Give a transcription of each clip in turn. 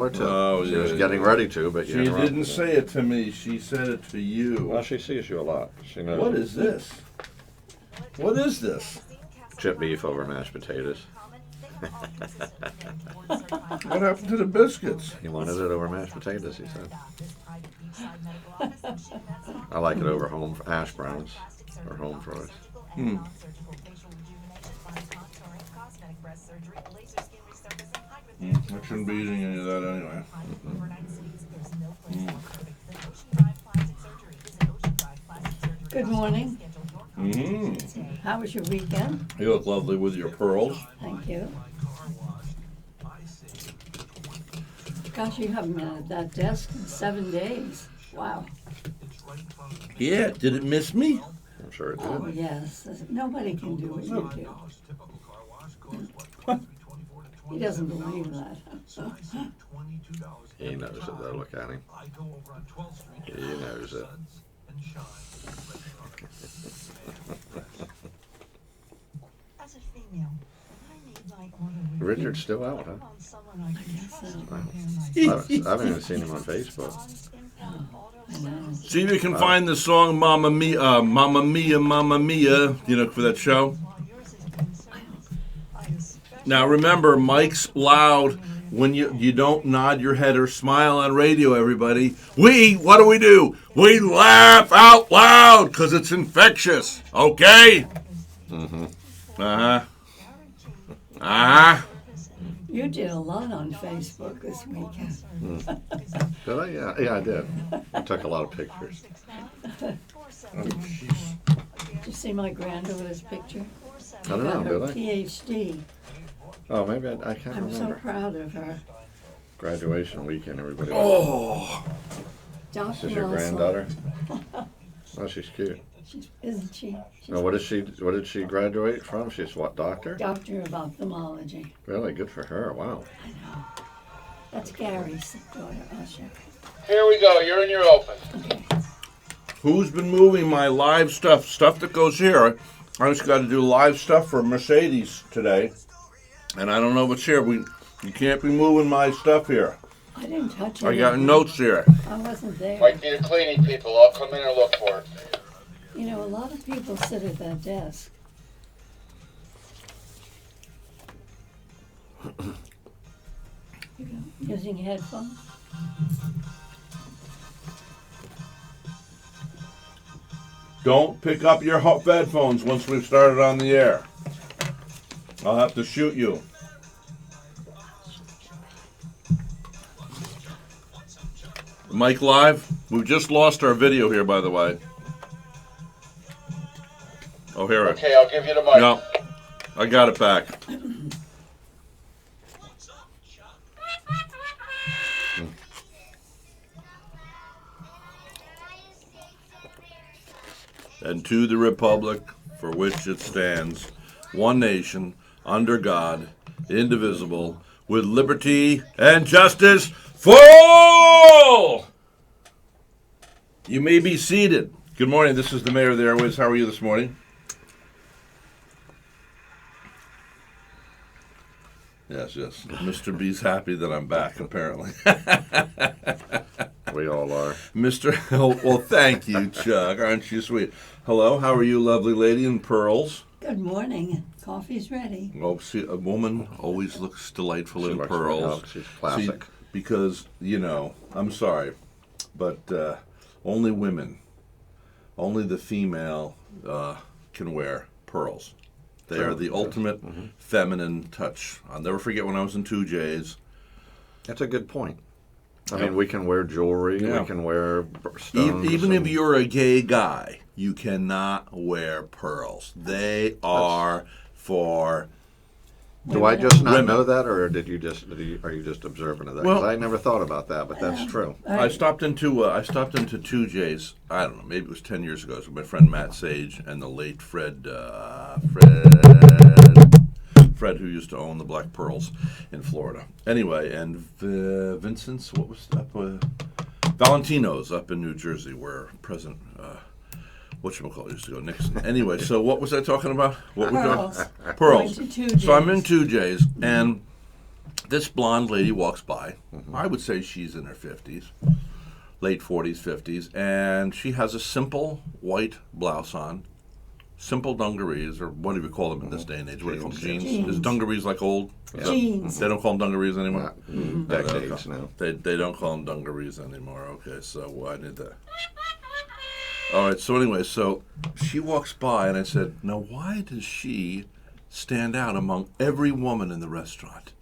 Oh, she was getting ready to, but she didn't say it to me. She said it to you. Well, she sees you a lot. She knows. What is this? What is this? Chip beef over mashed potatoes. What happened to the biscuits? He wanted it over mashed potatoes, he said. I like it over home hash browns or home fries. I shouldn't be eating any of that anyway. Good morning. Mm-hmm. How was your weekend? You look lovely with your pearls. Thank you. Gosh, you haven't been at that desk in 7 days. Wow. Yeah, did it miss me? I'm sure it did. Oh, yes. Nobody can do what you do. He doesn't believe that. He knows it, though. Look at him. He knows it. Richard's still out, huh? I guess so. I haven't even seen him on Facebook. I know. See if you can find the song Mamma Mia, Mamma Mia, Mamma Mia, for that show. Now remember, Mike's loud when you don't nod your head or smile on radio, everybody. What do? We laugh out loud because it's infectious, okay? Mm-hmm. You did a lot on Facebook this weekend. Did I? Yeah, I did. I took a lot of pictures. Did you see my granddaughter's picture? I don't know, Her did I? PhD. Oh, maybe I can't I'm so remember. proud of her. Graduation weekend, everybody. Oh, Dr. This is your Russell. granddaughter? Oh, she's cute. Isn't she? She's Now, what did she graduate from? She's what, doctor? Doctor of Ophthalmology. Really good for her. Wow. I know. That's Gary's daughter, Usher. Here we go. You're in your open. Okay. who's been moving my live stuff that goes here? I just got to do live stuff for Mercedes today, and I don't know what's here. You can't be moving my stuff here. I didn't touch it. I got notes here. I wasn't there. Might be the cleaning people. I'll come in and look for it. You know, a lot of people sit at that desk. You know, using headphones. Don't pick up your headphones once we've started on the air. I'll have to shoot you. Mike Live? We've just lost our video here, by the way. Oh, here it is. Okay, I'll give you the mic. No, I got it back. And to the republic for which it stands, one nation, under God, indivisible, with liberty and justice for all! You may be seated. Good morning, this is the Mayor of the Airways. How are you this morning? Yes. Mr. B's happy that I'm back, apparently. We all are. Well, thank you, Chuck. Aren't you sweet? Hello, how are you, lovely lady in pearls? Good morning. Coffee's ready. Oh, see, a woman always looks delightful She in looks pearls. like- she's classic. See, because, I'm sorry, but only women, only the female can wear pearls. They are the ultimate feminine touch. I'll never forget when I was in 2J's. That's a good point. I mean, we can wear jewelry, Yeah. we can wear stones. Even if and- you're a gay guy, you cannot wear pearls. They are for... Do I just not Women. know that, or are you just observant of that? 'Cause Well- I never thought about that, but that's true. I stopped into 2J's. I don't know, maybe it was 10 years ago. So my friend Matt Sage and the late Fred, who used to own the Black Pearls in Florida. Anyway, and Vincent's, what was that? Valentino's up in New Jersey, where President whatchamacallit used to go, Nixon. Anyway, so what was I talking about? What we're doing? Pearls. Pearls. Going to 2J's. So I'm in 2J's, and This blonde lady walks by. I would say she's in her 50s, late 40s, 50s, and she has a simple white blouse on, simple dungarees, or what do you call them in this day and age? What do you call them? Jeans? Jeans. Is dungarees like old? Yeah. Jeans. They don't call them dungarees anymore? Not decades now. They don't call them dungarees anymore. Okay, so I need that. All right, so anyway, so she walks by, and I said, now why does she stand out among every woman in the restaurant?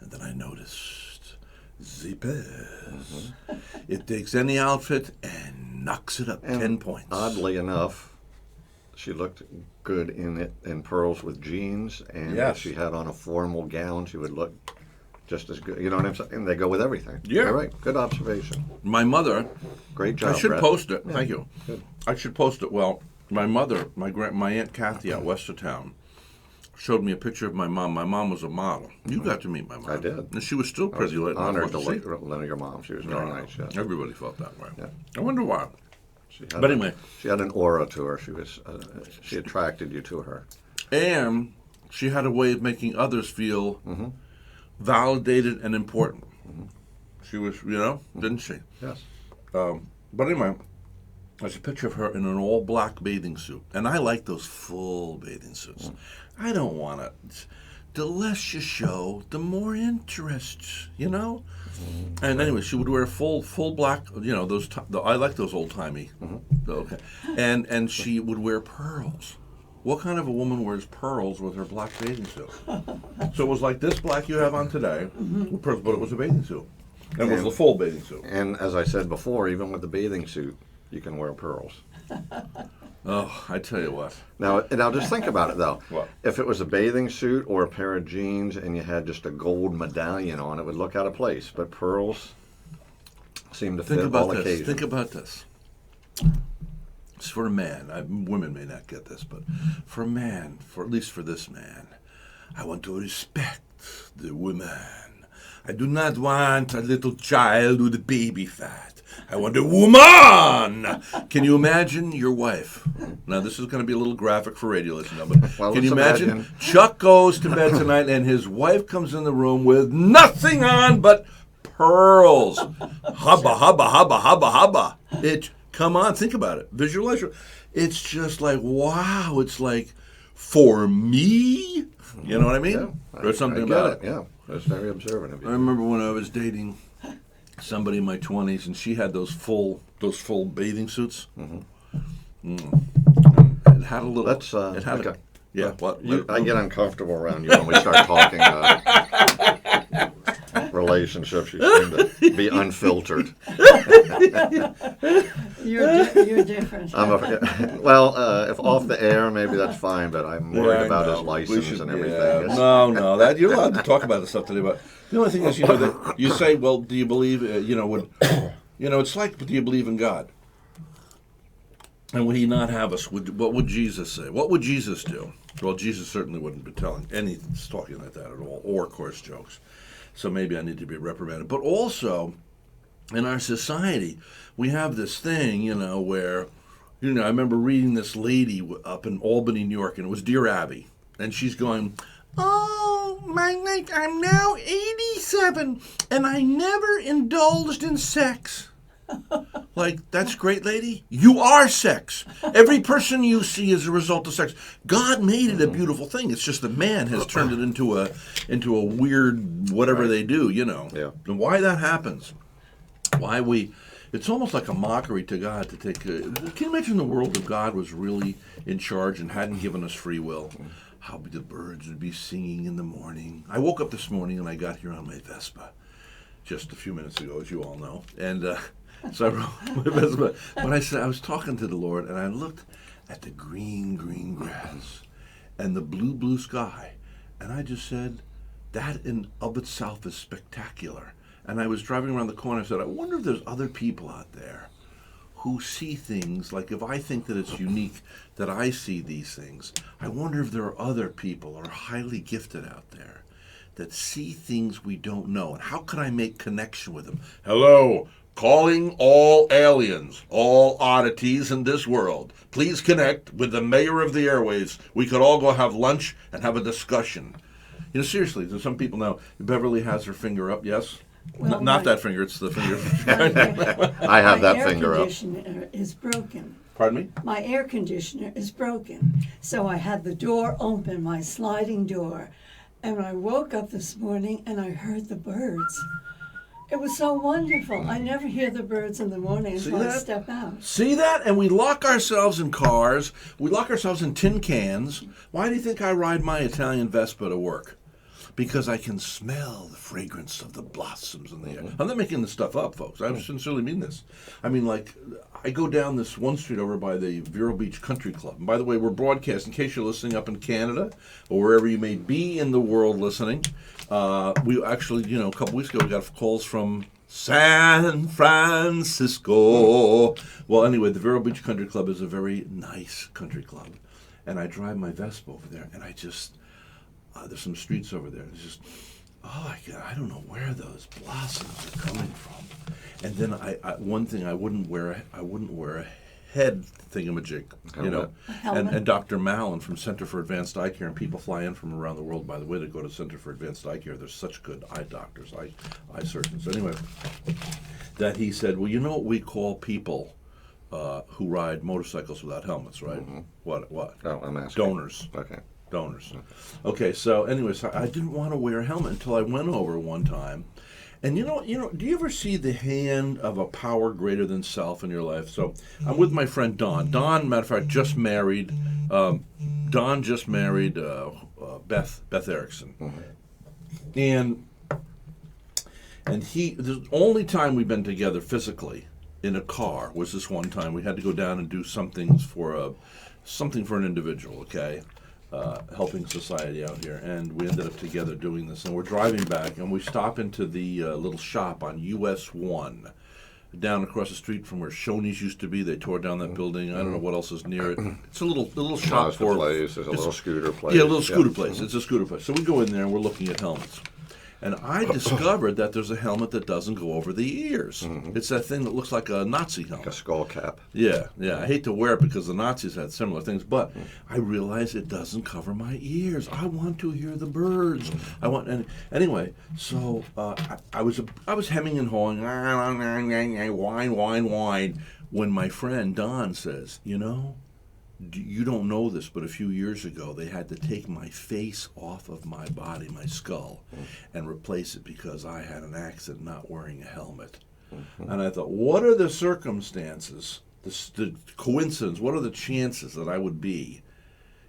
And then I noticed the purse. It takes any outfit and knocks it up And 10 points. Oddly enough, she looked good in pearls with jeans, and Yes. if she had on a formal gown, she would look just as good. You know what I'm saying? And they go with everything. Yeah. You're right. Good observation. My mother, Great job, I should Rhett. post it. Thank you. Good. I should post it. Well, my mother, my Aunt Kathy out west of town, showed me a picture of my mom. My mom was a model. You got to meet my mom. I did. And she was still I was pretty lit. honored to wasn't she? learn your mom. She was very No, nice. Yeah. Everybody felt that way. Yeah. I wonder why. She had But anyway. she had an aura to her. She attracted you to her. And she had a way of making others feel validated and important. She was, didn't she? Yes. But anyway, there's a picture of her in an all-black bathing suit. And I like those full bathing suits. I don't want to. The less you show, the more interest, And anyway, she would wear full black, I like those old-timey. Okay. And she would wear pearls. What kind of a woman wears pearls with her black bathing suit? So it was like this black you have on today, with pearls, but it was a bathing suit. And it was the full bathing suit. And as I said before, even with the bathing suit, you can wear pearls. Oh, I tell you what. Now just think about it though. What? If it was a bathing suit or a pair of jeans and you had just a gold medallion on, it would look out of place. But pearls seem to Think fit about all this. occasions. Think about this. It's for a man. Women may not get this, but for a man, at least for this man, I want to respect the woman. I do not want a little child with baby fat. I want a woman. Can you imagine your wife? Now, this is going to be a little graphic for radio listeners, but Well, can you let's imagine? imagine. Chuck goes to bed tonight, and his wife comes in the room with nothing on but pearls. Hubba, hubba, hubba, hubba, hubba. Come on, think about it. Visualize it. It's just like, wow. It's like, for me? You know what I mean? Yeah, There's something I get about it. Yeah, that's very observant of you. I remember when I was dating somebody in my 20s, and she had those full bathing suits. It had a little. Let's, it had okay. yeah. What? I get uncomfortable around you when we start talking relationships. You seem to be unfiltered. You're different. If off the air, maybe that's fine, but I'm worried about his license and everything. Yeah. No, that you're allowed to talk about this stuff today. But the only thing is, that you say, well, do you believe? It's like, do you believe in God? And would he not have us? What would Jesus say? What would Jesus do? Well, Jesus certainly wouldn't be talking like that at all, or coarse jokes. So maybe I need to be reprimanded. But also, in our society, we have this thing, where, I remember reading this lady up in Albany, New York, and it was Dear Abby. And she's going, oh, I'm now 87, and I never indulged in sex. Like, that's great, lady. You are sex. Every person you see is a result of sex. God made it a beautiful thing. It's just that man has turned it into a weird whatever they do, Yeah. And why that happens. It's almost like a mockery to God to take. Can you imagine the world if God was really in charge and hadn't given us free will? How the birds would be singing in the morning. I woke up this morning and I got here on my Vespa just a few minutes ago, as you all know. And so I rode my Vespa. But I was talking to the Lord, and I looked at the green grass and the blue sky. And I just said, that in of itself is spectacular. And I was driving around the corner, I said, I wonder if there's other people out there who see things, like if I think that it's unique that I see these things, I wonder if there are other people who are highly gifted out there that see things we don't know. And how can I make connection with them? Hello, calling all aliens, all oddities in this world. Please connect with the mayor of the airways. We could all go have lunch and have a discussion. You know, seriously, there's some people now. Beverly has her finger up. Yes. Well, Not my- that finger. It's the finger. I have My that air finger up. conditioner is broken. Pardon me. My air conditioner is broken. So I had the door open, my sliding door. And I woke up this morning and I heard the birds. It was so wonderful. I never hear the birds in the morning See until I that? step out. See that? And we lock ourselves in cars. We lock ourselves in tin cans. Why do you think I ride my Italian Vespa to work? Because I can smell the fragrance of the blossoms in the air. I'm not making this stuff up, folks. I sincerely mean this. I mean, like, I go down this one street over by the Vero Beach Country Club. And by the way, we're broadcast, in case you're listening up in Canada or wherever you may be in the world listening. We actually, a couple weeks ago, we got calls from San Francisco. Well, anyway, the Vero Beach Country Club is a very nice country club. And I drive my Vespa over there, and I just... there's some streets over there. It's just, I don't know where those blossoms are coming from. And then one thing I wouldn't wear a head thingamajig, Helmet. A helmet. And Dr. Mallon from Center for Advanced Eye Care, and people fly in from around the world, by the way, to go to Center for Advanced Eye Care. They're such good eye doctors, eye surgeons. Anyway, that he said, well, you know what we call people who ride motorcycles without helmets, right? Mm-hmm. What? Oh, I'm asking. Donors. Okay. Donors. Okay, so anyways, I didn't want to wear a helmet until I went over one time. And do you ever see the hand of a power greater than self in your life? So I'm with my friend Don. Don, matter of fact, just married. Don just married Beth Erickson. And the only time we've been together physically in a car was this one time. We had to go down and do something for an individual, okay? Helping society out here, and we ended up together doing this. And we're driving back, and we stop into the little shop on US 1, down across the street from where Shoney's used to be. They tore down that building. I don't know what else is near it. It's a little shop Mazda for place. There's a little scooter place. yeah, a little scooter place. It's a scooter place. So we go in there and we're looking at helmets. And I discovered that there's a helmet that doesn't go over the ears. It's that thing that looks like a Nazi helmet. A skull cap. Yeah. I hate to wear it because the Nazis had similar things, but I realize it doesn't cover my ears. I want to hear the birds. Anyway. So I was hemming and hawing, whine, when my friend Don says, you don't know this, but a few years ago they had to take my face off of my body, my skull, and replace it because I had an accident not wearing a helmet. And I thought, what are the circumstances, the coincidence, what are the chances that I would be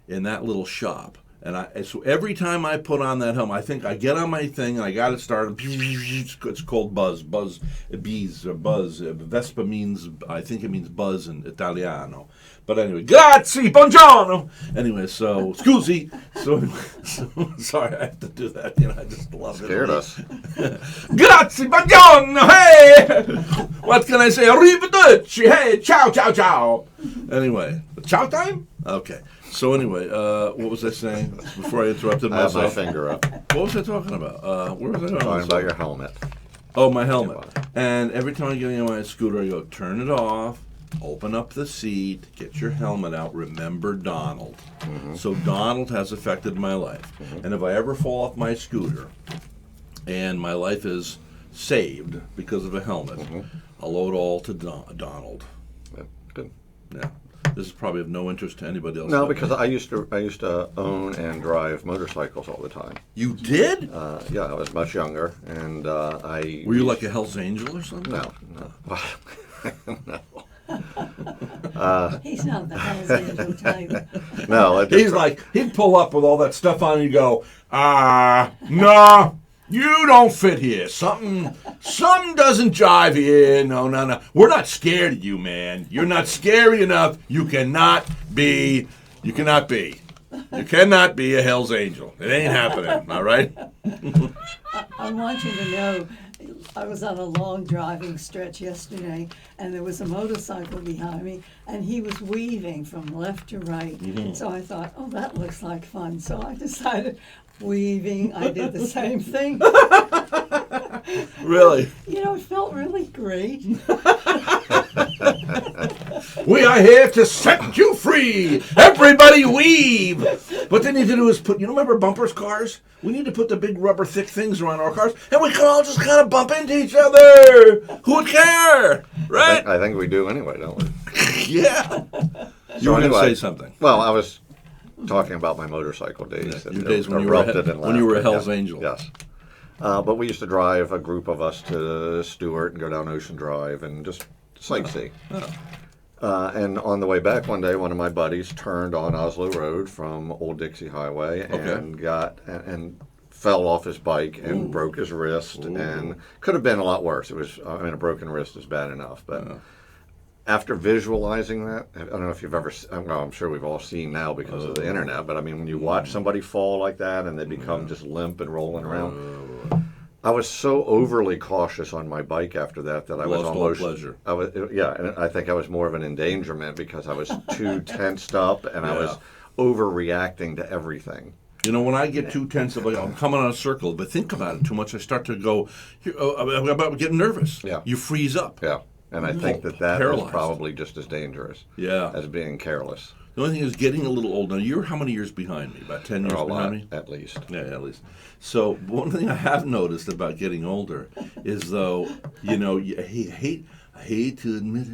in that little shop? And so every time I put on that helmet, I think I get on my thing and I got it started. It's called buzz, bees, or buzz. Vespa means, I think it means buzz in Italiano. But anyway, grazie, buongiorno. Anyway, so scusi. So sorry, I have to do that. I just love it. Scared us. Grazie, buongiorno. Hey, what can I say? Arrivederci. Hey, ciao, ciao, ciao. Anyway, ciao time. Okay. So anyway, what was I saying before I interrupted I have my myself? finger up. What was I talking about? Where was I Talking going? about your helmet. Oh, my helmet. And every time I get on my scooter, I go, turn it off, open up the seat, get your helmet out, remember Donald. So Donald has affected my life. And if I ever fall off my scooter and my life is saved because of a helmet, I'll owe it all to Donald. Yeah, good. Yeah. This is probably of no interest to anybody else. No, because I used to own and drive motorcycles all the time. You did? Yeah, I was much younger, and I. Were you like a Hell's Angel or something? No. No. He's not the Hell's Angel type. No, I just, He's like, he'd pull up with all that stuff on and he'd go, no, you don't fit here. Something doesn't jive here. No. We're not scared of you, man. You're not scary enough. You cannot be a Hell's Angel. It ain't happening, all right? I want you to know, I was on a long driving stretch yesterday, and there was a motorcycle behind me, and he was weaving from left to right. So I thought, oh, that looks like fun. So I decided, weaving, I did the same thing. Really? It felt really great. We are here to set you free. Everybody weave. What they need to do is put, remember bumpers cars? We need to put the big rubber thick things around our cars, and we can all just kind of bump into each other. Who would care? Right? I think we do anyway, don't we? Yeah. You were going to say something. Well, I was talking about my motorcycle days. Your days when you were a Hell's Angel. Yes. But we used to drive, a group of us, to Stewart and go down Ocean Drive and just sightsee. And on the way back one day, one of my buddies turned on Oslo Road from Old Dixie Highway and and fell off his bike and broke his wrist. And could have been a lot worse. A broken wrist is bad enough. But after visualizing that, I don't know if you've ever, well, I'm sure we've all seen now because of the internet, but I mean, when you watch somebody fall like that and they become just limp and rolling around, I was so overly cautious on my bike after that I was almost pleasure. And I think I was more of an endangerment because I was too tensed up and I was overreacting to everything. When I get too tense, I'm coming on a circle, but think about it too much, I start to go, about getting nervous. Yeah. You freeze up. Yeah. And I think that is probably just as dangerous as being careless. The only thing is getting a little old. Now, you're how many years behind me? About 10 years behind me? At least. Yeah, at least. So one thing I have noticed about getting older is, though, I hate to admit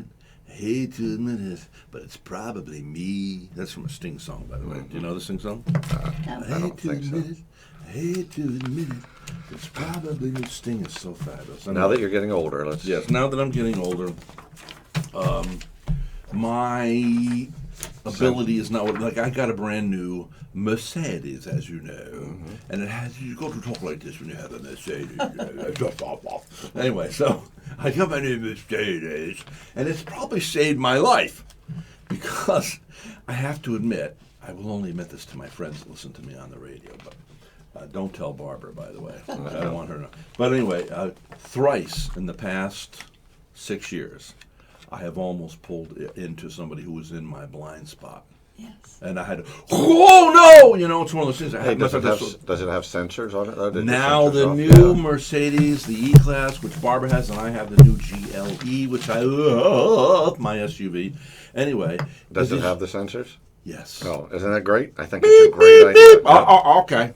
it, but it's probably me. That's from a Sting song, by the way. Do you know the Sting song? I don't think so. I hate to admit it. It's probably me. Sting is so fabulous. Now that you're getting older, Yes, now that I'm getting older, my ability is not what, I got a brand new Mercedes, as you know, and it has, you go to talk like this when you have a Mercedes. Anyway, so I got my new Mercedes, and it's probably saved my life because I have to admit, I will only admit this to my friends that listen to me on the radio, but don't tell Barbara, by the way. I don't want her to know. But anyway, thrice in the past 6 years, I have almost pulled into somebody who was in my blind spot. Yes. And I had to, oh no! It's one of those things. Does it have sensors on it? Now the new Mercedes, the E-Class, which Barbara has, and I have the new GLE, which I love, my SUV. Anyway. Does it have the sensors? Yes. Oh, isn't that great? I think it's a great idea. Okay.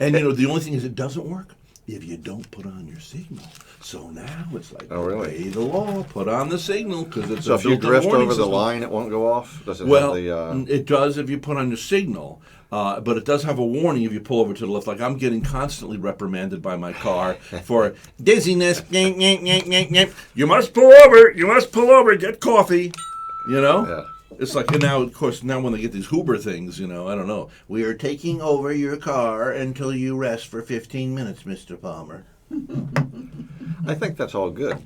And the only thing is it doesn't work if you don't put on your signal. So now it's like, obey the law, put on the signal, because it's so if you drift over the line, it won't go off? Does it have the, it does if you put on your signal, but it does have a warning if you pull over to the left. Like I'm getting constantly reprimanded by my car for dizziness. You must pull over, get coffee, Yeah. It's like, and now, of course, when they get these Uber things, I don't know. We are taking over your car until you rest for 15 minutes, Mr. Palmer. I think that's all good,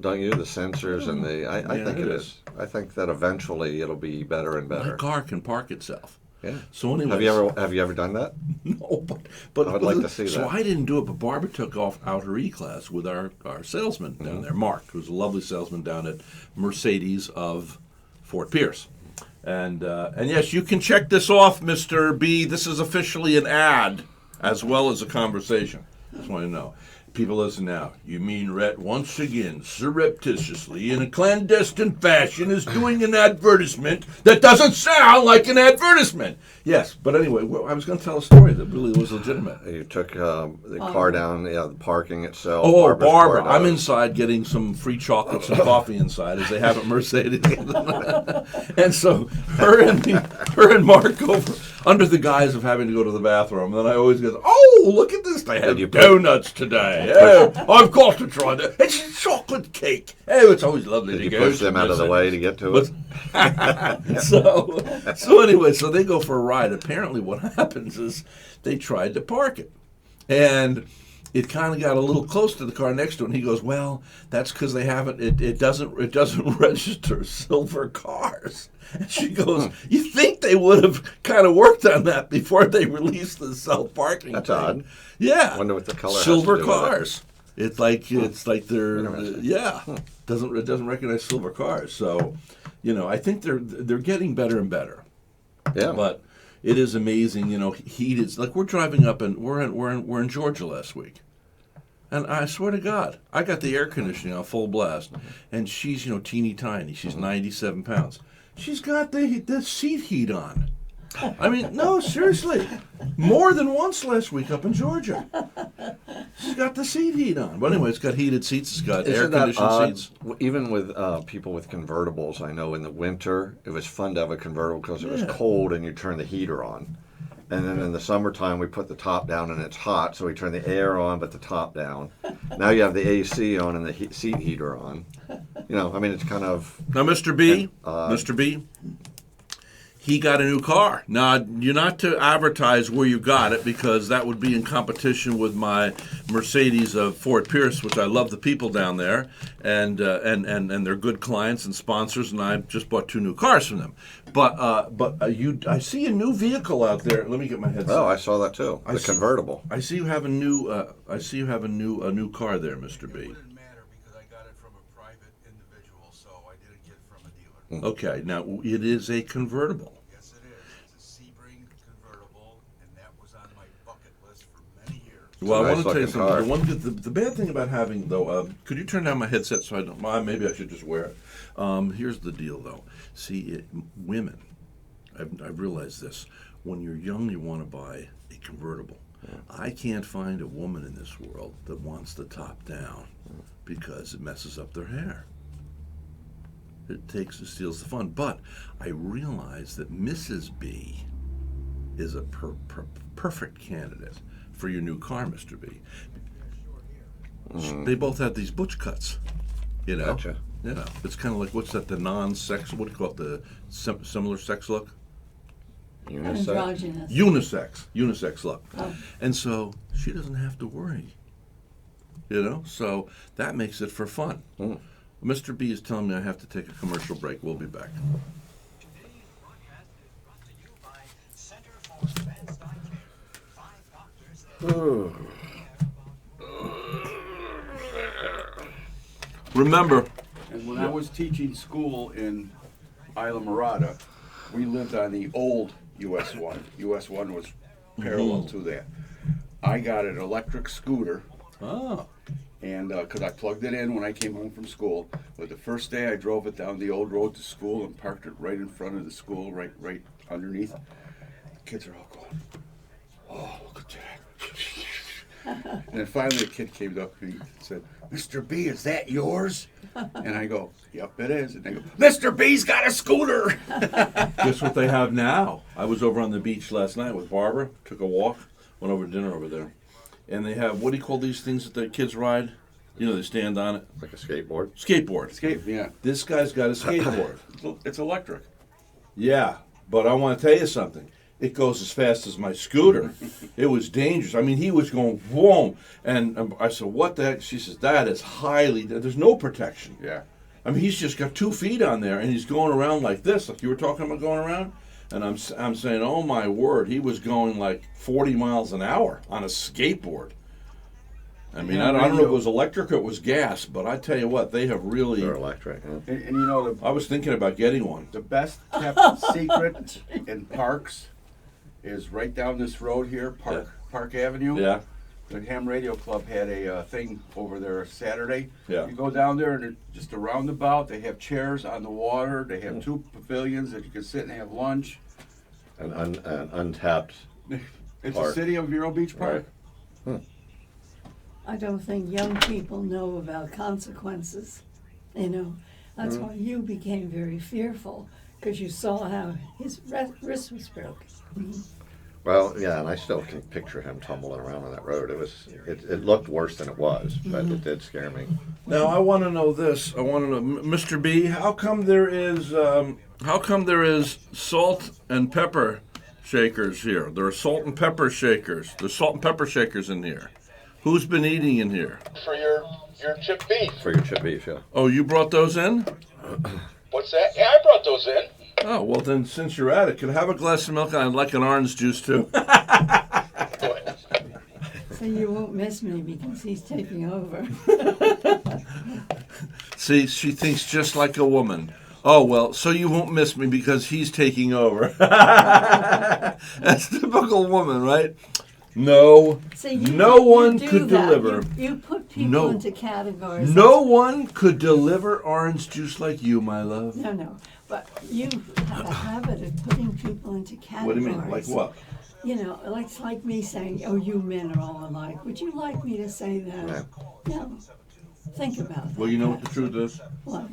don't you? The sensors and I think it is. I think that eventually it'll be better and better. My car can park itself. Yeah. So anyway, have you ever done that? No, but I would like to see that. So I didn't do it, but Barbara took out her E-Class with our salesman down there, Mark, who's a lovely salesman down at Mercedes of Fort Pierce. And yes, you can check this off, Mr. B. This is officially an ad as well as a conversation. Just want you to know. People, listen now. You mean Rhett once again, surreptitiously, in a clandestine fashion, is doing an advertisement that doesn't sound like an advertisement. Yes, but anyway, I was going to tell a story that really was legitimate. You took the car down, the parking itself. Oh, Barbara, I'm inside getting some free chocolates and coffee inside, as they have at Mercedes. And so her and Mark go under the guise of having to go to the bathroom. And then I always go, oh, look at this. They have donuts today. Oh, I've got to try that. It's a chocolate cake. Oh, it's always lovely to go. Did you push them out of the way to get to it? So anyway, so they go for a ride. Apparently what happens is they tried to park it. And it kind of got a little close to the car next to it, and he goes, well, that's because they haven't, it doesn't register silver cars. And she goes, you think they would have kind of worked on that before they released the self-parking That's thing. odd. Yeah. I wonder what the color silver has to do cars. It's like they're, Interesting. it doesn't recognize silver cars. So, I think they're getting better and better. Yeah. But it is amazing, heat is like we're driving up and we're in Georgia last week. And I swear to God, I got the air conditioning on full blast, and she's teeny tiny. She's 97 pounds. She's got the seat heat on. I mean, no, seriously. More than once last week up in Georgia. It's got the seat heat on. But anyway, it's got heated seats. It's got Isn't that air-conditioned odd? seats. Even with people with convertibles, I know in the winter it was fun to have a convertible because it was Yeah. cold and you turn the heater on. And then in the summertime we put the top down and it's hot, so we turn the air on but the top down. Now you have the AC on and the seat heater on. You know, I mean, it's kind of... Now, Mr. B, And, Mr. B, he got a new car. Now, you're not to advertise where you got it because that would be in competition with my Mercedes Ford Pierce, which I love the people down there, and they're good clients and sponsors, and I just bought 2 new cars from them. But I see a new vehicle out there. Let me get my headset. Oh, I saw that too. The convertible. I see you have a new. I see you have a new car there, Mr. B. It wouldn't matter because I got it from a private individual, so I didn't get it from a dealer. Okay, now it is a convertible. Yes, it is. It's a Sebring convertible, and that was on my bucket list for many years. Well, I nice want to tell you looking car. something. The bad thing about having, though, could you turn down my headset so I don't? Well, maybe I should just wear it. Here's the deal, though. See, women, I've realized this. When you're young, you want to buy a convertible. I can't find a woman in this world that wants the top down because it messes up their hair. It steals the fun. But I realize that Mrs. B is a perfect candidate for your new car, Mr. B. They both have these butch cuts, you know. Gotcha. Yeah, it's kind of like what's that? The non-sex. What do you call it? The similar sex look. Unisex. Androgynous. Unisex look. Oh. And so she doesn't have to worry. You know, so that makes it for fun. Mr. B is telling me I have to take a commercial break. We'll be back. Today's broadcast is brought to you by Center for Advanced Eye Care. 5 doctors Remember, And when I was teaching school in Isla Morada, we lived on the old US 1. US 1 was parallel to that. I got an electric scooter, and because I plugged it in when I came home from school. But the first day I drove it down the old road to school and parked it right in front of the school, right underneath. Kids are all going, "Oh, look at that!" And then finally, a kid came up and he said, "Mr. B, is that yours?" And I go, "Yep, it is." And they go, "Mr. B's got a scooter." guess what they have now? I was over on the beach last night with Barbara, took a walk, went over to dinner over there. And they have, what do you call these things that the kids ride? You know, they stand on it. Like a skateboard. Skateboard. Escape, yeah. This guy's got a skateboard. It's electric. Yeah, but I want to tell you something. It goes as fast as my scooter. It was dangerous. I mean, he was going, whoa. And I said, what the heck? She says, that is there's no protection. Yeah. I mean, he's just got 2 feet on there, and he's going around like this, like you were talking about going around. And I'm saying, oh my word, he was going like 40 miles an hour on a skateboard. I mean, I don't know if it was electric or it was gas, but I tell you what, they have really. They're electric. Yeah. And you know, I was thinking about getting one. the best kept secret in parks is right down this road here, Park Avenue. Yeah. The Ham Radio Club had a thing over there Saturday. Yeah. You go down there and it's just a roundabout. They have chairs on the water. They have 2 pavilions that you can sit and have lunch. An untapped. It's Park. a City of Vero Beach Park. I don't think young people know about consequences, you know. That's why you became very fearful, because you saw how his wrist was broken. Well, yeah, and I still can picture him tumbling around on that road. It looked worse than it was, but it did scare me. Now I want to know this. I want to know, Mr. B, how come there is salt and pepper shakers here? There are salt and pepper shakers. There's salt and pepper shakers in here. Who's been eating in here? For your chip beef. For your chip beef, yeah. Oh, you brought those in? What's that? Yeah, I brought those in. Oh, well then, since you're at it, could I have a glass of milk? And I'd like an orange juice too. So you won't miss me because he's taking over. See, she thinks just like a woman. Oh, well, so you won't miss me because he's taking over. That's typical woman, right? No, See, no one do could that. deliver. You put people No. into categories. No one could deliver orange juice like you, my love. No. But you have a habit of putting people into categories. What do you mean? Like what? You know, it's like me saying, "Oh, you men are all alike." Would you like me to say that? No. Think about that. Well, you know what the truth is? What?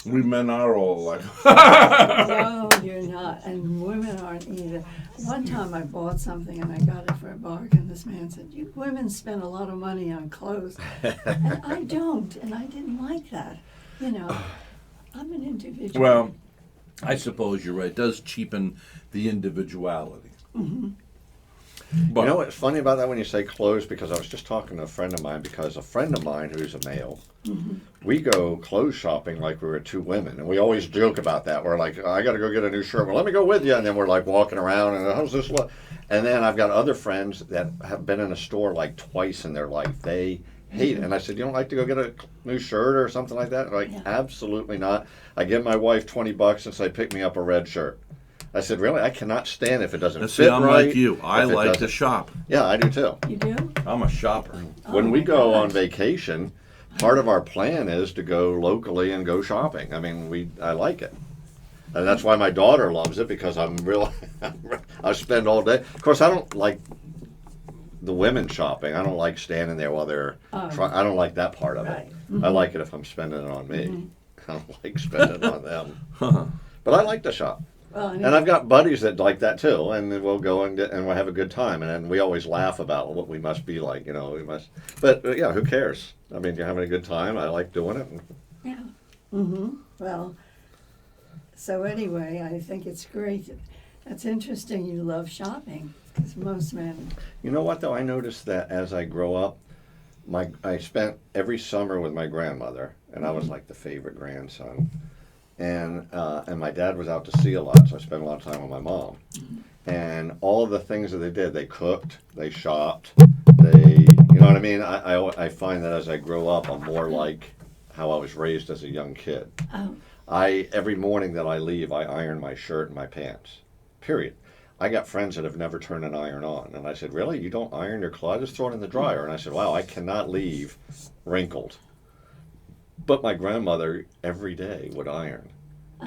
We men are all alike. No, you're not, and women aren't either. One time I bought something and I got it for a bargain. This man said, "You women spend a lot of money on clothes," and I don't, and I didn't like that. You know, I'm an individual. Well, I suppose you're right. It does cheapen the individuality. Mm-hmm. But, You know what's funny about that when you say clothes? Because I was just talking to a friend of mine, because a friend of mine who's a male, we go clothes shopping like we were two women. And we always joke about that. We're like, I got to go get a new shirt. Well, let me go with you. And then we're like walking around and how's this look? And then I've got other friends that have been in a store like twice in their life. They hate it. And I said, you don't like to go get a new shirt or something like that? They're like, Yeah. absolutely not. I give my wife $20 and say, pick me up a red shirt. I said, really? I cannot stand if it doesn't now, fit see, I'm right. like you. I if it like to doesn't- shop. Yeah, I do too. You do? I'm a shopper. When Oh we my go on gosh. vacation, part of our plan is to go locally and go shopping. I mean, I like it. And that's why my daughter loves it, because I'm real. I spend all day. Of course, I don't like the women shopping. I don't like standing there while they're. I don't like that part of it. Right. I like it if I'm spending it on me. I don't like spending it on them. But I like to shop. Well, And I've got buddies that like that too, and then we'll go and we'll have a good time, and then we always laugh about what we must be like, we must. But yeah, who cares? I mean, you're having a good time. I like doing it. yeah. Mm-hmm. Well, so anyway, I think it's great. That's interesting. You love shopping, because most men. You know what though? I noticed that as I grow up, I spent every summer with my grandmother, and I was like the favorite grandson. And my dad was out to sea a lot, so I spent a lot of time with my mom. And all of the things that they did, they cooked, they shopped, you know what I mean? I find that as I grow up, I'm more like how I was raised as a young kid. Oh, Every morning that I leave, I iron my shirt and my pants, period. I got friends that have never turned an iron on. And I said, really? You don't iron your clothes? I just throw it in the dryer. And I said, wow, I cannot leave wrinkled. But my grandmother every day would iron.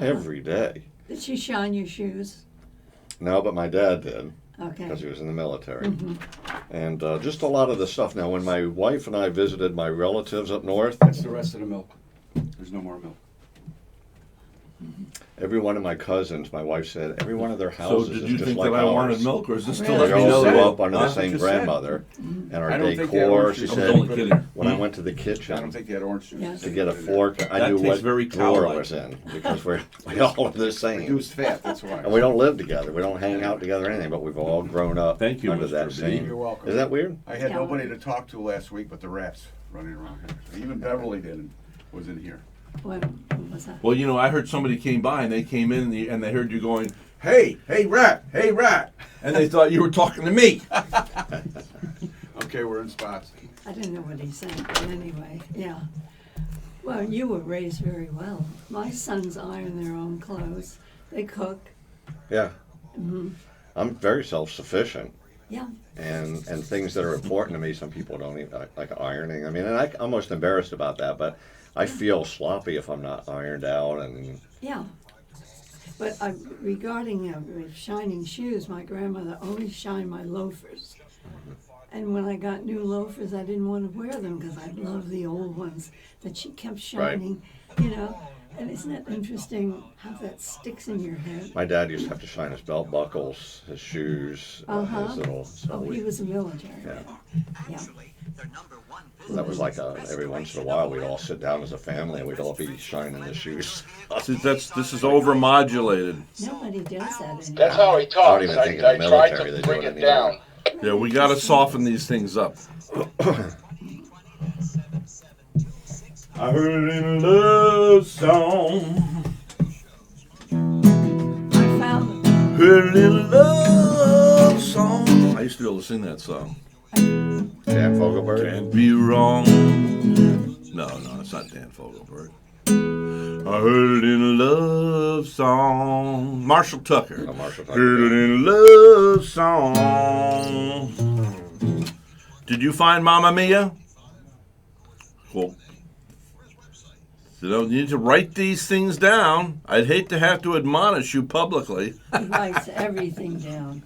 Every day. did she shine your shoes? No, but my dad did, Okay. because he was in the military. And just a lot of the stuff. Now, when my wife and I visited my relatives up north, That's the rest of the milk. There's no more milk. every one of my cousins, my wife said, every one of their So houses did is you just think like that I wanted ours. milk, or is this Really? still They let me all know grew that? up under the Huh? same Just said. grandmother. And our I don't think they had decor, orange she juice. said, I'm totally kidding. when I went to the I don't kitchen think they had orange juice. Yeah. to get a fork, I That knew tastes what very drawer cow-like. it was in, because we all are the same. Reduced fat, that's why. And we don't live together. We don't hang out together or anything, but we've all grown up Thank you, under Mr. that B. same. You're welcome. Isn't that weird? I had Yeah. nobody to talk to last week but the rats running around here. Even Beverly was in here. What was that? Well, I heard somebody came by, and they came in, and they heard you going, hey, rat, and they thought you were talking to me. Okay, we're in spots. I didn't know what he said, but anyway, yeah. Well, you were raised very well. My sons iron their own clothes. They cook. Yeah. I'm very self-sufficient. Yeah. And things that are important to me, some people don't even like ironing. I mean, and I'm almost embarrassed about that, but I feel sloppy if I'm not ironed out. And Yeah. But regarding with shining shoes, my grandmother always shined my loafers. And when I got new loafers, I didn't want to wear them because I loved the old ones that she kept shining, And isn't it interesting how that sticks in your head? my dad used to have to shine his belt buckles, his shoes, his little. So He was a military Yeah. man. Yeah. Their number one that was like every once in a while we'd all sit down as a family and we'd all be shining the shoes. See, this is overmodulated. Nobody does that anymore. That's how he I don't talks. even I, think in the I tried military they to do bring it it down. Yeah, we got to soften these things up. I heard it in a love song. I found Heard it in a love song. I used to be able to sing that song. Dan Fogelberg. Can't be wrong. No, it's not Dan Fogelberg. I heard it in a love song. Marshall Tucker. Oh, Marshall Tucker. Heard it in a love song. Did you find Mamma Mia? Well, You need to write these things down. I'd hate to have to admonish you publicly. He writes everything down.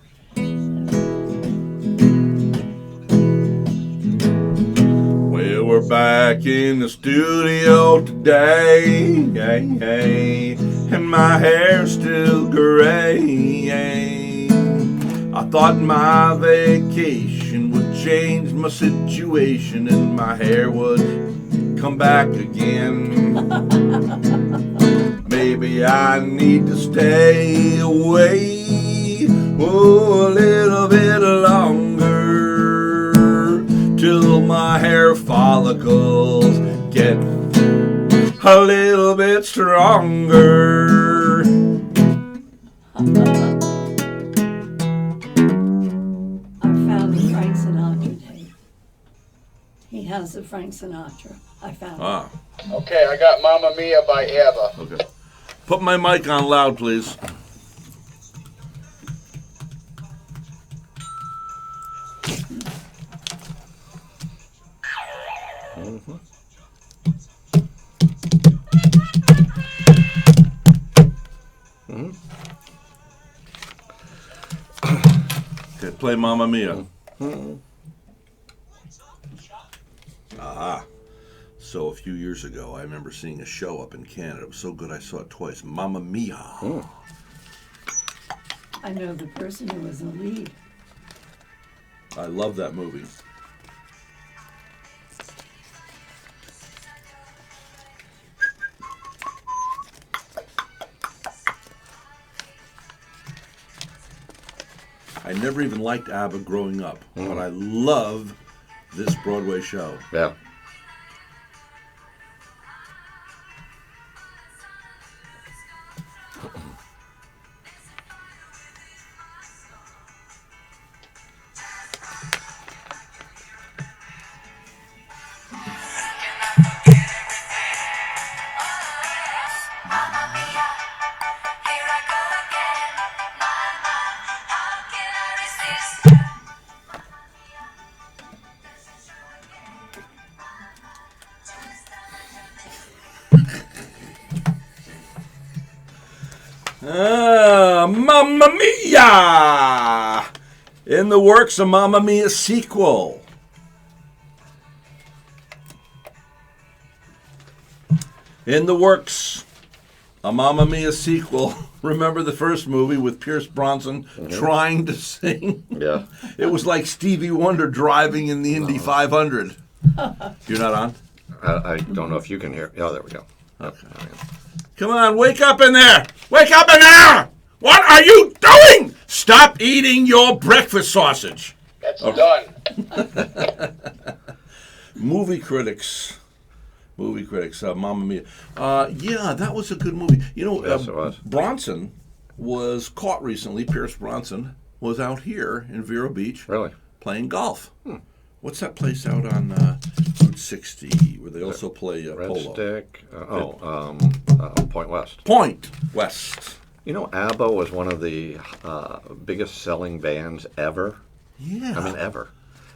Well, we're back in the studio today, and my hair's still gray. I thought my vacation would change my situation, and my hair would come back again. Maybe I need to stay away a little bit longer till my hair follicles get a little bit stronger. I found the Frank Sinatra tape. He has the Frank Sinatra. I found it. Ah, Okay, I got Mamma Mia by ABBA. okay. Put my mic on loud, please. Okay, play Mamma Mia. Ah. So a few years ago, I remember seeing a show up in Canada. It was so good I saw it twice. Mamma Mia. I know the person who was the lead. I love that movie. I never even liked ABBA growing up, but I love this Broadway show. Yeah. Mamma Mia! In the works, a Mamma Mia sequel. In the works, a Mamma Mia sequel. Remember the first movie with Pierce Bronson trying to sing? Yeah. It was like Stevie Wonder driving in the Indy 500. You're not on? I don't know if you can hear. Oh, there we go. Okay. Come on, wake up in there! Wake up in there! What are you doing? Stop eating your breakfast sausage. That's done. Movie critics, Mamma Mia. Yeah, that was a good movie. You know, Yes, it was. Bronson was caught recently. Pierce Bronson was out here in Vero Beach Really? playing golf. What's that place out on Route 60 where they also play Red polo? Stick. Point West. Point West. You know, ABBA was one of the biggest selling bands ever. Yeah. I mean, ever.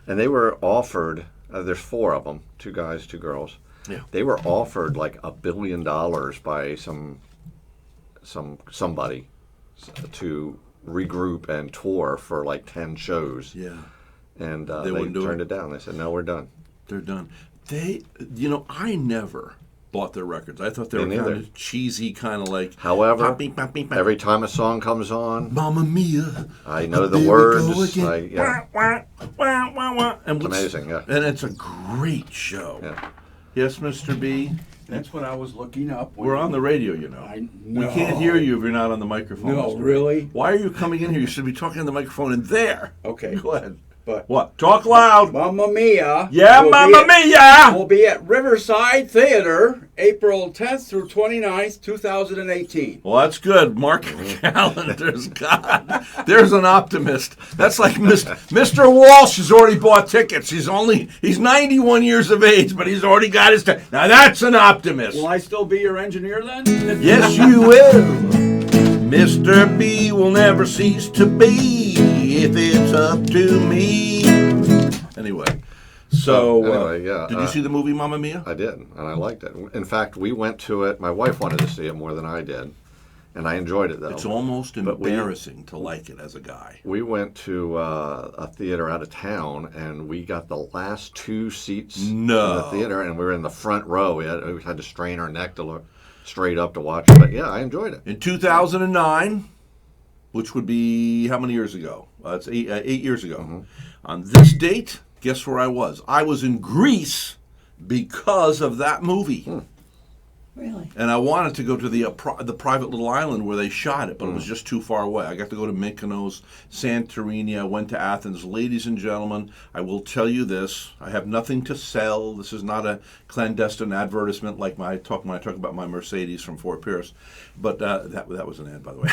And they were offered, there's 4 of them, 2 guys, 2 girls. Yeah. They were offered like $1 billion by somebody to regroup and tour for like 10 shows. Yeah. And They they wouldn't do turned it? it down. They said, no, we're done. They're done. I never bought their records. I thought they Me were kind neither. of cheesy, kind of like. However, poppy, poppy, poppy. every time a song comes on, Mamma Mia. I know There we the go words. again. Yeah. Wah, wah, wah, wah. And It's amazing, yeah. And it's a great show. Yeah. Yes, Mr. B. That's what I was looking up. We're on the radio, you know. We can't hear you if you're not on the microphone. No, Mr. B. really? Why are you coming in here? You should be talking on the microphone in there. Okay. Go ahead. But What? Talk loud. Mamma Mia. Yeah, will be Mamma at- Mia. Will be at Riverside Theater, April 10th through 29th, 2018. Well, that's good. Mark your calendars. God, there's an optimist. That's like Mr. Walsh has already bought tickets. He's 91 years of age, but he's already got his ticket. Now that's an optimist. Will I still be your engineer then? Yes, you will. Mr. B will never cease to be if it's up to me. Anyway, So, anyway, yeah. did you see the movie Mamma Mia? I did, and I liked it. In fact, we went to it. My wife wanted to see it more than I did, and I enjoyed it though. It's almost But embarrassing to like it as a guy. We went to a theater out of town, and we got the last 2 seats in the theater, and we were in the front row. We had to strain our neck to look straight up to watch it. But yeah, I enjoyed it. In 2009, which would be how many years ago? It's 8 years ago. Mm-hmm. On this date, guess where I was? I was in Greece because of that movie. Really? And I wanted to go to the private little island where they shot it, but it was just too far away. I got to go to Mykonos, Santorini. I went to Athens. Ladies and gentlemen, I will tell you this. I have nothing to sell. This is not a clandestine advertisement like when I talk about my Mercedes from Fort Pierce. But that was an ad, by the way.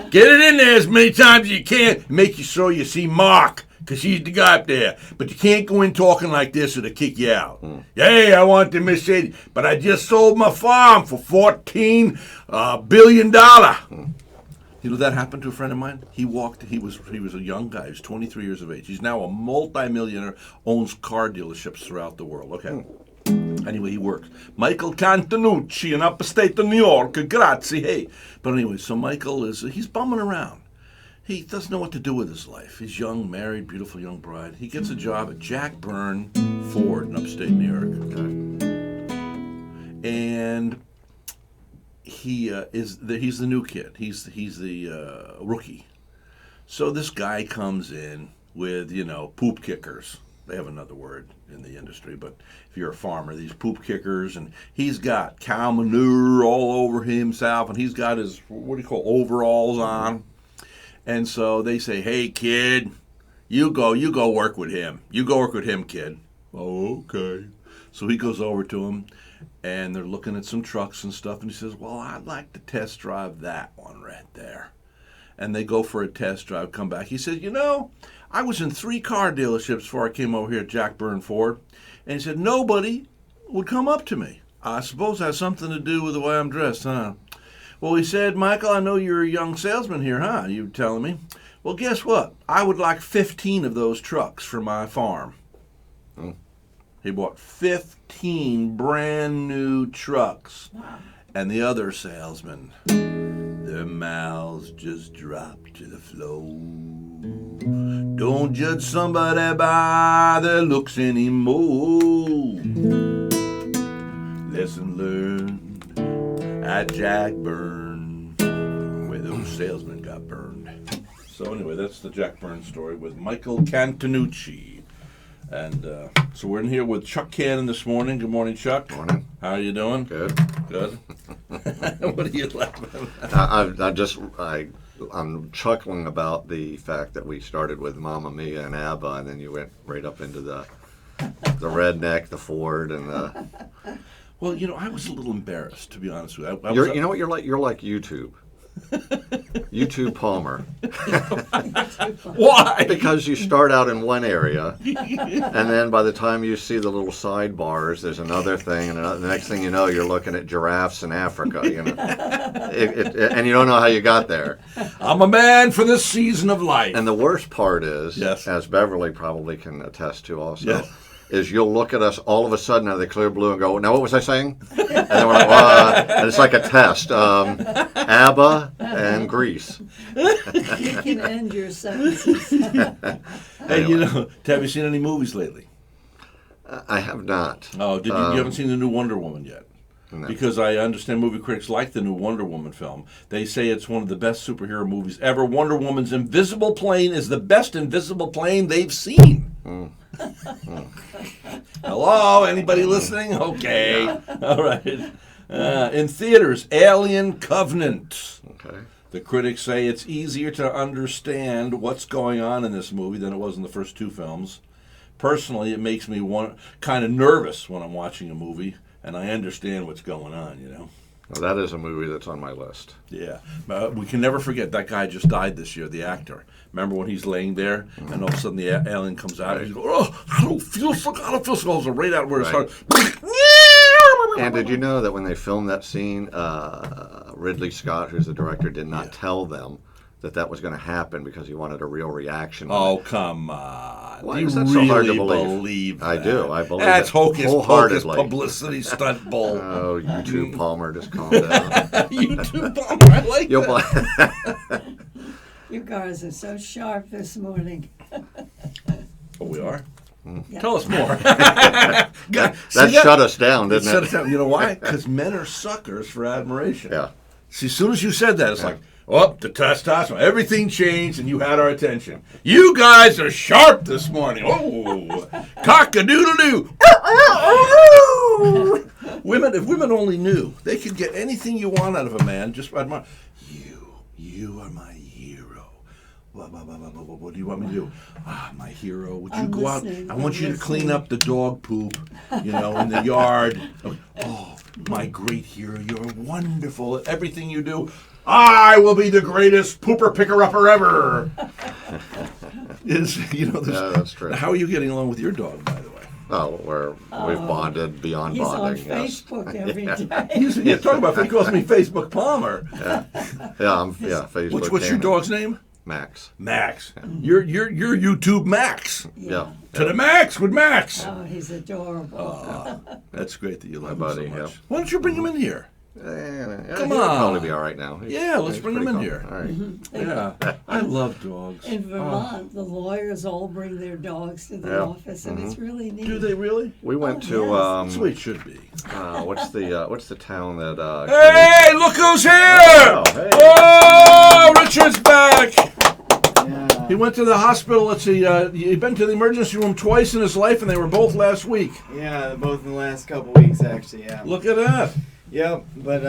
Get it in there as many times as you can. Make sure you see Mark, because he's the guy up there. But you can't go in talking like this or they'll kick you out. Hey, I want the Mercedes, but I just sold my farm for $14 billion. You know, that happened to a friend of mine. He was a young guy. He was 23 years of age. He's now a multimillionaire, owns car dealerships throughout the world. Okay. Anyway, he works. Michael Cantanucci in upstate of New York. Grazie. Hey. But anyway, so Michael he's bumming around. He doesn't know what to do with his life. He's young, married, beautiful young bride. He gets a job at Jack Byrne Ford in upstate New York. And he's the new kid. He's the rookie. So this guy comes in with, poop kickers. They have another word in the industry, but if you're a farmer, these poop kickers, and he's got cow manure all over himself, and he's got his, overalls on. And so they say, hey, kid, you go work with him. You go work with him, kid. Oh, okay. So he goes over to him, and they're looking at some trucks and stuff, and he says, well, I'd like to test drive that one right there. And they go for a test drive, come back. He says, I was in 3 car dealerships before I came over here at Jack Byrne Ford. And he said, nobody would come up to me. I suppose it has something to do with the way I'm dressed, huh? Well, he said, Michael, I know you're a young salesman here, huh? You were telling me. Well, guess what? I would like 15 of those trucks for my farm. He bought 15 brand new trucks. Wow. And the other salesmen, their mouths just dropped to the floor. Don't judge somebody by their looks anymore. Lesson learned at Jack Byrne, where those salesmen got burned. So anyway, that's the Jack Byrne story with Michael Cantanucci. And so we're in here with Chuck Cannon this morning. Good morning, Chuck. Morning. How are you doing? Good. Good. What are you laughing at? I'm chuckling about the fact that we started with Mamma Mia and ABBA, and then you went right up into the redneck, the Ford, and the. Well, I was a little embarrassed, to be honest with you. You know what you're like? You're like YouTube. YouTube Palmer. Why? Because you start out in one area, and then by the time you see the little sidebars, there's another thing, and the next thing you know, you're looking at giraffes in Africa. And you don't know how you got there. I'm a man for this season of life. And the worst part is, yes, as Beverly probably can attest to also, yes, is you'll look at us all of a sudden out of the clear blue and go, now what was I saying? And then we're like, and it's like a test. ABBA and Grease. You can end your sentences. Hey, have you seen any movies lately? I have not. Oh, you haven't seen the new Wonder Woman yet? No. Because I understand movie critics like the new Wonder Woman film. They say it's one of the best superhero movies ever. Wonder Woman's invisible plane is the best invisible plane they've seen. Hello, anybody listening? Okay. Yeah. All right. In theaters, Alien Covenant. Okay. The critics say it's easier to understand what's going on in this movie than it was in the first 2 films. Personally, it makes me kind of nervous when I'm watching a movie, and I understand what's going on, Well, that is a movie that's on my list. Yeah. We can never forget that guy just died this year, the actor. Remember when he's laying there, and all of a sudden the alien comes out, and he's going, oh, I don't feel so goes right out where his heart. And did you know that when they filmed that scene, Ridley Scott, who's the director, did not tell them that was going to happen because he wanted a real reaction. Oh, come on. Why you is that so hard to really believe? I that? do. I believe That's it hocus pocus wholeheartedly. publicity stunt bull. Oh, you too, Palmer, just calm down. You too, Palmer. I like You'll that. You guys are so sharp this morning. Oh, we are? Yeah. Tell us more. that shut us down, didn't Shut it? us down. You know why? Because men are suckers for admiration. Yeah. See, as soon as you said that, it's like, oh, the testosterone. Everything changed, and you had our attention. You guys are sharp this morning. Oh, cock-a-doodle-doo. Women, if women only knew, they could get anything you want out of a man just by admiring. You are my hero. What do you want me to do? Ah, my hero. Would you I'm go out? listening. I want I'm you to clean listening. up the dog poop, in the yard. Oh, my great hero. You're wonderful at everything you do. I will be the greatest pooper picker-upper ever. That's true. How are you getting along with your dog, by the way? Oh, we've bonded beyond He's on bonding. Yes. Facebook every day. He's talking about. He calls me Facebook Palmer. Facebook. What's your Canon. dog's name? Max. Max. You're YouTube Max. Yeah. To the max with Max. Oh, he's adorable. That's great that you love My him buddy, so much. yeah. Why don't you bring him in here? Come on. Probably be all right now. Yeah, let's He's bring him pretty in calm. here. All right. Yeah, I love dogs. In Vermont, the lawyers all bring their dogs to the Yeah. office, and it's really neat. Do they really? We went Oh, to That's the way it should be. what's the town that Hey, look who's here! Oh, hey. Oh, Richard's back. Yeah. He went to the hospital. Let's see. He'd been to the emergency room twice in his life, and they were both last week. Yeah, both in the last couple weeks, actually. Yeah. Look at that. Yep, but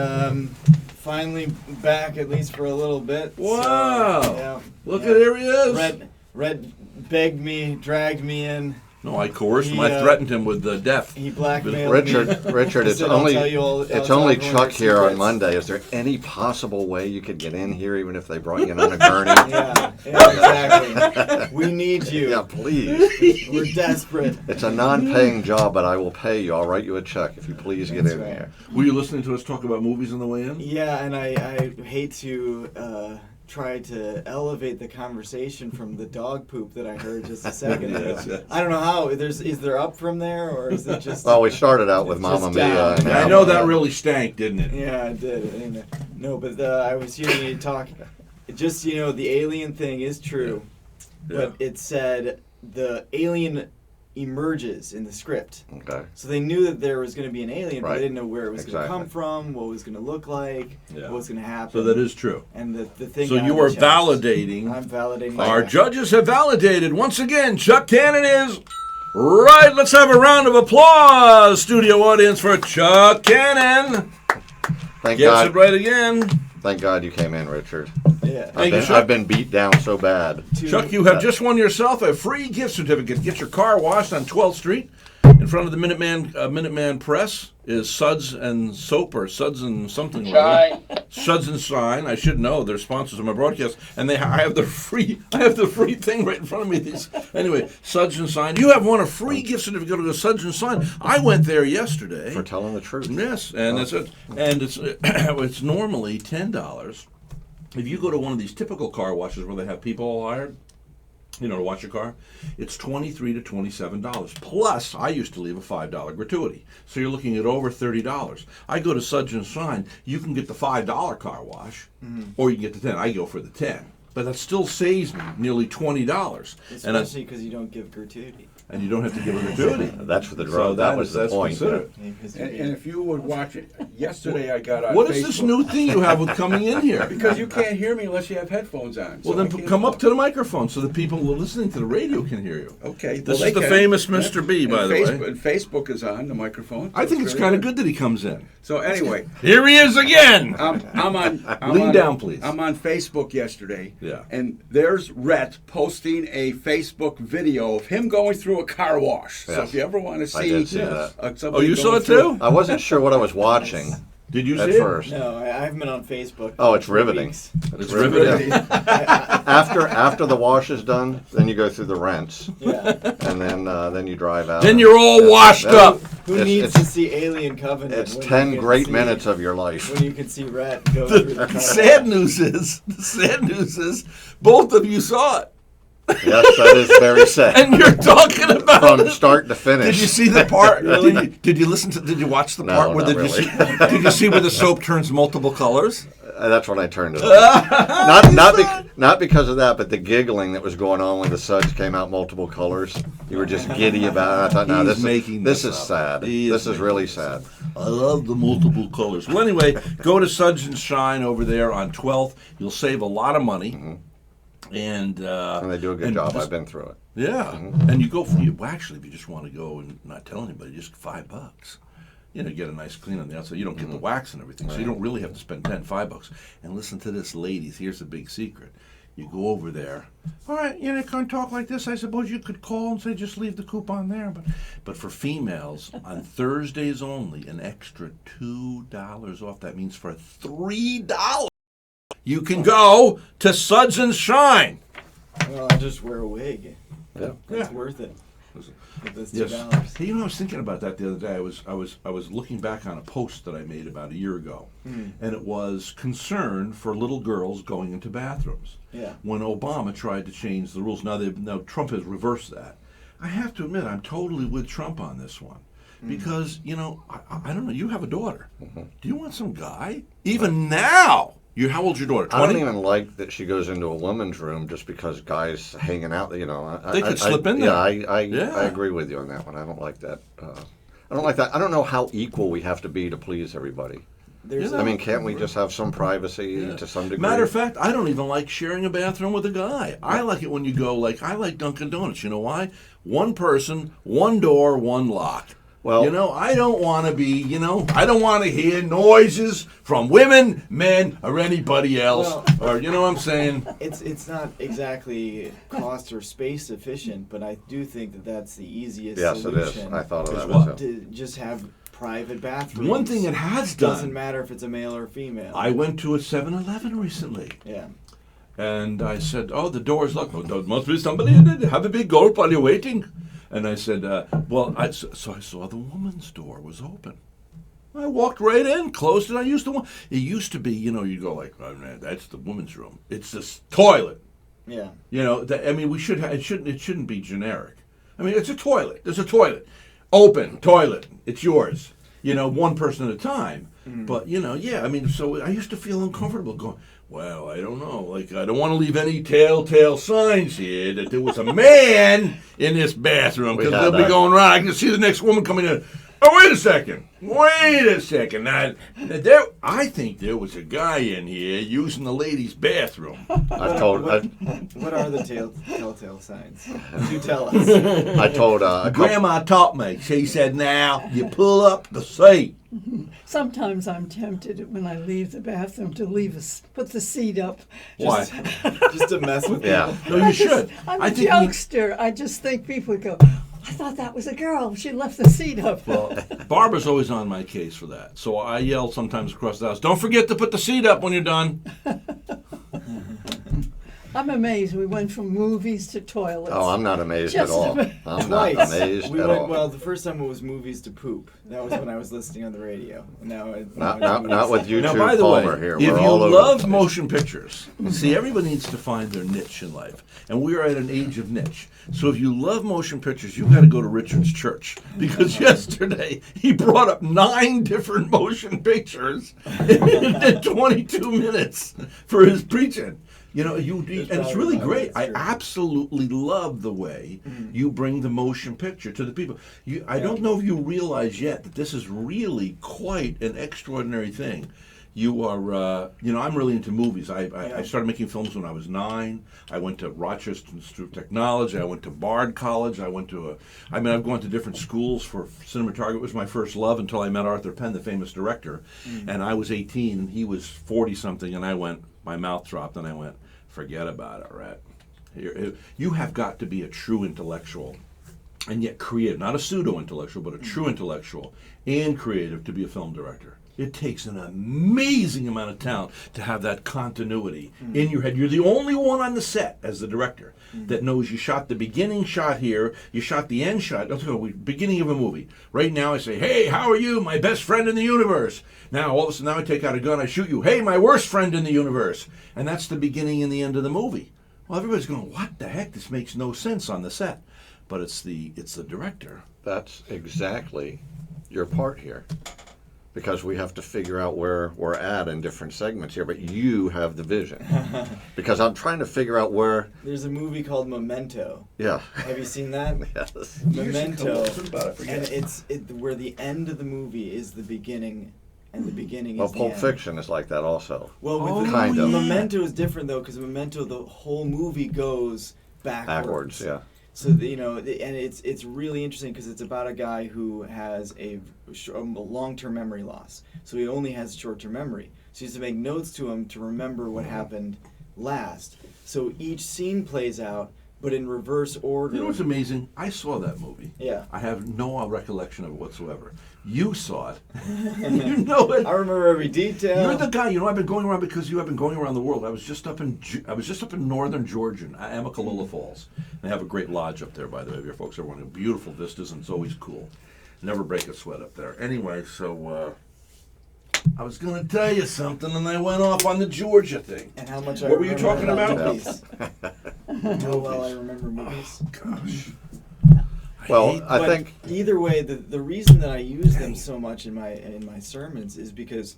finally back at least for a little bit. Wow. So, yeah. Look at here he is. Red begged me, dragged me in. No, I coerced him. He, I threatened him with death. He blackmailed Richard, me. Richard, it's Said, "I'll only tell you all- I'll it's tell only everyone Chuck your here on secrets." Monday. Is there any possible way you could get in here, even if they brought you in on a gurney? Yeah, exactly. We need you. Yeah, please. We're desperate. It's a non-paying job, but I will pay you. I'll write you a check if you please get That's in right. here. Were you listening to us talk about movies on the way in? Yeah, and I hate to try to elevate the conversation from the dog poop that I heard just a second ago. Yes. I don't know how. Is there up from there, or is it just? Well, we started out with It's Mamma just Mia. down. And I now- know that really stank, didn't it? Yeah, I did. And, no, but I was hearing you talk. Just the alien thing is true, but it said the alien emerges in the script. Okay. So they knew that there was going to be an alien, but Right. they didn't know where it was going to Exactly. come from, what it was going to look like, Yeah. what was going to happen. So that is true. And the thing. So on you the are chest. validating. I'm validating. Our that. judges have validated once again. Chuck Cannon is right. Let's have a round of applause, studio audience, for Chuck Cannon. Thank Gets God. it right again. Thank God you came in, Richard. Yeah. Thank you, Chuck. I've been beat down so bad. Chuck, you have just won yourself a free gift certificate. Get your car washed on 12th Street. In front of the Minuteman Press is Suds and Soap, or Suds and something like Shine. that. Suds and Shine. I should know. They're sponsors of my broadcast, and I have the free thing right in front of me. Anyway, Suds and Shine. You have won a free gift certificate to Suds and Shine. I went there yesterday. For telling the truth. Yes, and it's normally $10. If you go to one of these typical car washes where they have people all hired, to wash your car, it's $23 to $27. Plus, I used to leave a $5 gratuity. So you're looking at over $30. I go to Suds and Shine, you can get the $5 car wash, or you can get the 10. I go for the 10. But that still saves me nearly $20. Especially because you don't give gratuity. And you don't have to give a gratuity. That's for the So drug. that was the that's point. considered. And if you would watch it, yesterday I got on What Facebook. is this new thing you have with coming in here? Because you can't hear me unless you have headphones on. Well, so I then can't come up talk. to the microphone so the people who are listening to the radio can hear you. Okay. This well, is they the can. famous Mr. B, by And the way. And Facebook is on the microphone. I think it's very kind of good that he comes in. So anyway, Here he is again. I'm on. Lean down, please. I'm on Facebook yesterday. Yeah. And there's Rhett posting a Facebook video of him going through a car wash. So Yes. if you ever want to see, I did see that. somebody Oh, you saw going it through- too? I wasn't sure what I was watching Did you at see first. No, I haven't been on Facebook. Oh, it's for 3 riveting. weeks. It's riveting. After the wash is done, then you go through the rents, Yeah. and then you drive out. Then you're all washed That- up. Who It's- needs it's- to see Alien Covenant? It's when 10 you can great see- minutes of your life. When you can see Rhett go through the The car sad wash. news is, both of you saw it. Yes, that is very sad. And you're talking about From start to finish. Did you see the part? Did you listen to? Did you watch the No, part where not did you really. see? Did you see where the soap turns multiple colors? That's when I turned it on. Not because of that, but the giggling that was going on when the suds came out multiple colors. You were just giddy about it. I thought, no, He's making this this is up. sad. He This is making really this up. sad. I love the multiple colors. Well, anyway, go to Suds and Shine over there on 12th. You'll save a lot of money. And they do a good job. I've been through it. Yeah, and you go for well, actually, if you just want to go and not tell anybody, just $5. You know, get a nice clean on the outside. You don't get the wax and everything, so you don't really have to spend $5. And listen to this, ladies. Here's the big secret. You go over there. All right, you know, you can't talk like this. I suppose you could call and say just leave the coupon there. But for females, on Thursdays only, an extra $2 off. That means for $3, you can go to Suds and Shine. Well, I just wear a wig. Yeah. It's worth it. With this Yes. $2. Hey, you know, I was thinking about that the other day. I was looking back on a post that I made about a year ago, and it was concern for little girls going into bathrooms. Yeah. When Obama tried to change the rules, now Trump has reversed that. I have to admit, I'm totally with Trump on this one. Because, you know, I don't know, you have a daughter. Do you want some guy? Even now, how old's your daughter, 20? I don't even like that she goes into a woman's room just because guys hanging out. You know, They could slip in there. Yeah, I Yeah. agree with you on that one. I don't like that. I don't like that. I don't know how equal we have to be to please everybody. There's I mean, can't we just have some privacy to some degree? Matter of fact, I don't even like sharing a bathroom with a guy. I like it when you go, I like Dunkin' Donuts. You know why? One person, one door, one lock. Well, you know, I don't want to be, I don't want to hear noises from women, men, or anybody else. Well- Or, you know what I'm saying? It's not exactly cost or space efficient, but I do think that that's the easiest yes, it solution. is. I thought of Is that what? myself. To just have private bathrooms. One thing it has doesn't done, matter if it's a male or female. I went to a 7-Eleven recently. yeah. And I said, oh, the door's locked. Oh, there must be somebody in it. Have a big gulp while you're waiting. And I said, so I saw the woman's door was open. I walked right in, closed it. It used to be, you go like, oh, man, that's the woman's room. It's this toilet. Yeah. We should. It shouldn't be generic. I mean, it's a toilet. There's a toilet, open toilet. It's yours. One person at a time. But so I used to feel uncomfortable going. Well, I don't know. I don't want to leave any telltale signs here that there was a man in this bathroom because they'll be going around. I can see the next woman coming in. Oh, wait a second. Now, I think there was a guy in here using the ladies' bathroom. I told. What are the telltale signs? Do tell us. I told. Grandma taught me. She said, now, you pull up the seat. Sometimes I'm tempted when I leave the bathroom to put the seat up. Why? Just to mess with Yeah. people. No, you should. I'm I a think jokester. I just think people would go, I thought that was a girl. She left the seat up. Well, Barbara's always on my case for that. So I yell sometimes across the house, don't forget to put the seat up when you're done. I'm amazed. We went from movies to toilets. Oh, I'm not amazed Just at all. a- I'm not Twice. amazed We at went, all. well, the first time it was movies to poop. That was when I was listening on the radio. Now Not with you Now, two by the Palmer way, here. if We're you all over the love place. motion pictures, see, everybody needs to find their niche in life. And we are at an age of niche. So if you love motion pictures, you've got to go to Richard's church. Because yesterday, he brought up 9 different motion pictures in 22 minutes for his preaching. And it's really great. I absolutely love the way you bring the motion picture to the people. I don't know if you realize yet that this is really quite an extraordinary thing. You are, I'm really into movies. I started making films when I was 9. I went to Rochester Institute of Technology. I went to Bard College. I've gone to different schools for cinematography. It was my first love until I met Arthur Penn, the famous director. And I was 18 and he was 40-something, and my mouth dropped and I went, forget about it, Rhett. You have got to be a true intellectual and yet creative, not a pseudo-intellectual, but a true intellectual and creative to be a film director. It takes an amazing amount of talent to have that continuity in your head. You're the only one on the set as the director that knows you shot the beginning shot here, you shot the end shot, beginning of a movie. Right now I say, hey, how are you? My best friend in the universe. Now all of a sudden, now I take out a gun, I shoot you. Hey, my worst friend in the universe. And that's the beginning and the end of the movie. Well, everybody's going, what the heck? This makes no sense on the set. But it's the director. That's exactly your part here. Because we have to figure out where we're at in different segments here, but you have the vision. Because I'm trying to figure out where. There's a movie called Memento. Yeah. Have you seen that? Yes. Memento. About it, I forget. And it's where the end of the movie is the beginning, and the beginning Well, is the Pulp end. Fiction is like that also. Well, with Oh, the kind of. Memento is different though, because Memento, the whole movie goes Backwards, yeah. So and it's really interesting because it's about a guy who has a long-term memory loss. So he only has short-term memory. So he has to make notes to him to remember what happened last. So each scene plays out, but in reverse order. You know what's amazing? I saw that movie. Yeah. I have no recollection of it whatsoever. You saw it. You know it. I remember every detail. You're the guy. You know, I've been going around because you have been going around the world. I was just up in northern Georgia, Amicalola Falls. They have a great lodge up there, by the way. If your folks are wanting beautiful vistas, and it's always cool. Never break a sweat up there. Anyway, so I was going to tell you something, and I went off on the Georgia thing. And how much What I were you remember talking about? movies. How well I remember movies. Gosh. Well, I But think either way, the reason that I use them so much in my sermons is because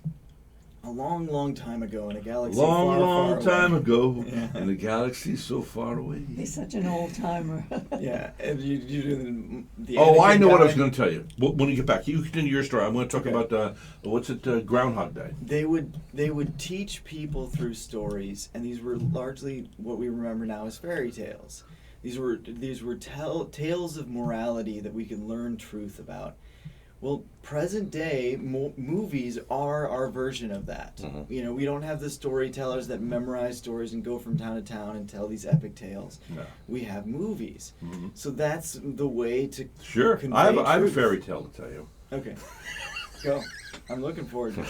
a long time ago in a galaxy Long far time away, ago, Yeah. in a galaxy so far away. He's such an old timer. Yeah, and you do the Oh, I Anakin know what I was guy. going to tell you. When you get back, you continue your story. I'm going to talk Okay. about Groundhog Day. They would teach people through stories, and these were largely what we remember now as fairy tales. These were tales of morality that we could learn truth about. Well, present day movies are our version of that. Mhm. You know, we don't have the storytellers that memorize stories and go from town to town and tell these epic tales. No. We have movies. Mhm. So that's the way to Sure. convey I have a truth. fairy tale to tell you. Okay. Go. I'm looking forward to it.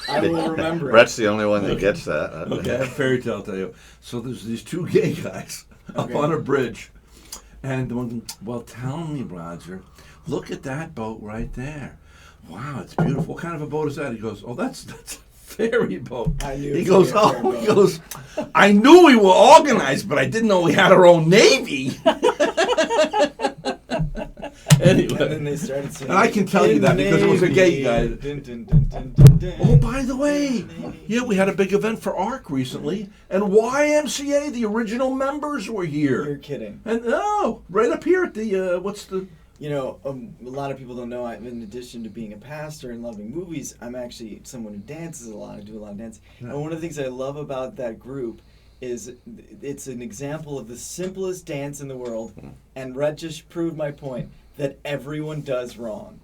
I will remember it. Brett's the only one that gets that. Okay, I have a fairy tale to tell you. So there's these two gay guys up Okay. on a bridge. And the one, well, tell me, Roger, look at that boat right there. Wow, it's beautiful. What kind of a boat is that? He goes, oh, that's a ferry boat. I knew He it was goes, gonna be a oh, ferry he boat. goes, I knew we were organized, but I didn't know we had our own navy. Anyway. And then they started singing. And I can tell you that because it was a gay guy. Dun, dun, dun, dun, dun, dun. Oh, by the way, yeah, we had a big event for ARC recently, and YMCA, the original members, were You're here. kidding. And right up here at the what's the? You know, a lot of people don't know. In addition to being a pastor and loving movies, I'm actually someone who dances a lot. I do a lot of dancing. Yeah. And one of the things I love about that group is it's an example of the simplest dance in the world. And Rhett just proved my point that everyone does wrong.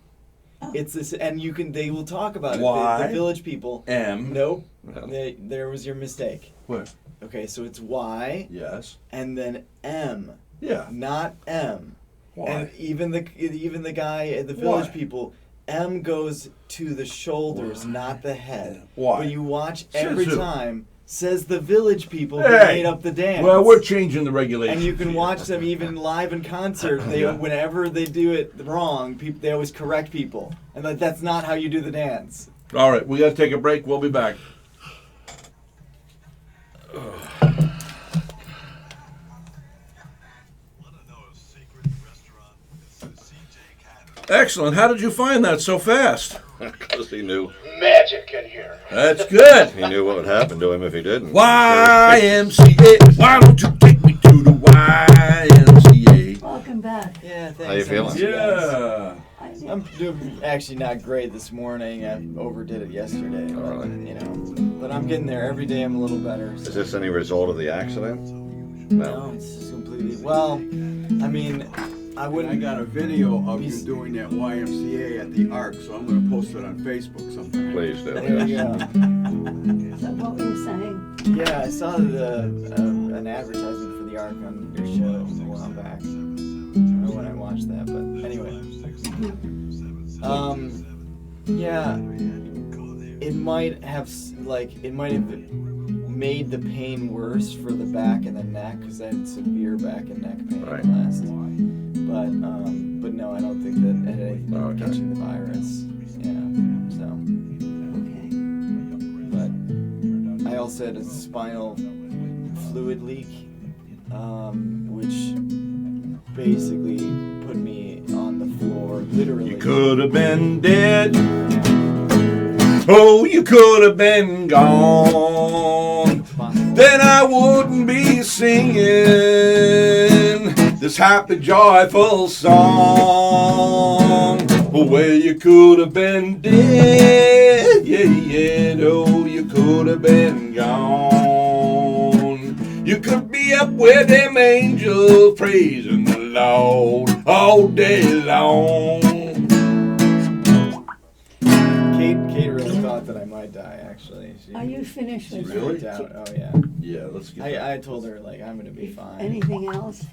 It's this, and they will talk about it. Y. The village people. M. Nope. No. There was your mistake. What? Okay, so it's Y Yes. and then M, Yeah. not M. Why? And even the guy, the village Why? people, M goes to the shoulders, not the head. Why? When you watch Says every who? time, says the village people who Hey! made up the dance. Well, we're changing the regulations. and you can here. watch them even live in concert. They Yeah. whenever they do it wrong, they always correct people, and that's not how you do the dance. All right, we got to take a break. We'll be back. Excellent. How did you find that so fast? Because he knew Magic in here. That's good. he knew what would happen to him if he didn't. YMCA. Why don't you take me to the YMCA? Welcome back. Yeah, thanks. How you feeling? Yeah. I'm doing actually not great this morning. I overdid it yesterday, but, Alright. you know. But I'm getting there. Every day I'm a little better. Is this any result of the accident? No, it's just completely. Well, I mean, I I wouldn't. got a video of you He's- doing that YMCA at the Ark, so I'm going to post it on Facebook sometime. Please do. There you yes. go. So what were you saying? Yeah, I saw an advertisement for the Ark on your show a while back. I don't know when I watched that, but anyway. Yeah, it might have made the pain worse for the back and the neck because I had severe back and neck pain Right. last. But no, I don't think that it had anything to do with Okay. catching the virus. Yeah, so. Okay. But I also had a spinal fluid leak which basically put me on the floor, literally. You could have been dead. Oh, you could have been gone. Then I wouldn't be singing this happy, joyful song. Oh, well, you could have been dead. Yeah, yeah. Oh, you could have been gone. You could be up with them angels praising the Lord all day long. Kate really thought that I might die, actually. Are you finished with Really? that? Out. Oh, yeah. Yeah, let's get that. I told her, like, I'm going to be fine. Anything else?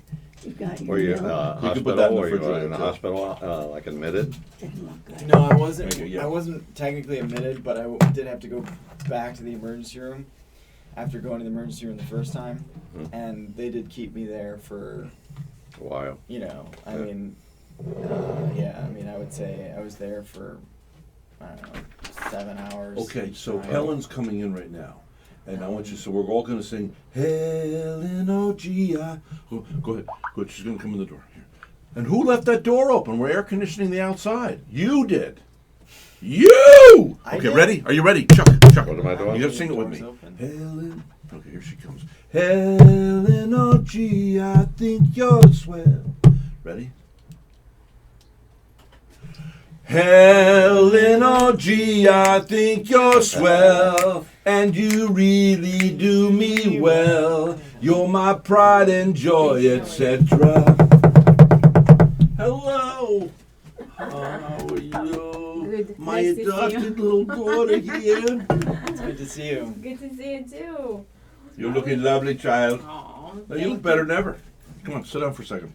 You've got your Were you milk. You can put that in hospital? the Were you refrigerator, in the too. hospital, like admitted? Didn't look good. No, I wasn't. Thank you, yeah. I wasn't technically admitted, but I did have to go back to the emergency room after going to the emergency room the first time, and they did keep me there for, A while. you know, I Yeah. mean, I mean, I would say I was there for, I don't know, 7 hours. Okay, so Right. Helen's coming in right now. And I want you, so we're all going to sing, Helen, oh gee, go ahead, go ahead. She's going to come in the door. Here. And who left that door open? We're air conditioning the outside. You did. You! I Okay, did. ready? Are you ready? Chuck. What am I doing? You got to sing it with me. Doors open. Helen. Okay, here she comes. Helen, oh gee, I think you're swell. Ready? Helen, oh gee, I think you're swell, and you really do me well. You're my pride and joy, etc. Hello. How are you? Good. My Nice to see you. adopted little daughter here. It's good to see you. Good to see you too. You're looking lovely, child. Aw, Now, you look better than ever. Come on, sit down for a second.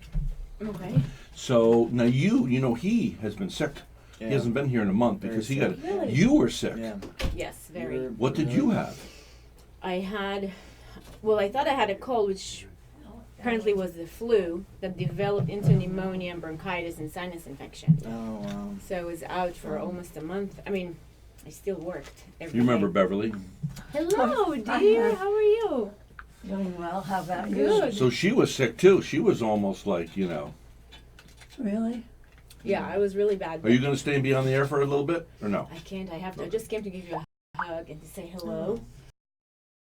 Okay. So now you know, he has been sick. Yeah. He hasn't been here in a month Very because he sick. got. Really? You were sick. Yeah. Yes, very. You're- What did you have? I had, well, I thought I had a cold, which apparently was the flu that developed into pneumonia and bronchitis and sinus infection. Oh, wow. So I was out for almost a month. I mean, I still worked every You remember day. Beverly? Hello, Hi. dear. How are you? Doing well. How about you? Good. So she was sick too. She was almost like, you know. Really? Yeah, I was really bad. Are you going to stay and be on the air for a little bit or no? I can't. I have to. I just came to give you a hug and to say hello.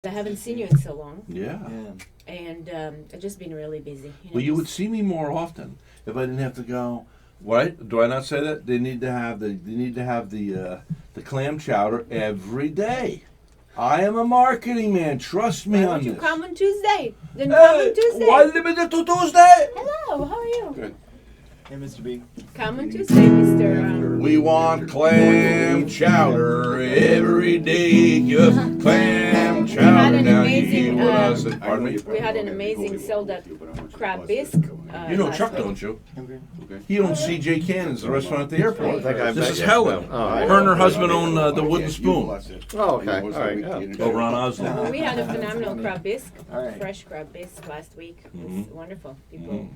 I haven't seen you in so long, Yeah. Yeah. and I've just been really busy. Well, you would just- see me more often if I didn't have to go. Right? Do I not say that? They need to have the clam chowder every day. I am a marketing man. Trust me Why on don't you this. come on Tuesday? Then come on Tuesday. Why limited to Tuesday? Hello, how are you? Good. Hey, Mr. B. Come on Tuesday, Mr. We want clam chowder every day. Just clam had chowder. an Now amazing, you what I said. I know Pardon me? you We had an probably amazing don't sold get up it, but I want you to crab bust bisque. it. You know last Chuck, week. don't you? Okay. Okay. He owns C.J. Cannon's, the restaurant at the airport. I think I This met is you. Helen. Oh, all right. Her and her husband own the Wooden You Spoon bless it. Oh, okay. And it was All right, the yeah. weekend. over on Oslo. Well, we had a phenomenal crab bisque, All right. fresh crab bisque last week. It was Mhm. wonderful. People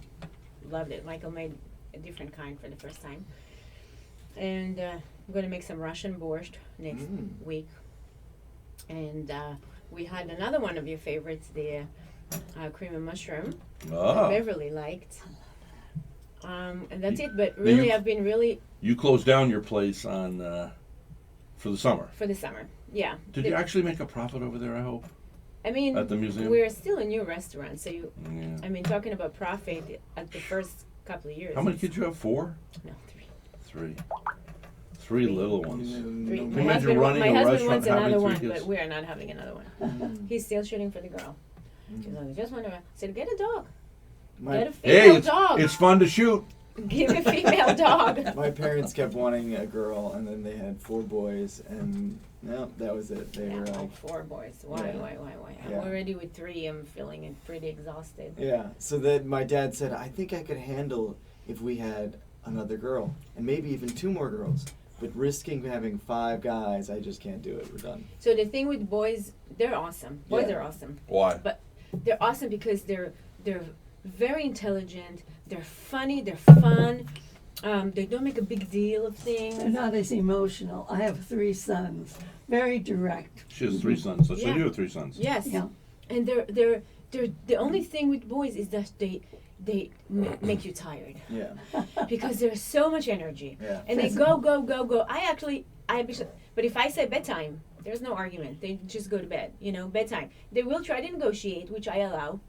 loved it. Michael made a different kind for the first time. And I'm going to make some Russian borscht next week. And we had another one of your favorites, the cream and mushroom that Ah, Beverly liked. And that's it. But Now really, you- I've been really you closed down your place on for the summer. for the summer. Yeah. Did you actually make a profit over there? I hope I mean, at the museum. we're still a new restaurant, so you. Yeah. I mean, talking about profit at the first couple of years. How many it's- kids you have? 4? No, 3. 3. 3 little ones. Three. No, Can you My imagine husband, running my a husband restaurant wants having another 3 one, kids? but we are not having another one. He's still shooting for the girl. He's like, I just want to. I said, get a dog. Get My, a Hey, female it's, dog. it's fun to shoot. Give a female dog. my parents kept wanting a girl, and then they had 4 boys, and no, that was it. They were Yeah, like, 4 boys. Why? Yeah. Why? I'm Yeah. already with 3. I'm feeling pretty exhausted. yeah. So then my dad said, I think I could handle if we had another girl, and maybe even 2 more girls. But risking having 5 guys, I just can't do it. We're done. So the thing with boys, they're awesome. Boys Yeah. are awesome. Why? They're awesome because they're very intelligent. They're funny. They're fun. They don't make a big deal of They're things. not as emotional. I have 3 sons. Very direct. She has 3 sons. So Yeah. you have 3 sons. Yes. Yeah. And they're the only thing with boys is that they make you tired Yeah. because there's so much energy, Yeah. and they go. But if I say bedtime, there's no argument. They just go to bed. Bedtime. They will try to negotiate, which I allow.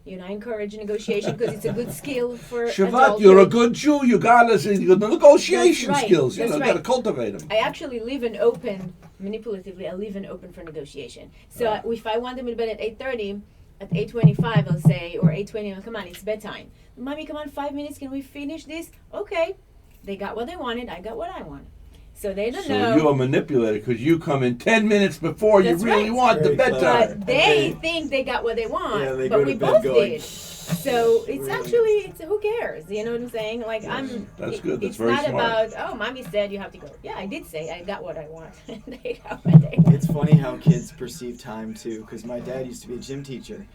I encourage negotiation because it's a good skill for Shavat, adulthood. you're a good Jew. You got the negotiation That's right. skills. That's Got to right. cultivate them. I actually leave an open, manipulatively, I leave an open for negotiation. So if I want them in bed at 8:30, at 8:25 I'll say, or 8:20, come on, it's bedtime. Mommy, come on, 5 minutes, can we finish this? Okay. They got what they wanted, I got what I wanted. So they don't know. So you're a manipulator because you come in 10 minutes before That's you really right. want the Very clever. bedtime. But they think they got what they want, Yeah, they but go we to bed both going, did. So it's really? actually, who cares? You know what I'm saying? Like That's good. That's it's very not smart. about, mommy said you have to go. Yeah, I did say I got what I want. They got what they want. It's funny how kids perceive time too, because my dad used to be a gym teacher,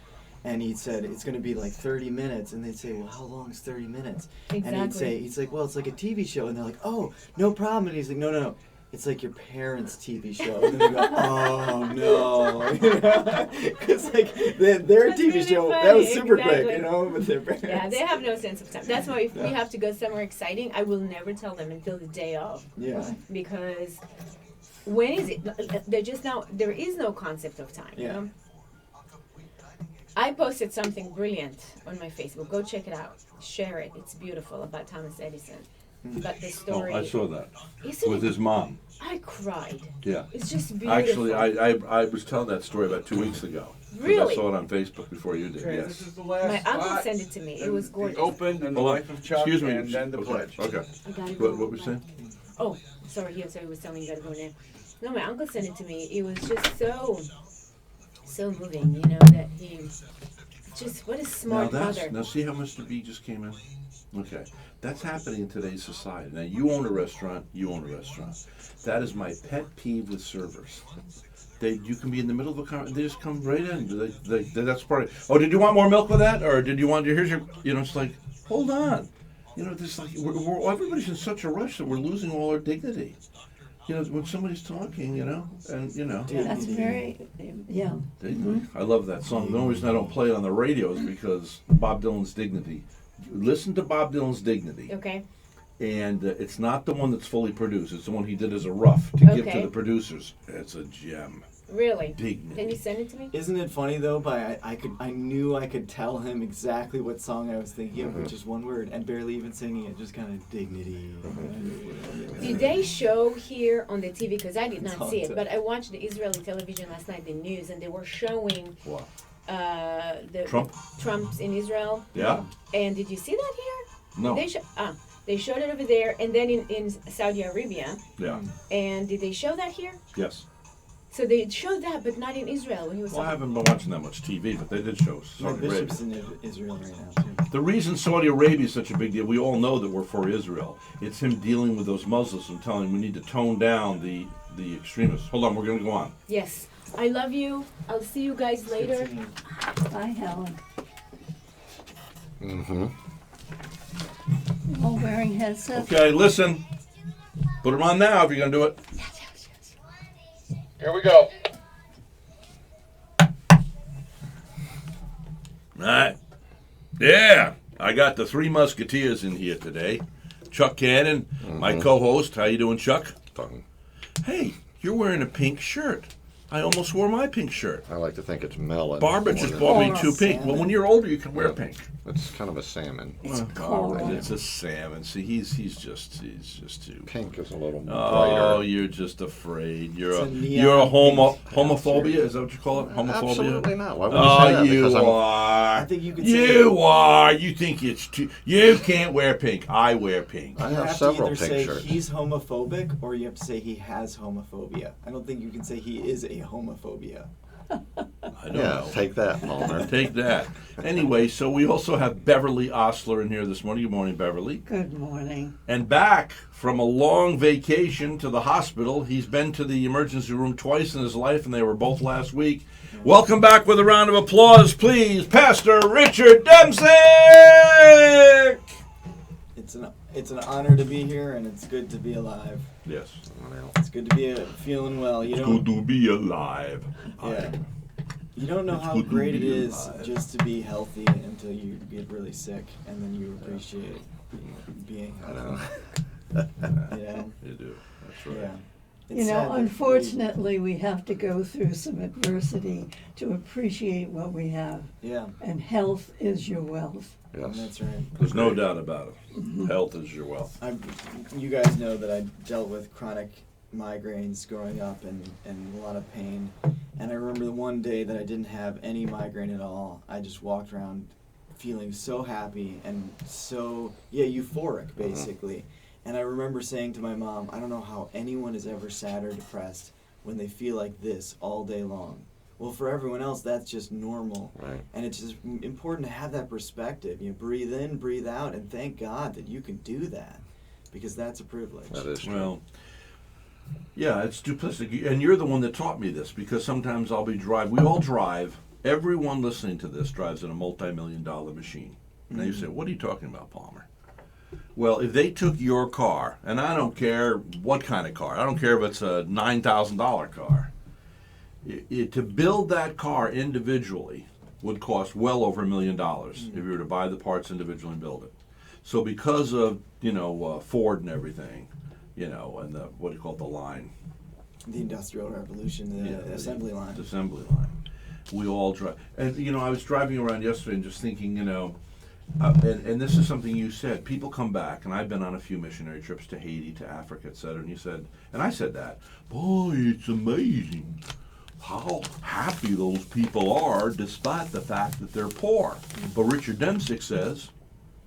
and he said it's going to be like 30 minutes, and they'd say, well, how long is 30 minutes? And he's like, well, it's like a TV show, and they're like, oh, no problem, and he's like, no. It's like your parents' TV show. And then they go, oh, no. Because, like, their That's TV really show, funny. that was super Exactly. quick, But their parents. Yeah, they have no sense of time. That's why if we have to go somewhere exciting, I will never tell them until the day of. Yeah. Because when is it? There is no concept of time. Yeah. I posted something brilliant on my Facebook. Go check it out. Share it. It's beautiful about Thomas Edison. But the story. I saw that Isn't with it? his mom. I cried. Yeah. It's just beautiful. Actually, I was telling that story about 2 weeks ago. 'Cause Really? I saw it on Facebook before you did. Okay, Yes. this is the last My uncle spot, sent it to me. It then was gorgeous. The open and the Hold on. life of Chuck, Excuse me. and then the Okay. pledge. Okay. I gotta go. What were you saying? Oh, sorry. He was telling me you gotta go in there. No, my uncle sent it to me. It was just so moving. That he just what a smart mother. Now see how Mr. B just came in? Okay. That's happening in today's society. Now you own a restaurant, That is my pet peeve with servers. You can be in the middle of a conversation, they just come right in. That's part of, oh, did you want more milk with that? Or did you want, here's your, it's like, hold on. This like, everybody's in such a rush that we're losing all our dignity. When somebody's talking, That's very, yeah. I love that song. The only reason I don't play it on the radio is because Bob Dylan's Dignity. Listen to Bob Dylan's Dignity. Okay. And it's not the one that's fully produced. It's the one he did as a rough to give to Okay. the producers. It's a gem. Really? Dignity. Can you send it to me? Isn't it funny though? I knew I could tell him exactly what song I was thinking of with just one word, and barely even singing it, just kind of dignity. Did they show here on the TV? Because I did It's not see it, haunted. but I watched the Israeli television last night, the news, and they were showing Wow. the Trump's in Israel. Yeah? And did you see that here? No. They showed it over there, and then in Saudi Arabia. Yeah. And did they show that here? Yes. So they showed that, but not in Israel when he was. Well, I haven't been watching that much TV, but they did show My Saudi Arabia. bishop's in Israel right now too. The reason Saudi Arabia is such a big deal, we all know that we're for Israel. It's him dealing with those Muslims and telling them we need to tone down the extremists. Hold on, we're going to go on. Yes, I love you. I'll see you guys later. Bye, Helen. Mm-hmm. All wearing headsets. Okay, listen. Put them on now if you're going to do it. Here we go. All right. Yeah, I got the Three Musketeers in here today. Chuck Cannon, my co-host. How you doing, Chuck? Hey, you're wearing a pink shirt. I almost wore my pink shirt. I like to think it's melon. Barbara more just than- bought me Oh, two pink. Well, when you're older, you can wear pink. It's kind of a salmon. It's Oh, cold. it's a salmon. See, he's just too. Pink is a little Oh, brighter. you're just afraid. It's a neon You're a pink. homophobia. Is that what you call it? Homophobia. Absolutely not. Why would you say Oh, that? you Because I'm- are. I think you could say You are. You think it's too. You can't wear pink. I wear pink. I You have have to several either pink say shirts. he's homophobic or you have to say he has homophobia. I don't think you can say he is a homophobia. I don't Yeah, know. take that, Palmer. Take that. Anyway, so we also have Beverly Osler in here this morning. Good morning, Beverly. Good morning. And back from a long vacation to the hospital. He's been to the emergency room twice in his life, and they were both last week. Welcome back with a round of applause, please, Pastor Richard Dempsey! It's an honor to be here, and it's good to be alive. Yes. It's good to be feeling well. You It's know. good to be alive. Yeah. You don't know It's how good to great it be is alive. just to be healthy until you get really sick, and then you appreciate being I know. healthy. You know? You do. That's right. Yeah. You It's sad know, that unfortunately, we have to go through some adversity to appreciate what we have. Yeah, And health is your wealth. Yes. that's right. There's no doubt about it. Health is your wealth. You guys know that I dealt with chronic migraines growing up and a lot of pain. And I remember the one day that I didn't have any migraine at all. I just walked around feeling so happy and so, euphoric, basically. And I remember saying to my mom, I don't know how anyone is ever sad or depressed when they feel like this all day long. Well, for everyone else, that's just normal. Right. And it's just important to have that perspective. You breathe in, breathe out, and thank God that you can do that, because that's a privilege. That is true. Well, yeah, it's duplicity. And you're the one that taught me this, because sometimes I'll be we all drive. Everyone listening to this drives in a multi-million-dollar machine. Now you say, what are you talking about, Palmer? Well, if they took your car, and I don't care what kind of car, I don't care if it's a $9,000 car, to build that car individually would cost well over $1 million if you were to buy the parts individually and build it. So because of, Ford and everything, and the, what do you call it, the line? The Industrial Revolution, the assembly line. The assembly line. We all drive. And, I was driving around yesterday and just thinking, and this is something you said. People come back, and I've been on a few missionary trips to Haiti, to Africa, etc. And you said, and I said that, boy, it's amazing how happy those people are, despite the fact that they're poor. But Richard Demsick says,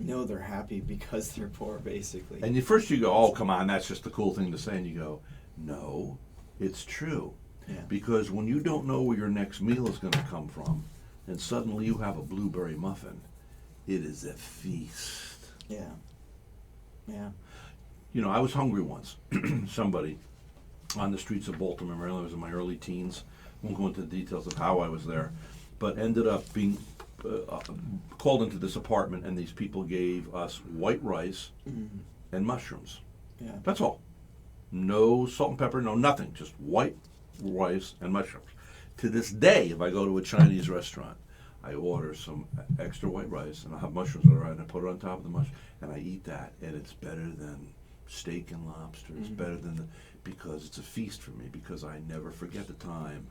No, they're happy because they're poor, basically. and first you go, oh, come on, that's just a cool thing to say. And you go, no, it's true. Yeah. Because when you don't know where your next meal is going to come from, and suddenly you have a blueberry muffin, it is a feast. Yeah. Yeah. I was hungry once. Somebody on the streets of Baltimore, Maryland, I was in my early teens. Won't go into the details of how I was there, but ended up being called into this apartment, and these people gave us white rice and mushrooms. Yeah. That's all. No salt and pepper, no nothing. Just white rice and mushrooms. To this day, if I go to a Chinese restaurant, I order some extra white rice, and I have mushrooms, and I put it on top of the mushroom, and I eat that, and it's better than steak and lobster. It's better than because it's a feast for me, because I never forget the time.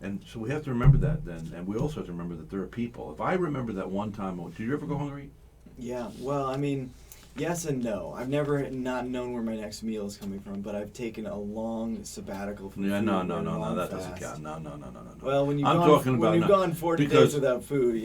And so we have to remember that then, and we also have to remember that there are people. If I remember that one time, did you ever go hungry? Yeah. Well, I mean, yes and no. I've never not known where my next meal is coming from, but I've taken a long sabbatical from Yeah, food. no, or a long that doesn't fast. count. No. Well, when you've I'm gone, talking when about you've gone 40 because- days without food,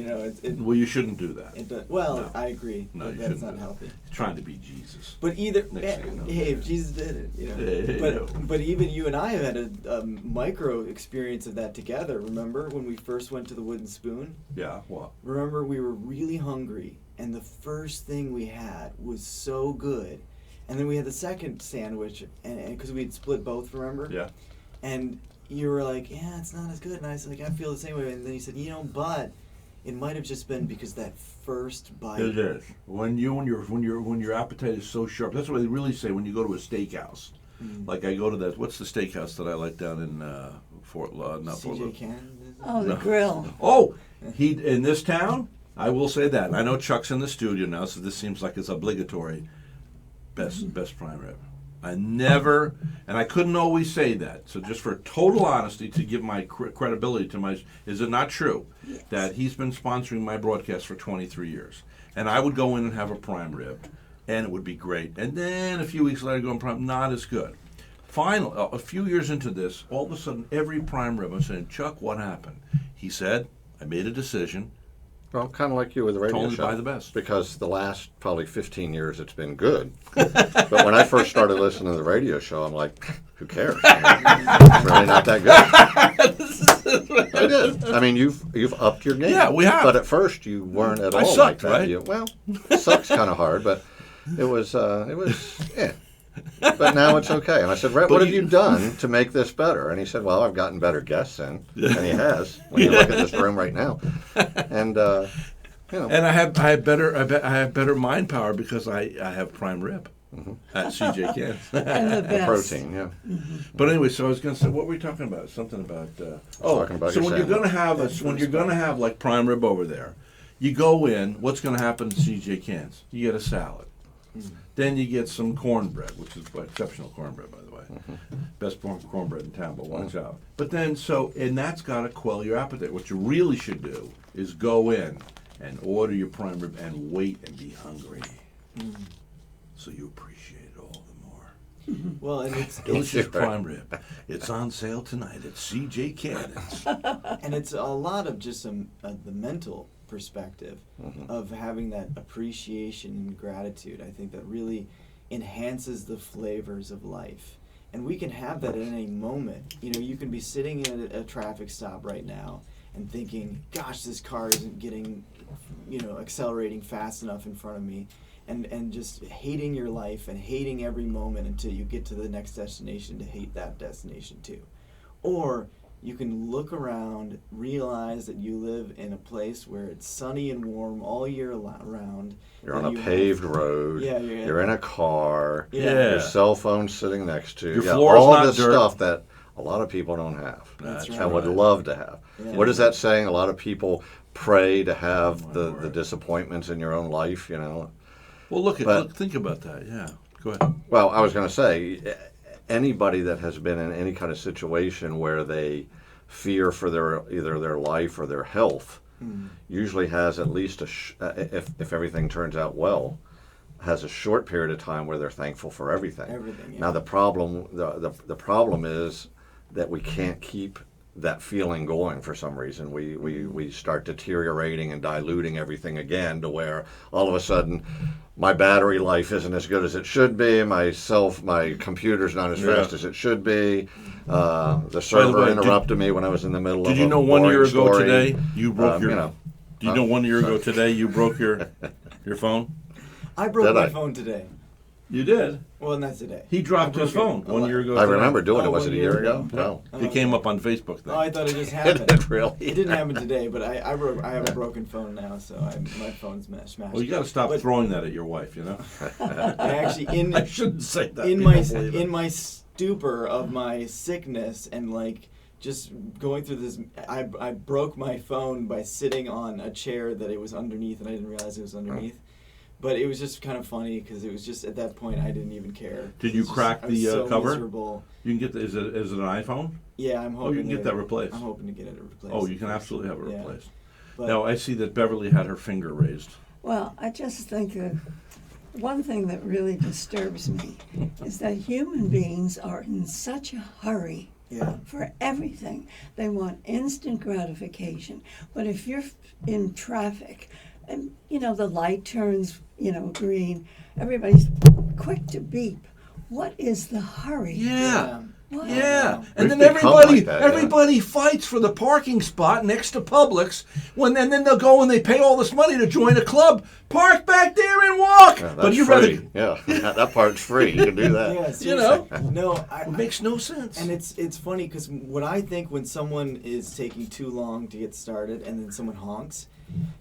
it Well, you shouldn't do that. well, No. I agree. No, that you that's shouldn't not do that. healthy. Trying to be Jesus. But either, Next thing you know, hey, if Jesus did it, Yeah, but even you and I have had a micro experience of that together. Remember when we first went to the Wooden Spoon? Yeah, what? Remember we were really hungry, and the first thing we had was so good, and then we had the second sandwich, and because we had split both, remember? Yeah. And you were like, yeah, it's not as good, and I was like, I feel the same way, and then you said, but it might have just been because that first bite. It is. When your appetite is so sharp. That's what they really say when you go to a steakhouse. Like I go to that. What's the steakhouse that I like down in not Fort CJ Cannon. Oh, the No. grill. Oh, he in this town. I will say that. And I know Chuck's in the studio now, so this seems like it's obligatory. Best prime rib. I never, and I couldn't always say that. So just for total honesty, to give my credibility to my, is it not true that he's been sponsoring my broadcast for 23 years? And I would go in and have a prime rib, and it would be great. And then a few weeks later, go on prime, not as good. Finally, a few years into this, all of a sudden, every prime rib, I'm saying, Chuck, what happened? He said, I made a decision. Well, kind of like you with the radio Only show. buy the best. Because the last probably 15 years it's been good. But when I first started listening to the radio show, I'm like, who cares? It's really not that good. I did. I mean, you've upped your game. Yeah, we have. But at first you weren't at I all sucked, like that. right? Well, sucks kind of hard, but it was yeah. But now it's okay. And I said, Rhett, what have you done to make this better? And he said, well, I've gotten better guests in. And he has. When you look at this room right now. And, And I have better mind power because I have prime rib. at CJ Cans. And the The best. protein, yeah. But anyway, so I was going to say, what were we talking about? Something about. Talking about so your when you're going to sandwich. have when you're going to have like prime rib over there, you go in. What's going to happen to CJ Cans? You get a salad. Then you get some cornbread, which is exceptional cornbread, by the way. Best cornbread in town, but watch out. But then, and that's got to quell your appetite. What you really should do is go in and order your prime rib and wait and be hungry. So you appreciate it all the more. Well, and it's Delicious prime rib. It's on sale tonight at CJ Cannon's. and it's a lot of just the mental perspective of having that appreciation and gratitude. I think that really enhances the flavors of life. And we can have that in any moment. You know, you can be sitting in a traffic stop right now and thinking, gosh, this car isn't getting, accelerating fast enough in front of me. And just hating your life and hating every moment until you get to the next destination to hate that destination too. Or you can look around, realize that you live in a place where it's sunny and warm all year round. You're on a paved road. Yeah, you're in a car. Yeah. Your cell phone's sitting next to you. Your floor's all not this dirt. stuff that a lot of people don't have. That's and right. would love to have. Yeah. What is that saying? A lot of people pray to have the disappointments in your own life, Well, But- think about that. Yeah, go ahead. Well, I was going to say, anybody that has been in any kind of situation where they fear for either their life or their health usually has at least if everything turns out well, has a short period of time where they're thankful for everything. Everything, yeah. Now the problem is that we can't keep that feeling going for some reason. We start deteriorating and diluting everything again to where all of a sudden my battery life isn't as good as it should be. My computer's not as fast as it should be. The server way, interrupted me when I was in the middle of Did you a know 1 year boring ago story. today you broke your? You know. Do you know 1 year ago today you broke your phone? I broke Did my I? phone today. You did. Well, not today. He dropped I his broke phone it. 1 year ago. I today. remember doing it. Was 1 it a year year ago? ago? No. It came up on Facebook. Then. Oh, I thought it just Did happened. it really? It didn't happen today, but I have a broken phone now, so my phone's smashed. Well, you got to stop But- throwing that at your wife. I actually I shouldn't say that. in People my believe it. in my stupor of my sickness and like just going through this, I broke my phone by sitting on a chair that it was underneath, and I didn't realize it was underneath. But it was just kind of funny because it was just at that point I didn't even care. Did you It's just- crack I was the so cover? Miserable. You can get is it an iPhone? Yeah, I'm hoping. you can get that replaced. I'm hoping to get it replaced. Oh, you can absolutely have it Yeah. replaced. But Now I see that Beverly had her finger raised. Well, I just think that one thing that really disturbs me is that human beings are in such a hurry yeah, for everything. They want instant gratification. But if you're in traffic and, the light turns, green, everybody's quick to beep. What is the hurry? Yeah. What? Yeah, and We've then become everybody like that, yeah. everybody fights for the parking spot next to Publix. And then they'll go and they pay all this money to join a club. Park back there and walk. Yeah, but that's you free. Yeah, that part's free. You can do that. yeah, You know? seriously. No, It makes no sense. And it's funny because what I think when someone is taking too long to get started and then someone honks,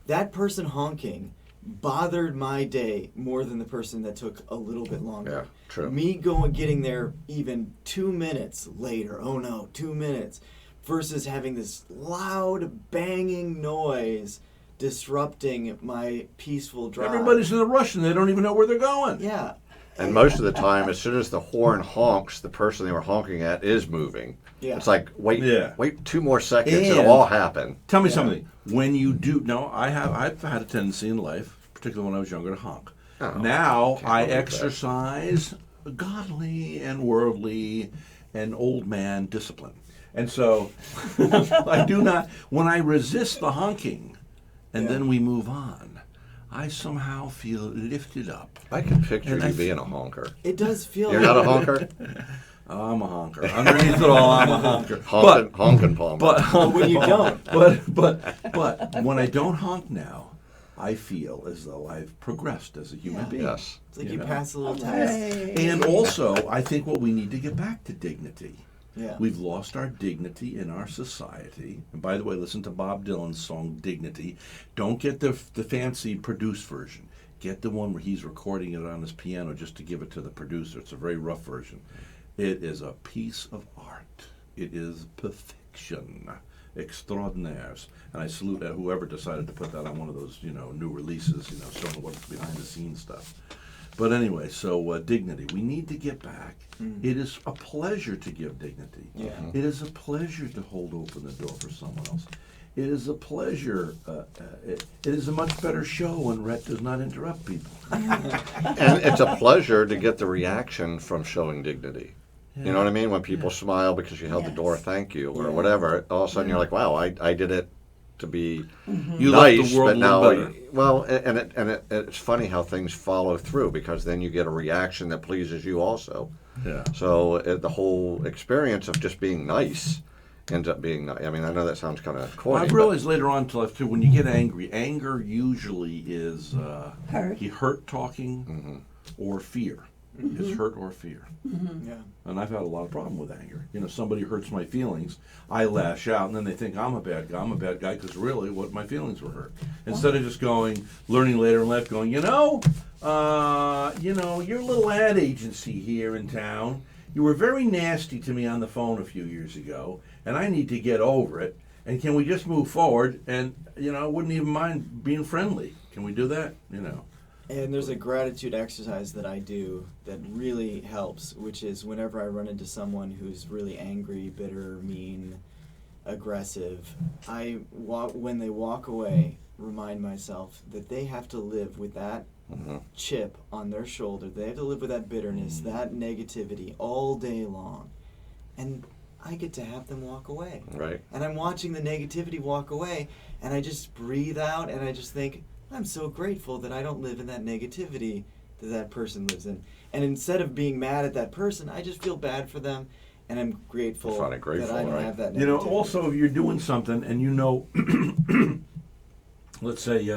that person honking bothered my day more than the person that took a little bit longer. Yeah, true. Me getting there even 2 minutes later. Oh no, 2 minutes, versus having this loud banging noise disrupting my peaceful drive. Everybody's in a rush and they don't even know where they're going. Yeah. And most of the time, as soon as the horn honks, the person they were honking at is moving. Yeah. It's like, wait 2 more seconds, And- it'll all happen. Tell me something. When you do, no, I've had a tendency in life, particularly when I was younger, to honk. Oh, Now can't I believe that. exercise godly and worldly and old man discipline. And so I do not, when I resist the honking and then we move on, I somehow feel lifted up. I can picture And you I being a honker. It does feel You're like not a honker? I'm a honker. Underneath it all, I'm a honker. Honking Palmer. But when you don't. But when I don't honk now, I feel as though I've progressed as a human Yeah. being. Yes. It's like You you know. pass a little test. Hey. And also, I think what we need to get back to dignity. Yeah. We've lost our dignity in our society. And by the way, listen to Bob Dylan's song Dignity. Don't get the fancy produced version. get the one where he's recording it on his piano just to give it to the producer. It's a very rough version. It is a piece of art. It is perfection. Extraordinaires. And I salute whoever decided to put that on one of those, new releases, showing what's behind the scenes stuff. But anyway, so dignity. We need to get back. It is a pleasure to give dignity. Yeah. It is a pleasure to hold open the door for someone else. It is a pleasure. It is a much better show when Rhett does not interrupt people. And it's a pleasure to get the reaction from showing dignity. Yeah. You know what I mean? When people smile because you held the door, thank you, or Yeah. whatever, all of a sudden you're like, wow, I did it to be You nice, left the world but a now, little better. well, it's funny how things follow through, because then you get a reaction that pleases you also. Yeah. So the whole experience of just being nice ends up being nice. I mean, I know that sounds kind of corny. I've but- realized later on in life too, when you get angry, anger usually is hurt talking or fear. It's hurt or fear. Yeah. And I've had a lot of problem with anger. Somebody hurts my feelings, I lash out, and then they think I'm a bad guy because really what my feelings were hurt. Instead of just learning later in life, going, your little ad agency here in town, you were very nasty to me on the phone a few years ago, and I need to get over it. And can we just move forward? And, I wouldn't even mind being friendly. Can we do that? And there's a gratitude exercise that I do that really helps, which is whenever I run into someone who's really angry, bitter, mean, aggressive, when they walk away, remind myself that they have to live with that chip on their shoulder. They have to live with that bitterness, that negativity all day long. And I get to have them walk away. Right. And I'm watching the negativity walk away, and I just breathe out, and I just think, I'm so grateful that I don't live in that negativity that person lives in. And instead of being mad at that person, I just feel bad for them, and I'm grateful, Find it grateful, that I don't right? have that negativity. Also, if you're doing something and let's say,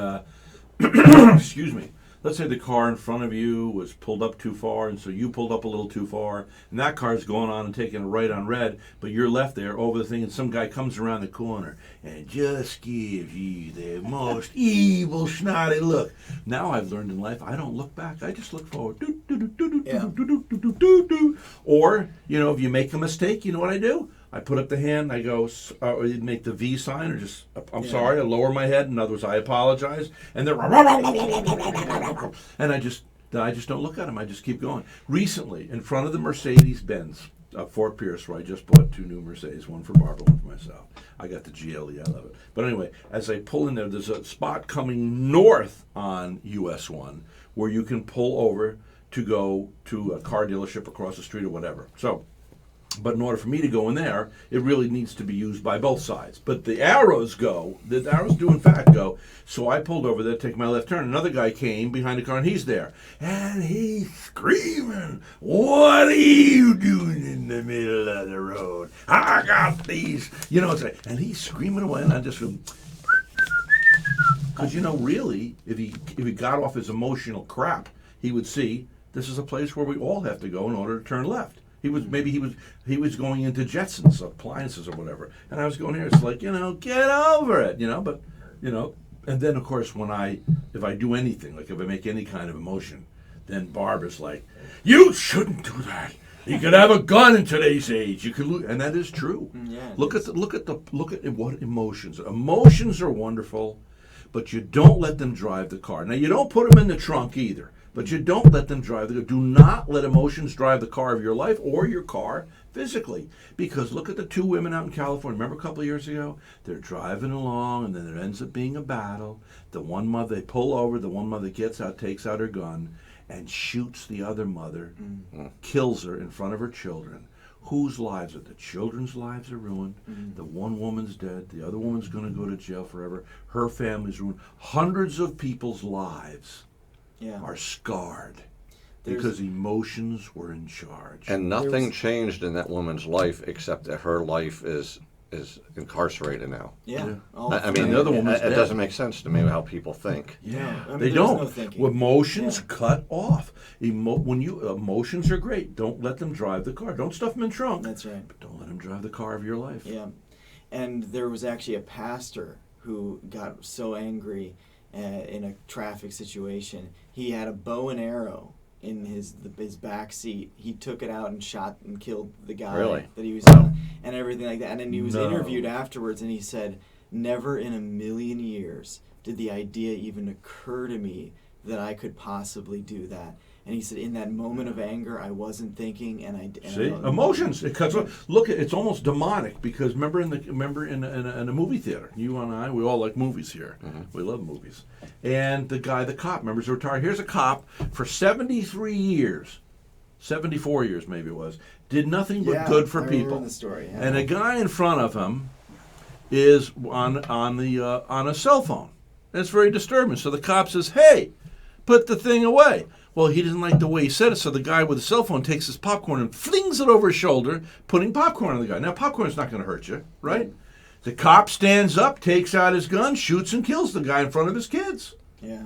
excuse me, let's say the car in front of you was pulled up too far, and so you pulled up a little too far, and that car's going on and taking a right on red, but you're left there over the thing, and some guy comes around the corner and just gives you the most evil, snotty look. Now I've learned in life, I don't look back. I just look forward. Or, if you make a mistake, you know what I do? I put up the hand, I go, make the V sign, or just, I'm sorry, I lower my head. In other words, I apologize. And they're, and I just don't look at them. I just keep going. Recently, in front of the Mercedes-Benz, Fort Pierce, where I just bought 2 new Mercedes, one for Barbara, one for myself. I got the GLE, I love it. But anyway, as I pull in there's a spot coming north on US 1 where you can pull over to go to a car dealership across the street or whatever. But in order for me to go in there, it really needs to be used by both sides. But the arrows do in fact go. So I pulled over there to take my left turn. Another guy came behind the car, and he's there. And he's screaming, "What are you doing in the middle of the road? I got these." And he's screaming away, and I just go, because really, if he got off his emotional crap, he would see this is a place where we all have to go in order to turn left. He was going into Jetsons, appliances or whatever, and I was going here. It's like, get over it, But and then of course if I do anything, like if I make any kind of emotion, then Barbara's like, "You shouldn't do that. You could have a gun in today's age. You could lose," and that is true. Yeah, Look at what emotions. Emotions are wonderful, but you don't let them drive the car. Now you don't put them in the trunk either. But you don't let them drive the car. Do not let emotions drive the car of your life or your car physically. Because look at the 2 women out in California. Remember a couple of years ago? They're driving along, and then there ends up being a battle. The one mother, they pull over. The one mother gets out, takes out her gun, and shoots the other mother, kills her in front of her children. Whose lives are the children's lives are ruined? The one woman's dead. The other woman's going to go to jail forever. Her family's ruined. Hundreds of people's lives are scarred because emotions were in charge. And nothing changed in that woman's life except that her life is incarcerated now. Yeah. I mean, the other woman's it dead. doesn't make sense to me how people think. Yeah, I mean, they there's don't. no thinking. Emotions cut off. Emotions are great. Don't let them drive the car. Don't stuff them in the trunk. That's right. But don't let them drive the car of your life. Yeah. And there was actually a pastor who got so angry in a traffic situation. He had a bow and arrow in his back seat. He took it out and shot and killed the guy Really? that he was on, and everything like that. And then he was No. interviewed afterwards, and he said, "Never in a million years did the idea even occur to me that I could possibly do that." And he said, in that moment of anger, I wasn't thinking, and I See, emotions. It cuts. Look, it's almost demonic because remember in a movie theater, you and I, we all like movies here. We love movies. And the cop, remember, he's retired. Here's a cop for 73 years, 74 years maybe it was, did nothing but good for I remember people. the story. Yeah. And a guy in front of him is on a cell phone. It's very disturbing. So the cop says, "Hey, put the thing away." Well, he didn't like the way he said it, so the guy with the cell phone takes his popcorn and flings it over his shoulder, putting popcorn on the guy. Now, popcorn's not going to hurt you, right? The cop stands up, takes out his gun, shoots and kills the guy in front of his kids. Yeah.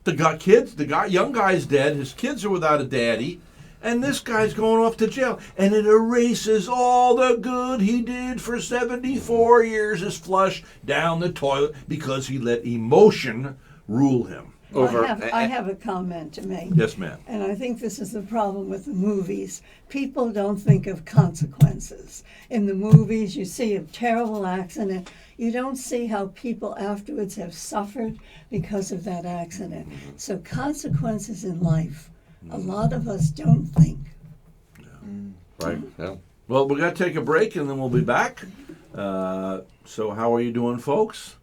Young guy's dead, his kids are without a daddy, and this guy's going off to jail. And it erases all the good he did for 74 years, is flushed down the toilet because he let emotion rule him. I have a comment to make. Yes, ma'am. And I think this is the problem with the movies. People don't think of consequences. In the movies, you see a terrible accident. You don't see how people afterwards have suffered because of that accident. So consequences in life, a lot of us don't think. Right. Yeah. Well, we're going to take a break and then we'll be back. So how are you doing, folks?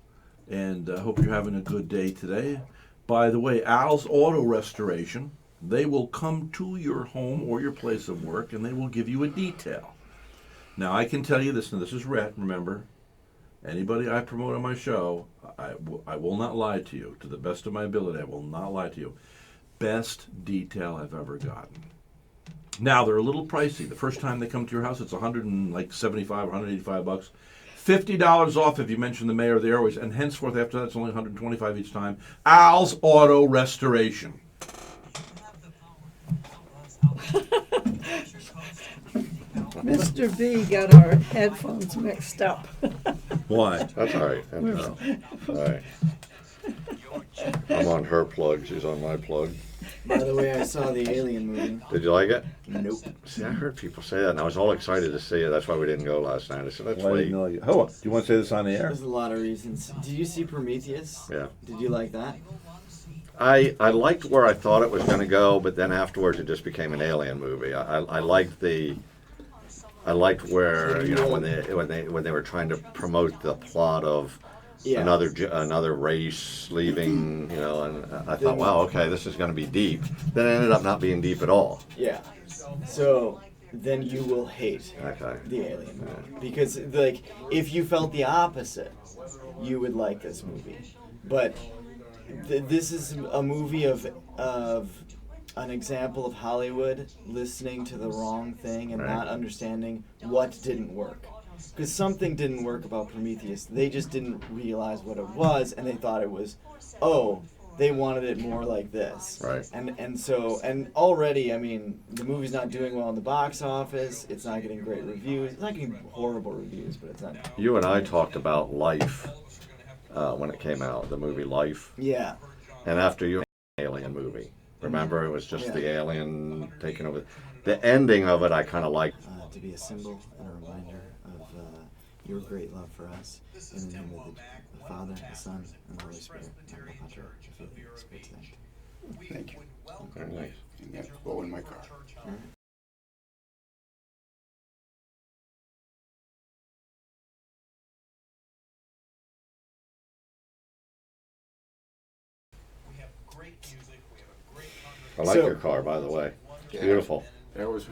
And I hope you're having a good day today. By the way, Al's Auto Restoration, they will come to your home or your place of work and they will give you a detail. Now, I can tell you this, and this is Rhett, remember, anybody I promote on my show, I will not lie to you. To the best of my ability, I will not lie to you. Best detail I've ever gotten. Now, they're a little pricey. The first time they come to your house, it's $175 or $185. $50 off if you mention the Mayor of the Airways, and henceforth after that it's only $125 each time. Al's Auto Restoration. Mr. B got our headphones mixed up. Why? That's all right. All right. I'm on her plug. She's on my plug. By the way, I saw the Alien movie. Did you like it? Nope. See, I heard people say that, and I was all excited to see it. That's why we didn't go last night. I said, let's Why wait. didn't you like it? Hold on. Do you want to say this on the air? There's a lot of reasons. Did you see Prometheus? Yeah. Did you like that? I liked where I thought it was going to go, but then afterwards it just became an alien movie. I liked where, you know, when they were trying to promote the plot of another race leaving, you know, and I thought, wow, okay, this is going to be deep. Then it ended up not being deep at all. Yeah. So then you will hate the Alien movie, because like if you felt the opposite, you would like this movie. But this is a movie of an example of Hollywood listening to the wrong thing and not understanding what didn't work. Because something didn't work about Prometheus. They just didn't realize what it was, and they thought it was, they wanted it more like this. Right. And already, I mean, the movie's not doing well in the box office. It's not getting great reviews. It's not getting horrible reviews, but it's not. You and I talked about Life when it came out, the movie Life. Yeah. And after you, Alien movie. Remember, it was just the alien taking over. The ending of it, I kind of liked. To be a symbol and a reminder of your great love for us. In the name of the Father, the Son, and the Holy Spirit. Thank you. Very nice. And yeah, go in my car. We have great music. We have a great I like your car, by the way. It's beautiful. There was,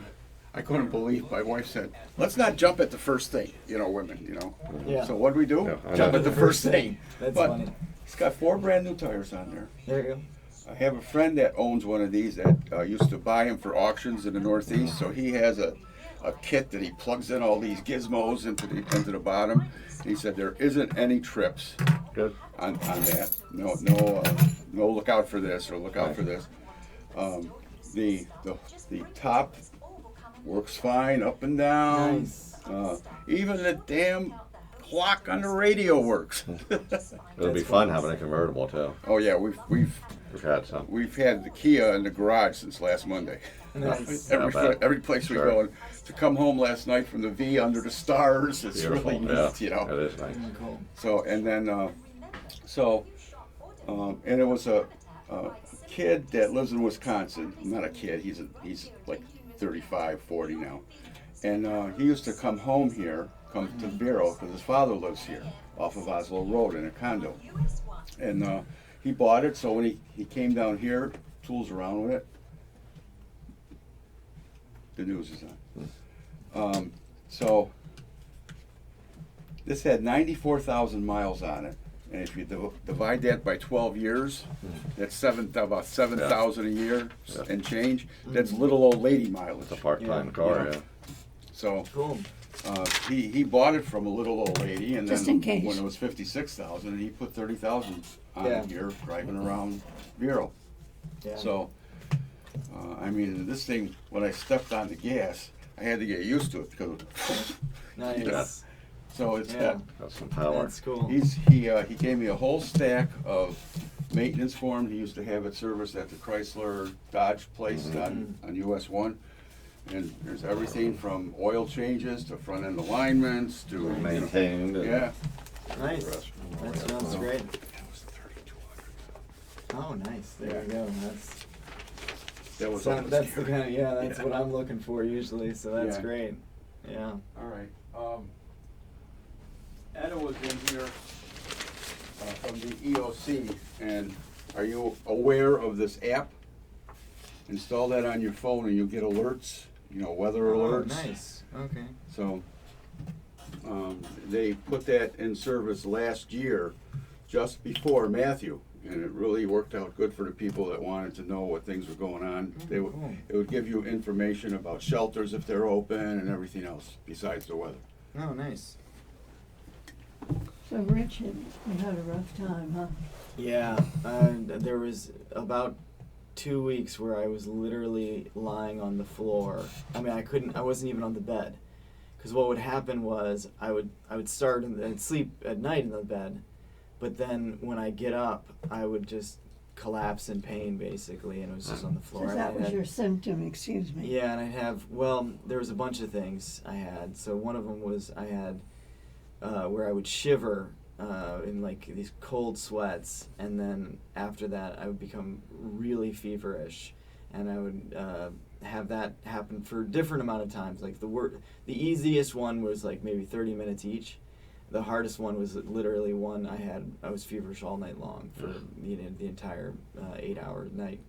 I couldn't believe, my wife said, let's not jump at the first thing, you know, women, you know. Yeah. So what do we do? Yeah, I Jump know. at the first thing. That's But funny. it's got 4 brand new tires on there. There you go. I have a friend that owns one of these that used to buy them for auctions in the Northeast. So he has a kit that he plugs in all these gizmos into the bottom. He said there isn't any trips Good. on that. No, look out for this or look out for this. The top works fine up and down. Nice. Even the damn clock on the radio works. It'll be fun having a convertible too. Oh yeah, we've We've had some. we've had the Kia in the garage since last Monday. Nice. Not bad. Every place we Sure. go, to come home last night from the V under the stars, it's Beautiful. really Yeah, neat, you know. it is nice. Cool. So and then and it was a kid that lives in Wisconsin. Not a kid. He's like 35, 40 now, and he used to come home here, come to Vero because his father lives here off of Oslo Road in a condo, and he bought it. So when he came down here, tools around with it. The news is on. So this had 94,000 miles on it, and if you divide that by 12 years, that's about 7,000 a year and change. That's little old lady mileage. It's a part-time Yeah. car, Yeah. yeah. So Cool. he bought it from a little old lady, and Just then in case. when it was 56,000, he put 30,000 on Yeah. it here, driving around Vero. Yeah. So, I mean, this thing, when I stepped on the gas, I had to get used to it because Nice. Yeah. So it's Yeah. That's some power. That's cool. he gave me a whole stack of maintenance for him. He used to have it serviced at the Chrysler Dodge place on US 1. And there's everything from oil changes to front end alignments to Maintained. And yeah. Nice. Rest- That sounds great. Oh, nice. There Yeah. you go. That's That was so, almost that's the scary. kind of that's Yeah. what I'm looking for usually. So that's Yeah. great. Yeah. All right. Anna was in here from the EOC, and are you aware of this app? Install that on your phone, and you'll get alerts. You know, weather Oh, alerts. nice. Okay. So they put that in service last year, just before Matthew, and it really worked out good for the people that wanted to know what things were going on. Cool. It would give you information about shelters if they're open and everything else besides the weather. Oh, nice. So Richard, you had a rough time, huh? Yeah. There was about 2 weeks where I was literally lying on the floor. I mean, I wasn't even on the bed. Because what would happen was I would start and sleep at night in the bed, but then when I get up, I would just collapse in pain basically, and it was just on the floor. So And that I was had- your symptom, excuse me. Yeah, and I'd have, well, there was a bunch of things I had. So one of them was I had where I would shiver in like these cold sweats, and then after that I would become really feverish, and I would have that happen for a different amount of times. Like the easiest one was like maybe 30 minutes each. The hardest one was literally one I was feverish all night long for the entire 8-hour night,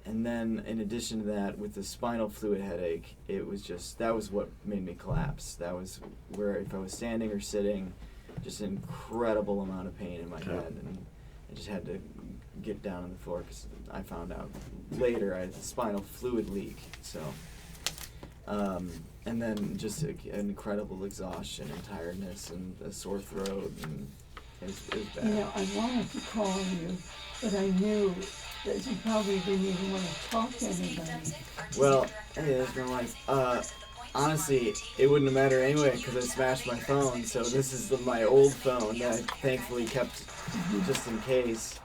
and then in addition to that, with the spinal fluid headache, it was that was what made me collapse. That was where if I was standing or sitting, just an incredible amount of pain in my head, and I just had to get down on the floor because I found out later I had a spinal fluid leak. So, and then just an incredible exhaustion and tiredness and a sore throat, and it was bad. You know, I wanted to call you, but I knew that you probably didn't even want to talk to anybody. Well, hey, that's my wife. Honestly, it wouldn't have mattered anyway because I smashed my phone. So this is my old phone that I thankfully kept just in case.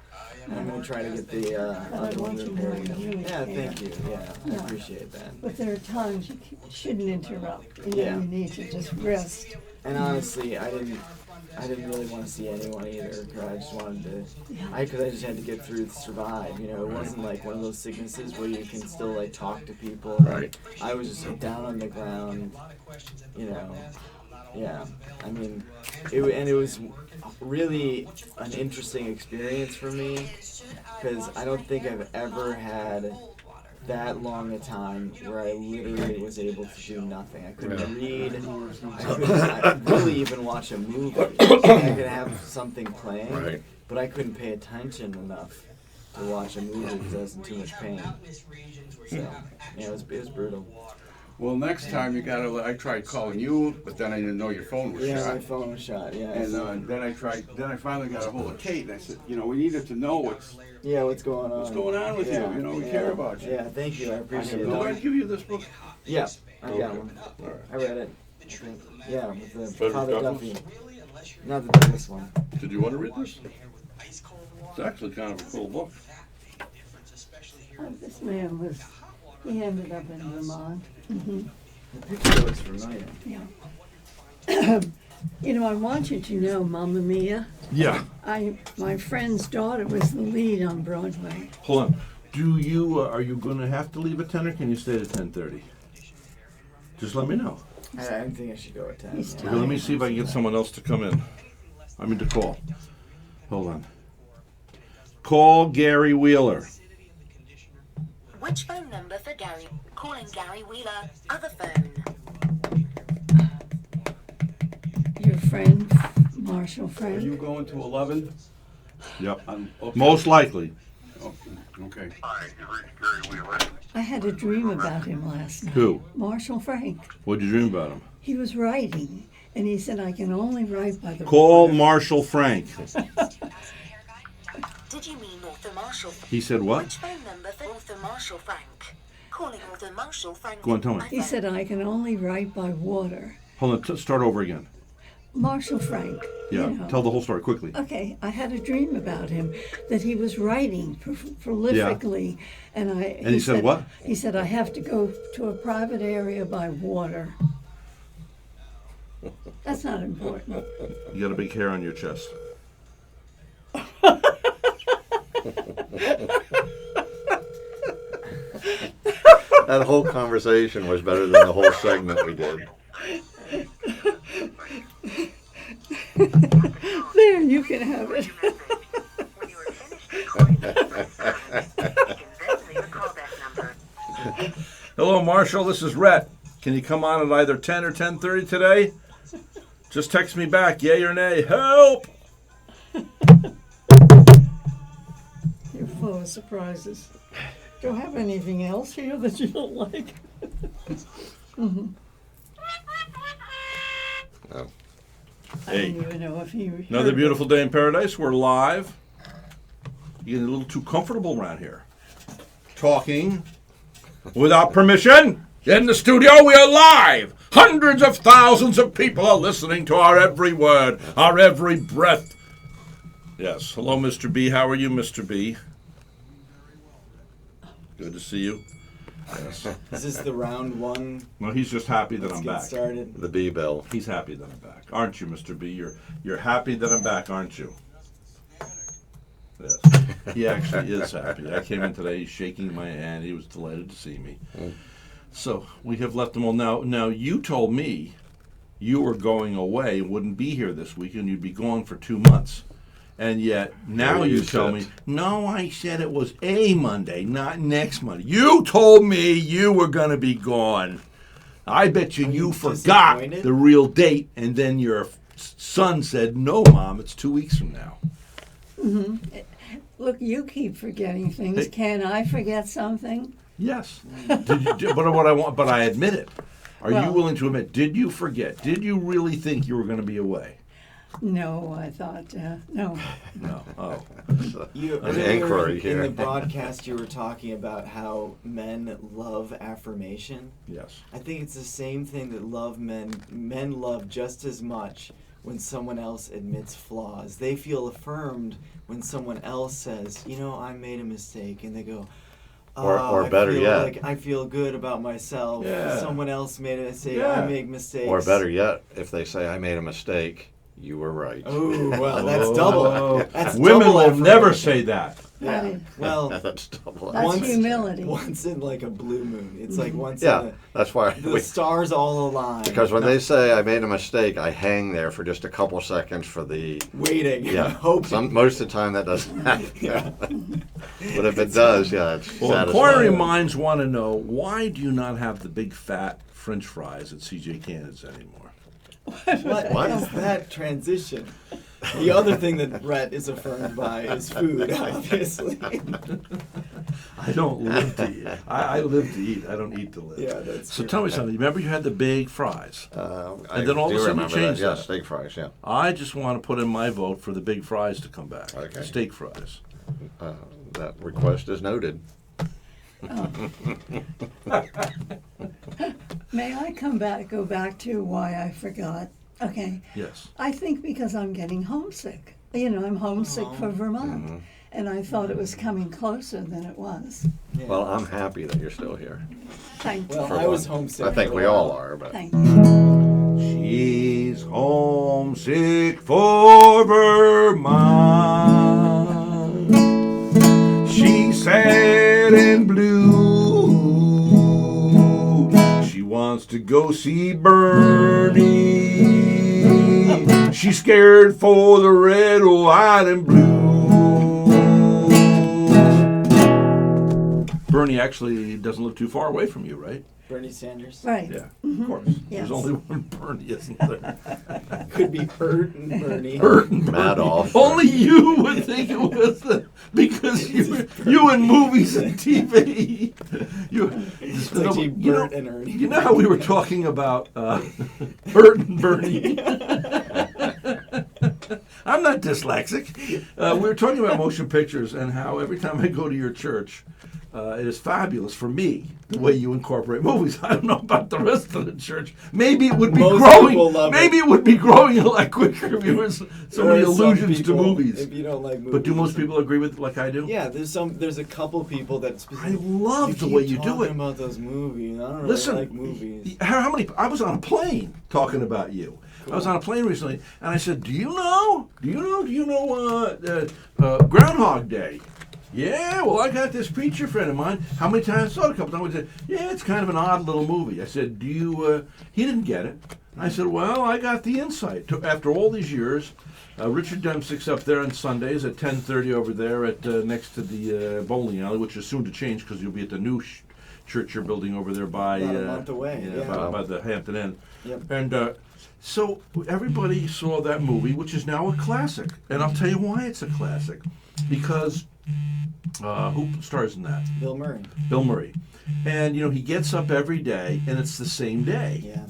I'm gonna try to get the But I other one want you to know repaired. you really Yeah, care. thank you. Yeah, I Yeah. appreciate that. But there are times you shouldn't interrupt. You know, Yeah. you need to just rest. And honestly, I didn't really want to see anyone either. 'Cause I just wanted to, because I just had to get through, survive. You know, it wasn't like one of those sicknesses where you can still like talk to people. Right. I was just like, down on the ground. You know, yeah. I mean, it was really an interesting experience for me because I don't think I've ever had that long a time where I literally was able to do nothing. I couldn't read. I couldn't really even watch a movie. I could have something playing, Right. but I couldn't pay attention enough to watch a movie because I was in too much pain. So, yeah, it was brutal. Well, next time you gotta. I tried calling you, but then I didn't know your phone was Yeah, shot. my phone was shot. Yeah. And then I tried. Then I finally got a hold of Kate, and I said, you know, we needed to know what's Yeah, what's going on? with you. You know, we care about you. Yeah, thank you. I appreciate Did I it. give you this book? Yeah, I got Okay. one. All right. I read it. I think. Yeah, with the Frederick Father Douglass? Duffy. Not the Douglas one. Did you want to read this? It's actually kind of a cool book. This man he ended up in Vermont. The picture looks familiar. Yeah. You know, I want you to know, Mamma Mia. Yeah. My friend's daughter was the lead on Broadway. Hold on. Are you going to have to leave at 10 or can you stay at 10:30? Just let me know. I think I should go at 10. He's yeah. Okay, let me see if I can get someone else to come in. To call. Hold on. Call Gary Wheeler. Which phone number for Gary? Calling Gary Wheeler. Other phone. Your friend, Marshall Are Frank. you going to 11? Yep. Okay. Most likely. Okay. I had a dream about him last night. Who? Marshall Frank. What'd you dream about him? He was writing, and he said, I can only write by the Call Marshall Frank. Did you mean Author Marshall? He said what? Which phone number for Author Marshall Frank? Calling Author Marshall Frank. Go on, tell me. He said, I can only write by water. Hold on, start over again. Marshall Frank. Yeah, you know. tell the whole story quickly. Okay, I had a dream about him that he was writing prolifically, and he said what? He said I have to go to a private area by water. That's not important. You got a big hair on your chest. That whole conversation was better than the whole segment we did. There, you can have it. Hello, Marshall. This is Rhett. Can you come on at either 10 or 10:30 today? Just text me back, yay or nay. Help! You're full of surprises. Do you have anything else here that you don't like? No. I Hey. don't even know if he Another heard beautiful day in paradise. We're live. You're getting a little too comfortable around here. Talking without permission. In the studio, we are live. Hundreds of thousands of people are listening to our every word, our every breath. Yes. Hello, Mr. B. How are you, Mr. B? Good to see you. Yes. Is this the round one? Well, he's just happy that Let's I'm get back. started. The B-bill. He's happy that I'm back. Aren't you, Mr. B? You're happy that I'm back, aren't you? Yes. He actually is happy. I came in today, he's shaking my hand. He was delighted to see me. So we have left them all. Now you told me you were going away, wouldn't be here this week, and you'd be gone for 2 months. And yet now Yeah, you you tell said. me, no, I said it was a Monday, not next Monday. You told me you were going to be gone. I bet you Are you forgot disappointed? the real date, and then your son said, no, Mom, it's 2 weeks from now. Look, you keep forgetting things. Hey. Can I forget something? Yes. But I admit it. Are you Well- willing to admit, did you forget? Did you really think you were going to be away? No, I thought, no. No. Oh. You, An earlier inquiry in here. the broadcast, you were talking about how men love affirmation. Yes. I think it's the same thing that men love just as much when someone else admits flaws. They feel affirmed when someone else says, you know, I made a mistake, and they go, Or I better feel yet. like I feel good about myself. Yeah. Someone else made a mistake. Yeah. I make mistakes. Or better yet, if they say, I made a mistake, you were right. Oh, well, that's double. That's Women double will never affirmation. say that. Yeah. That is- Well, That's double. That's once- humility. once in like a blue moon. It's like once Yeah, in that's why. the stars all align. Because when they say I made a mistake, I hang there for just a couple seconds for the waiting, yeah. hoping. Most of the time that doesn't happen. But if it does, yeah, it's Well, satisfying. inquiring minds want to know, why do you not have the big fat French fries at CJ Cannon's anymore? What is that transition? The other thing that Rhett is affirmed by is food, obviously. I don't live to eat. I live to eat. I don't eat to live. Yeah, that's So true. tell me something. Remember you had the big fries. And then all of a sudden you changed Yeah, that. steak fries, yeah. I just want to put in my vote for the big fries to come back. Okay. Steak fries. That request is noted. May I go back to why I forgot? Okay. Yes. I think because I'm getting homesick. You know, I'm homesick for Vermont. And I thought it was coming closer than it was. Yeah. Well, I'm happy that you're still here. Thank you. Well, For I was one. homesick. I think for a we all while. are, but Thank you. She's homesick for Vermont. She's sad and blue. She wants to go see Bernie. She's scared for the red, white, and blue. Bernie actually doesn't live too far away from you, right? Bernie Sanders. Right. Yeah, of course. Yes. There's only one Bernie, isn't there? Could be Bert and Bernie. Bert and Madoff. Bernie. Only you would think it was because you in movies and TV. It's actually Bert and Ernie. You know how we were talking about Bert and Bernie? I'm not dyslexic. We were talking about motion pictures and how every time I go to your church, it is fabulous for me the way you incorporate movies. I don't know about the rest of the church. Maybe it would be Most growing. people love Maybe it would be growing a lot quicker if you were so There many are some allusions to people, movies. If you don't like movies. But do most people agree with it like I do? Yeah, there's a couple people that I specifically. love the way you do talking it. about those movies. I don't really Listen, like movies. how many? I was on a plane talking about you. I was on a plane recently, and I said, "Do you know Groundhog Day?" Yeah, well, I got this preacher friend of mine. How many times? I saw it a couple times. He said, "Yeah, it's kind of an odd little movie." I said, "Do you?" He didn't get it. I said, "Well, I got the insight." After all these years, Richard Dempsick's up there on Sundays at 10:30 over there at next to the bowling alley, which is soon to change because you'll be at the new church you're building over there by About a month away, yeah. by the Hampton Inn. Yep. And so everybody saw that movie, which is now a classic. And I'll tell you why it's a classic. Because who stars in that? Bill Murray. Bill Murray. And, he gets up every day, and it's the same day. Yeah.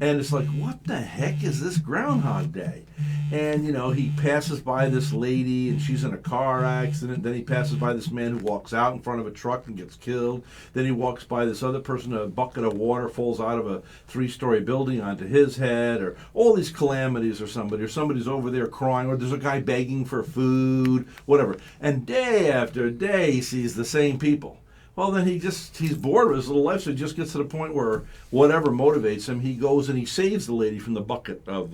And it's like, what the heck is this Groundhog Day? And, he passes by this lady, and she's in a car accident. Then he passes by this man who walks out in front of a truck and gets killed. Then he walks by this other person, a bucket of water falls out of a 3-story building onto his head, or all these calamities, or somebody's over there crying, or there's a guy begging for food, whatever. And day after day, he sees the same people. Well, then he's bored with his little life, so he just gets to the point where whatever motivates him, he goes and he saves the lady from the bucket of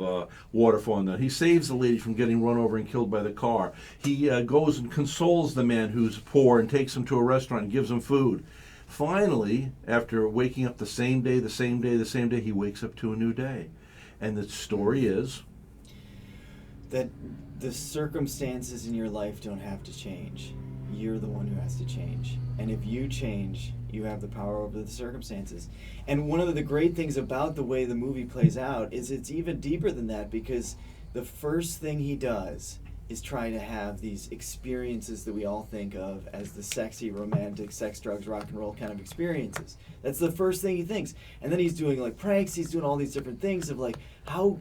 water falling down. He saves the lady from getting run over and killed by the car. He goes and consoles the man who's poor and takes him to a restaurant and gives him food. Finally, after waking up the same day, he wakes up to a new day. And the story is that the circumstances in your life don't have to change. You're the one who has to change. And if you change, you have the power over the circumstances. And one of the great things about the way the movie plays out is it's even deeper than that, because the first thing he does is try to have these experiences that we all think of as the sexy, romantic, sex, drugs, rock and roll kind of experiences. That's the first thing he thinks. And then he's doing like pranks, he's doing all these different things of like,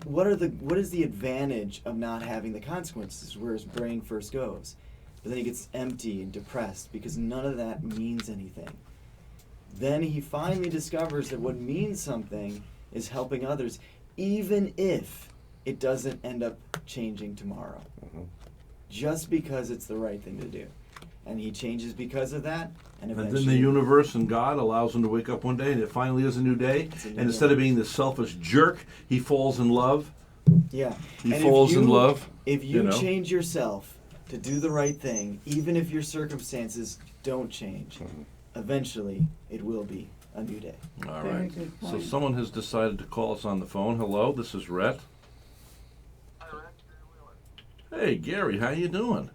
what is the advantage of not having the consequences, where his brain first goes. But then he gets empty and depressed because none of that means anything. Then he finally discovers that what means something is helping others, even if it doesn't end up changing tomorrow. Mm-hmm. Just because it's the right thing to do. And he changes because of that, and eventually... And then the universe and God allows him to wake up one day, and it finally is a new day. And instead of being this selfish jerk, he falls in love. Yeah. He falls in love. If you change yourself to do the right thing, even if your circumstances don't change, eventually it will be a new day. All Very right. good So point. someone has decided to call us on the phone. Hello, this is Rhett. Hi, Rhett. Gary Wheeler. Hey, Gary, how you doing?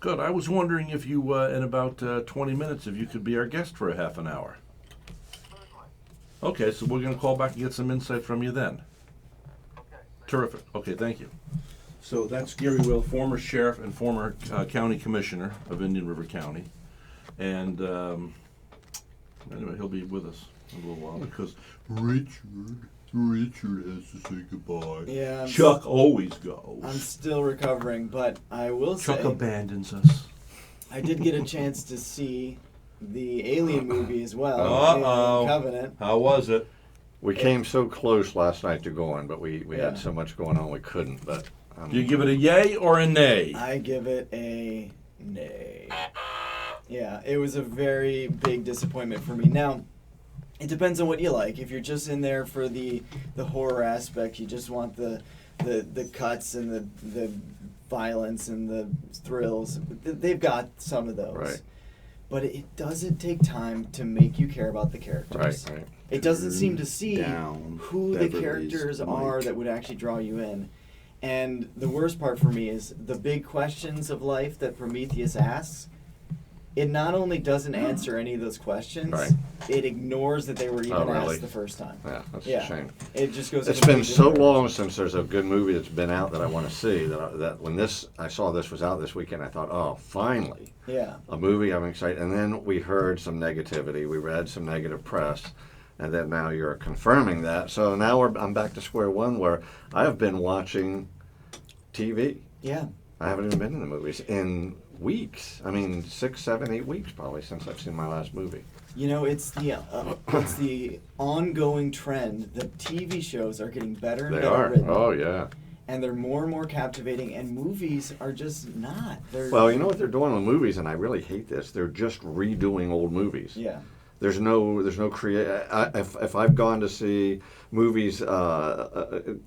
Good. I was wondering if you, in about 20 minutes, if you could be our guest for a half an hour. Certainly. Okay, so we're going to call back and get some insight from you then. Okay. Terrific. Okay, thank you. So that's Gary Will, former sheriff and former county commissioner of Indian River County. And anyway, he'll be with us in a little while because Richard has to say goodbye. Yeah, Chuck always goes. I'm still recovering, but I will say... Chuck abandons us. I did get a chance to see the Alien movie as well. Uh-oh. Alien Covenant. How was it? We came so close last night to going, but we Yeah. had so much going on we couldn't. But Do you give it a yay or a nay? I give it a nay. Yeah, it was a very big disappointment for me. Now, it depends on what you like. If you're just in there for the horror aspect, you just want the cuts and the violence and the thrills. They've got some of those. Right. But it doesn't take time to make you care about the characters. right. It doesn't seem to see Down who the Beverly's characters mic. are that would actually draw you in. And the worst part for me is the big questions of life that Prometheus asks. It not only doesn't answer any of those questions, Right. it ignores that they were even really? asked the first time. Yeah, that's Yeah. a shame. It just goes. It's in a been completely so different long direction. since there's a good movie that's been out that I want to see that when I saw this was out this weekend, I thought, oh, finally, Yeah. a movie I'm excited. And then we heard some negativity, we read some negative press, and then now you're confirming that. So now I'm back to square one where I have been watching TV. Yeah. I haven't even been in the movies in weeks. I mean, 6, 7, 8 weeks probably since I've seen my last movie. You know, it's the ongoing trend. The TV shows are getting better and They better are. written, Oh yeah. and they're more and more captivating. And movies are just not. They're, Well, you know what they're doing with movies, and I really hate this. They're just redoing old movies. Yeah. There's no if I've gone to see movies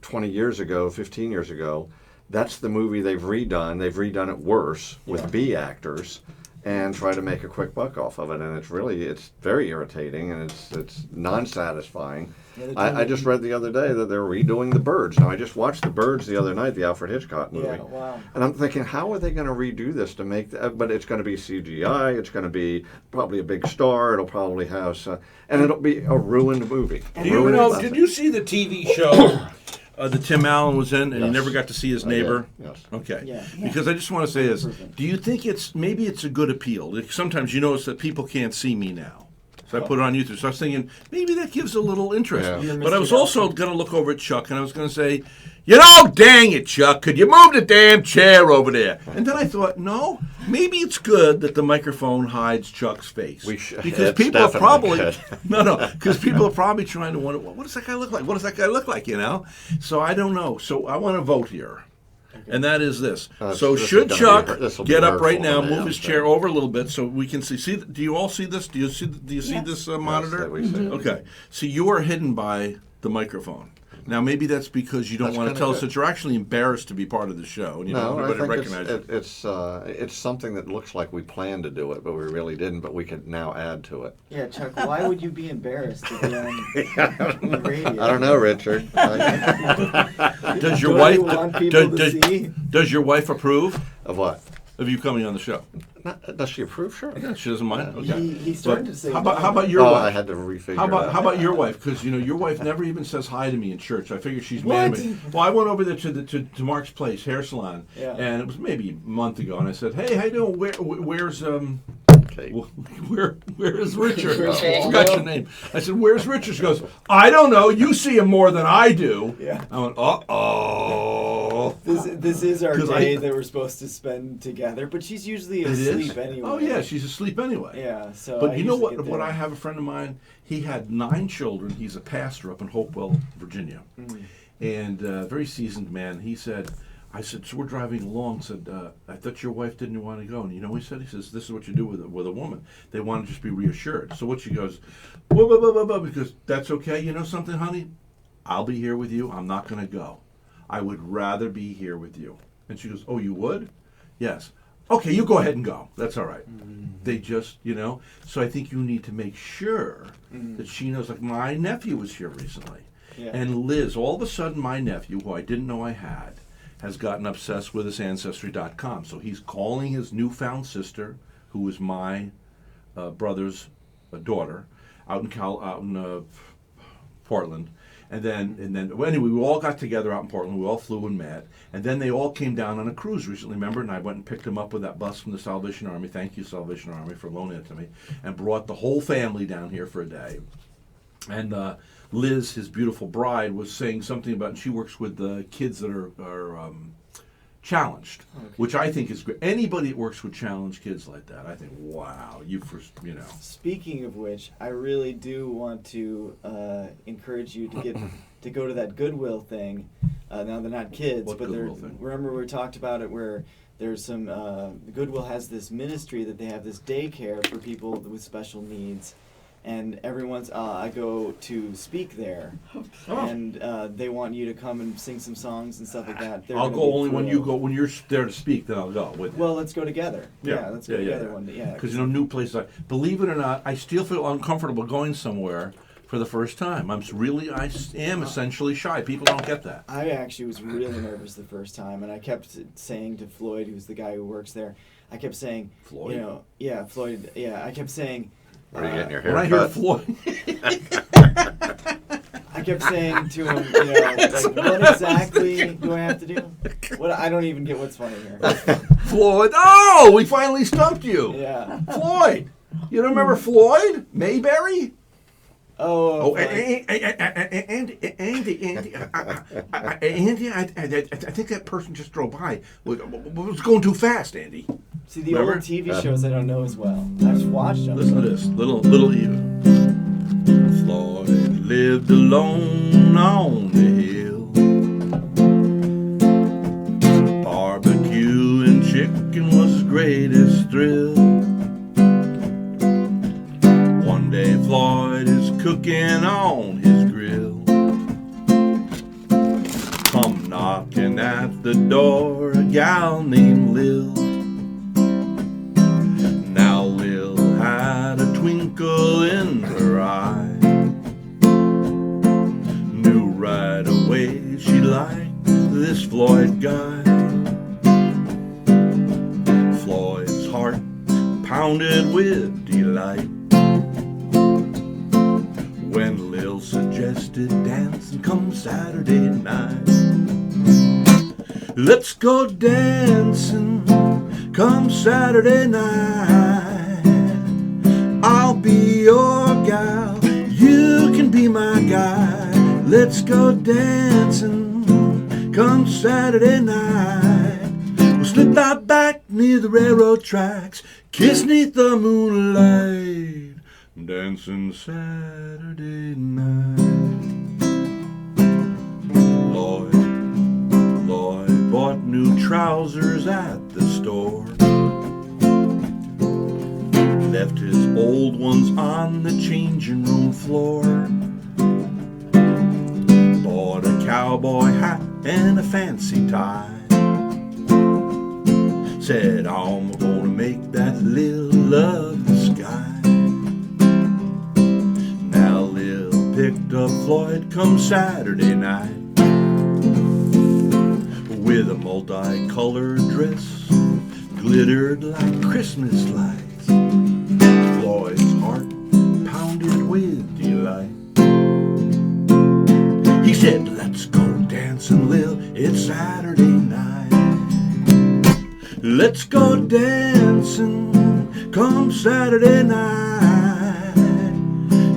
20 years ago, 15 years ago, that's the movie they've redone. They've redone it worse with Yeah. B actors and try to make a quick buck off of it. And it's very irritating and it's non-satisfying. Yeah, they're I doing- just read the other day that they're redoing The Birds. Now, I just watched The Birds the other night, the Alfred Hitchcock movie. Yeah. Wow. And I'm thinking, how are they going to redo this to make that? But it's going to be CGI. It's going to be probably a big star. It'll probably have some, and it'll be a ruined movie. Do you know? Did you see the TV show that Tim Allen was in, and you Yes. never got to see his I did, neighbor? yes. Okay. Yeah. Because I just want to say this: Improvement. do you think maybe it's a good appeal? Like, sometimes you notice that people can't see me now. So I put it on YouTube. So I was thinking maybe that gives a little interest. Yeah. You're But I Mr. was also Nelson. going to look over at Chuck and I was going to say, dang it, Chuck, could you move the damn chair over there? And then I thought, no, maybe it's good that the microphone hides Chuck's face. Because it's people are definitely probably good. because people are probably trying to wonder, what does that guy look like? What does that guy look like? You know. So I don't know. So I want to vote here. And that is this. So this is should gonna Chuck be- this'll be get up right hurtful now, to me, move I'm his sorry. chair over a little bit so we can see? Do you all see this? Do you see Yeah. this monitor? that we see. Okay. So you are hidden by the microphone. Now maybe that's because you don't That's want to kinda tell us good. that you're actually embarrassed to be part of the show, and you No, don't I everybody think recognize it. it's something that looks like we planned to do it, but we really didn't. But we could now add to it. Yeah, Chuck. Why would you be embarrassed to be on the radio? I don't know, Richard. Does your Don't wife you want people to see? does your wife approve Of what? of you coming on the show? Does she approve? Sure. Yeah, she doesn't mind. Okay. He started But to say. how about your Oh, wife? I had to refigure. How it about your wife? Because your wife never even says hi to me in church. I figure she's mad at me. Well, I went over there to Mark's place, hair salon, Yeah. and it was maybe a month ago. And I said, "Hey, how you doing? Where's Okay. where is Richard? Richard. I forgot your name." I said, "Where's Richard?" She goes, "I don't know. You see him more than I do." Yeah. I went, "Uh-oh." This is our 'Cause day that we're supposed to spend together, but she's usually It is? asleep anyway. Oh yeah, she's asleep anyway. Yeah. So. But I you know usually what? get What there. I have a friend of mine. He had 9 children. He's a pastor up in Hopewell, Virginia, and very seasoned man. He said, "I said, so we're driving along. Said, I thought your wife didn't want to go." And you know, what he said, "He says this is what you do with a woman. They want to just be reassured." So what she goes, blah, blah, blah, blah, blah, because that's okay. You know something, honey? I'll be here with you. I'm not going to go. I would rather be here with you. And she goes, "Oh, you would?" "Yes." "Okay, you go ahead and go. That's all right." They just, so I think you need to make sure that she knows, like my nephew was here recently. Yeah. And Liz, all of a sudden my nephew, who I didn't know I had, has gotten obsessed with his Ancestry.com. So he's calling his newfound sister, who is my brother's daughter, out in Portland. And then well, anyway, we all got together out in Portland. We all flew and met. And then they all came down on a cruise recently, remember? And I went and picked them up with that bus from the Salvation Army. Thank you, Salvation Army, for loaning it to me. And brought the whole family down here for a day. And Liz, his beautiful bride, was saying something about, and she works with the kids that are challenged, which I think is great. Anybody that works with challenged kids like that, I think, wow, Speaking of which, I really do want to encourage you to get to go to that Goodwill thing. Now they're not kids, What but Goodwill thing? remember we talked about it where there's some Goodwill has this ministry that they have this daycare for people with special needs. And every once I go to speak there, and they want you to come and sing some songs and stuff like that. I'll go only when you go. When you're there to speak, then I'll go with you. Well, let's go together. Yeah, let's go together one day. Yeah, Because new places. Believe it or not, I still feel uncomfortable going somewhere for the first time. I am essentially shy. People don't get that. I actually was really nervous the first time, and I kept saying to Floyd, who's the guy who works there, I kept saying, Floyd? Floyd, I kept saying. Are you getting your hair When I cut? hear Floyd, I kept saying to him, what exactly do I have to do? I don't even get what's funny here. Floyd. Oh, we finally stumped you. Yeah. Floyd. You don't remember Floyd Mayberry? Oh, Andy, I think that person just drove by. Was going too fast, Andy. See, the Remember? old TV shows I don't know as well. I just watched them. Listen to this, little Eva. Floyd lived alone on the hill. Barbecue and chicken was his greatest thrill. One day Floyd is cooking on his grill. Come knocking at the door, a gal named Lil. Now Lil had a twinkle in her eye. Knew right away she liked this Floyd guy. Floyd's heart pounded with delight when Lil suggested dancing come Saturday night. Let's go dancing come Saturday night. I'll be your gal, you can be my guy. Let's go dancing come Saturday night. We'll slip out back near the railroad tracks, kiss 'neath the moonlight, dancing Saturday night. Lloyd bought new trousers at the store. Left his old ones on the changing room floor. Bought a cowboy hat and a fancy tie. Said, I'm gonna make that Lil love the sky. Now Lil picked up Floyd come Saturday night with a multicolored dress, glittered like Christmas lights. Floyd's heart pounded with delight. He said, let's go dancing, Lil, it's Saturday night. Let's go dancing come Saturday night.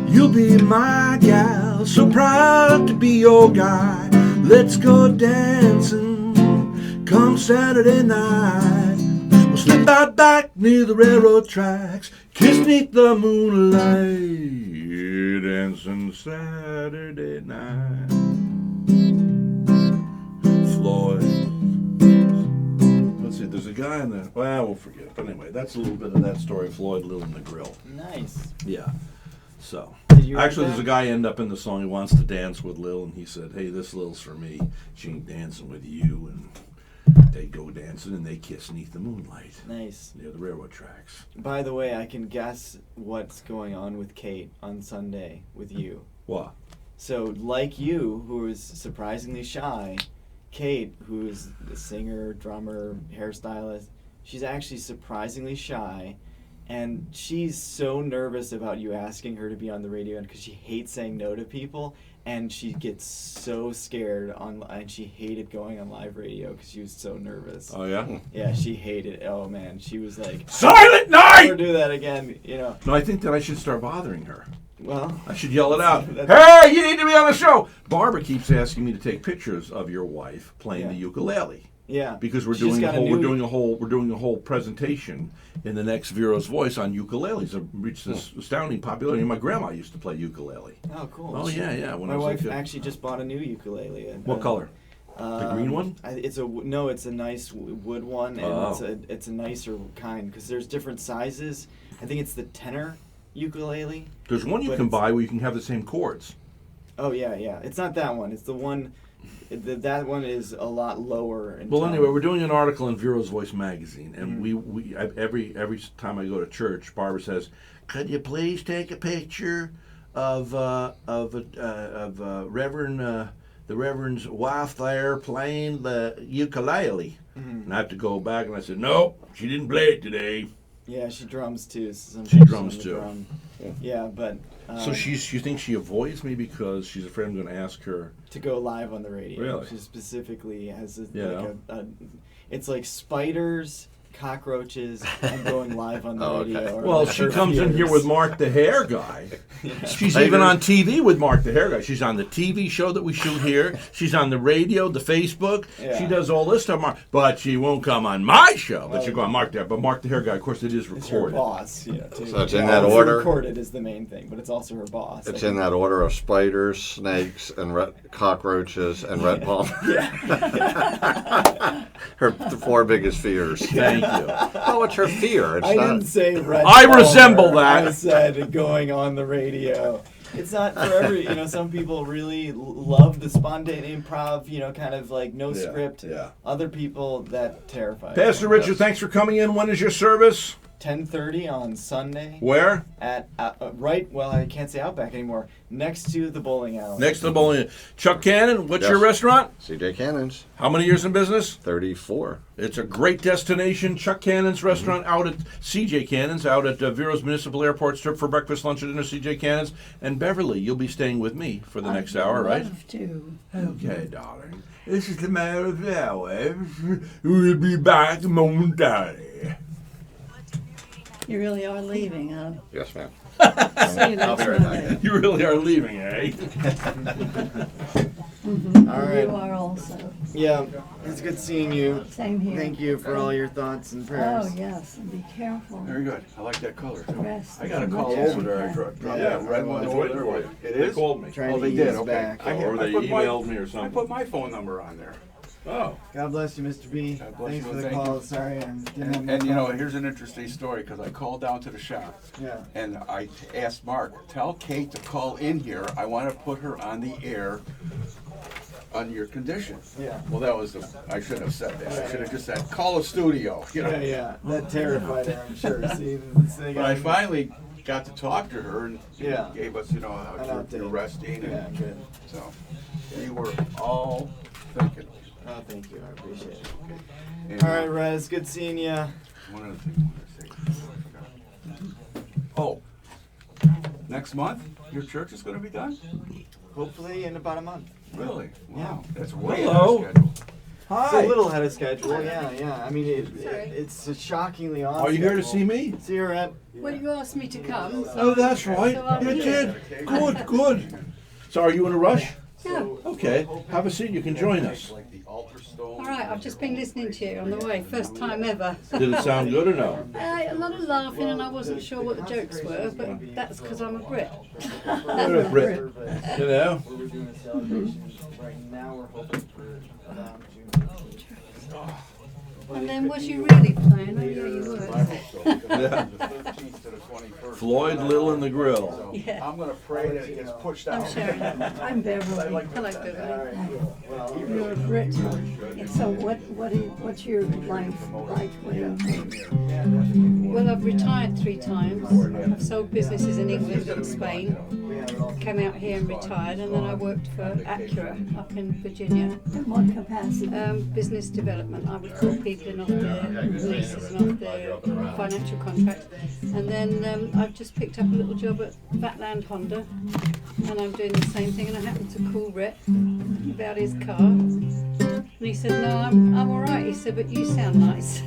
You'll be my gal, so proud to be your guy. Let's go dancing come Saturday night. We'll slip out back near the railroad tracks, kiss 'neath the moonlight, dancing Saturday night. Floyd. Let's see, there's a guy in there. Well, we'll forget it. But anyway, that's a little bit of that story, Floyd, Lil and the Grill. Nice. Yeah. So, Did you write actually, that? there's a guy end up in the song. He wants to dance with Lil, and he said, "Hey, this Lil's for me. She ain't dancing with you." And they go dancing, and they kiss 'neath the moonlight Nice. near the railroad tracks. By the way, I can guess what's going on with Kate on Sunday with you. What? So, like you, who is surprisingly shy, Kate, who is the singer, drummer, hairstylist, she's actually surprisingly shy, and she's so nervous about you asking her to be on the radio because she hates saying no to people, and she gets so scared and she hated going on live radio because she was so nervous. Oh yeah. Yeah, she hated it. Oh man, she was like, Silent never night. do that again, you know. No, I think that I should start bothering her. Well, I should yell it out. That's- Hey, you need to be on the show. Barbara keeps asking me to take pictures of your wife playing Yeah. the ukulele. Yeah. Because we're She just doing a got whole new- we're doing a whole presentation in the next Vero's Voice on ukuleles. I've reached this astounding popularity. My grandma used to play ukulele. Oh, cool. Oh yeah. When My I was wife a kid. actually just bought a new ukulele. What color? The green one? It's a nice wood one, and Oh. it's a nicer kind because there's different sizes. I think it's the tenor ukulele. There's one you But can it's- buy where you can have the same chords. Oh yeah. It's not that one. It's the one. That one is a lot lower. In Well, tone. anyway, we're doing an article in Vero's Voice magazine, and every time I go to church, Barbara says, "Could you please take a picture of Reverend the Reverend's wife there playing the ukulele?" And I have to go back, and I said, "No, she didn't play it today." Yeah, she drums too. So She drums on the too. drum. Yeah, but So you think she avoids me because she's afraid I'm going to ask her? to go live on the radio. Really? She specifically has Yeah. it's like spiders, cockroaches, and going live on the Okay. radio. are Well, like she her comes in here fears. with Mark the Hair Guy. She's Spiders. even on TV with Mark the Hair Guy. She's on the TV show that we shoot here. She's on the radio, the Facebook. Yeah. She does all this stuff, Mark. But she won't come on my show. But she'll go on Mark the Hair. But Mark the Hair Guy, of course, it is It's her recorded. boss, too. So it's in Yeah, that it's order? Recorded is the main thing, but it's also her boss. It's in that order of spiders, snakes, and cockroaches, and red palm. Her 4 biggest fears. Thank you. Oh, what's her fear? It's I not. didn't say red. I Palmer. resemble that. I said going on the radio. It's not for every. Some people really love the spontaneous improv. Kind of like no Yeah, script. yeah. Other people that terrify. Pastor Richard, thanks for coming in. When is your service? 10:30 on Sunday Where? at right. Well, I can't say Outback anymore. Next to the bowling alley. Next to the bowling. Chuck Cannon, what's Yes. your restaurant? CJ Cannons, How many years in business? 34. It's a great destination. Chuck Cannon's restaurant out at CJ Cannon's, out at Vero's Municipal Airport Strip for breakfast, lunch, and dinner. CJ Cannon's. And Beverly, you'll be staying with me for the next hour, right? Love to. Okay, darling. This is the matter of the hour. We'll be back momentarily. You really are leaving, huh? Yes, ma'am. See you I'll next be right back. Monday. You really are leaving, eh? All right. You are also. Yeah, it's good seeing you. Same here. Thank you for all your thoughts and prayers. Oh, yes, and be careful. Very good. I like that color too. Rest I got a as call much as over you there. I can. dropped Yeah, that red one over there. What? It They is? called me. Trying Oh, to they ease did. Okay. back. Or they put my- emailed me or I something. put my phone number on there. Oh. God bless you, Mr. B. God bless Thanks you, for the thank call. you. Sorry, I didn't have And my phone. here's an interesting story because I called down to the shop Yeah. and I asked Mark, tell Kate to call in here. I want to put her on the air on your condition. Yeah. Well, I shouldn't have said that. I should have just said, call a studio. Yeah. That terrified her, I'm sure. See, this thing. But I finally got to talk to her and she Yeah. gave us, An how update. you're resting. Yeah, And good. so we were all thinking. Oh, thank you. I appreciate it. And, All right, Rhett, it's good seeing you. One other thing I wanted to say before I forgot. Oh, next month your church is going to be done? Hopefully in about a month. Really? Yeah. Wow. That's way Hello. ahead of schedule. It's a little ahead of schedule. Yeah. I mean, it's shockingly on. Are you here to schedule. see me? See you, Rhett. Well, you asked me to come. Oh, that's right. So I'm You here. did. Good. So are you in a rush? Yeah. Okay. Have a seat. You can join us. Like the altar stone. All right, I've just been listening to you on the way. First time ever. Did it sound good or no? A lot of laughing, and I wasn't sure what the jokes were, but that's because I'm a Brit. You're a Brit. You know? We're doing a celebration right now. We're hoping for around June. And then was you really playing? Oh, yeah, you were. Yeah. The 13th to the 21st. Floyd Lil and the Grill. So Yeah. I'm going to pray that it gets pushed out. I'm Sharon. I'm Beverly. Hello, Beverly. You're Rich. So what's your life like? Well, I've retired 3 times. I've sold businesses in England and Spain. Came out here and retired, and then I worked for Acura up in Virginia. In what capacity? Business development. I would call people in off their leases and off their financial contracts. And then I've just picked up a little job at Vatland Honda, and I'm doing the same thing. And I happened to call Rhett about his car, and he said, "No, I'm all right." He said, "But you sound nice."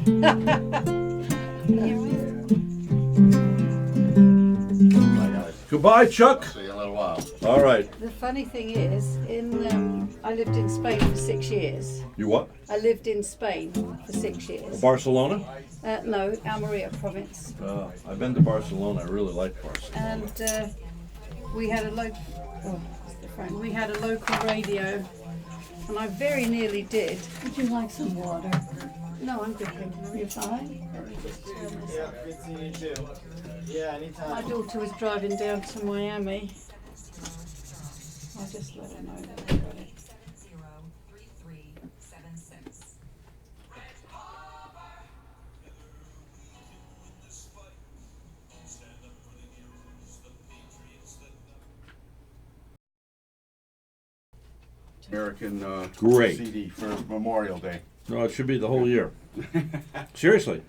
Goodbye, Chuck. See you in a little while. All right. The funny thing is, I lived in Spain for 6 years. You what? I lived in Spain for 6 years. Barcelona? No, Almeria province. I've been to Barcelona. I really like Barcelona. And we had a local. Oh, that's the phone. We had a local radio, and I very nearly did. Would you like some water? No, I'm good. Thank you. You're fine? Let me just turn this Yeah, up. good seeing you too. Yeah, anytime. My daughter was driving down to Miami. I'll just let her know that I got it. 703376. American Great. CD for Memorial Day. No, it should be the whole year. Seriously.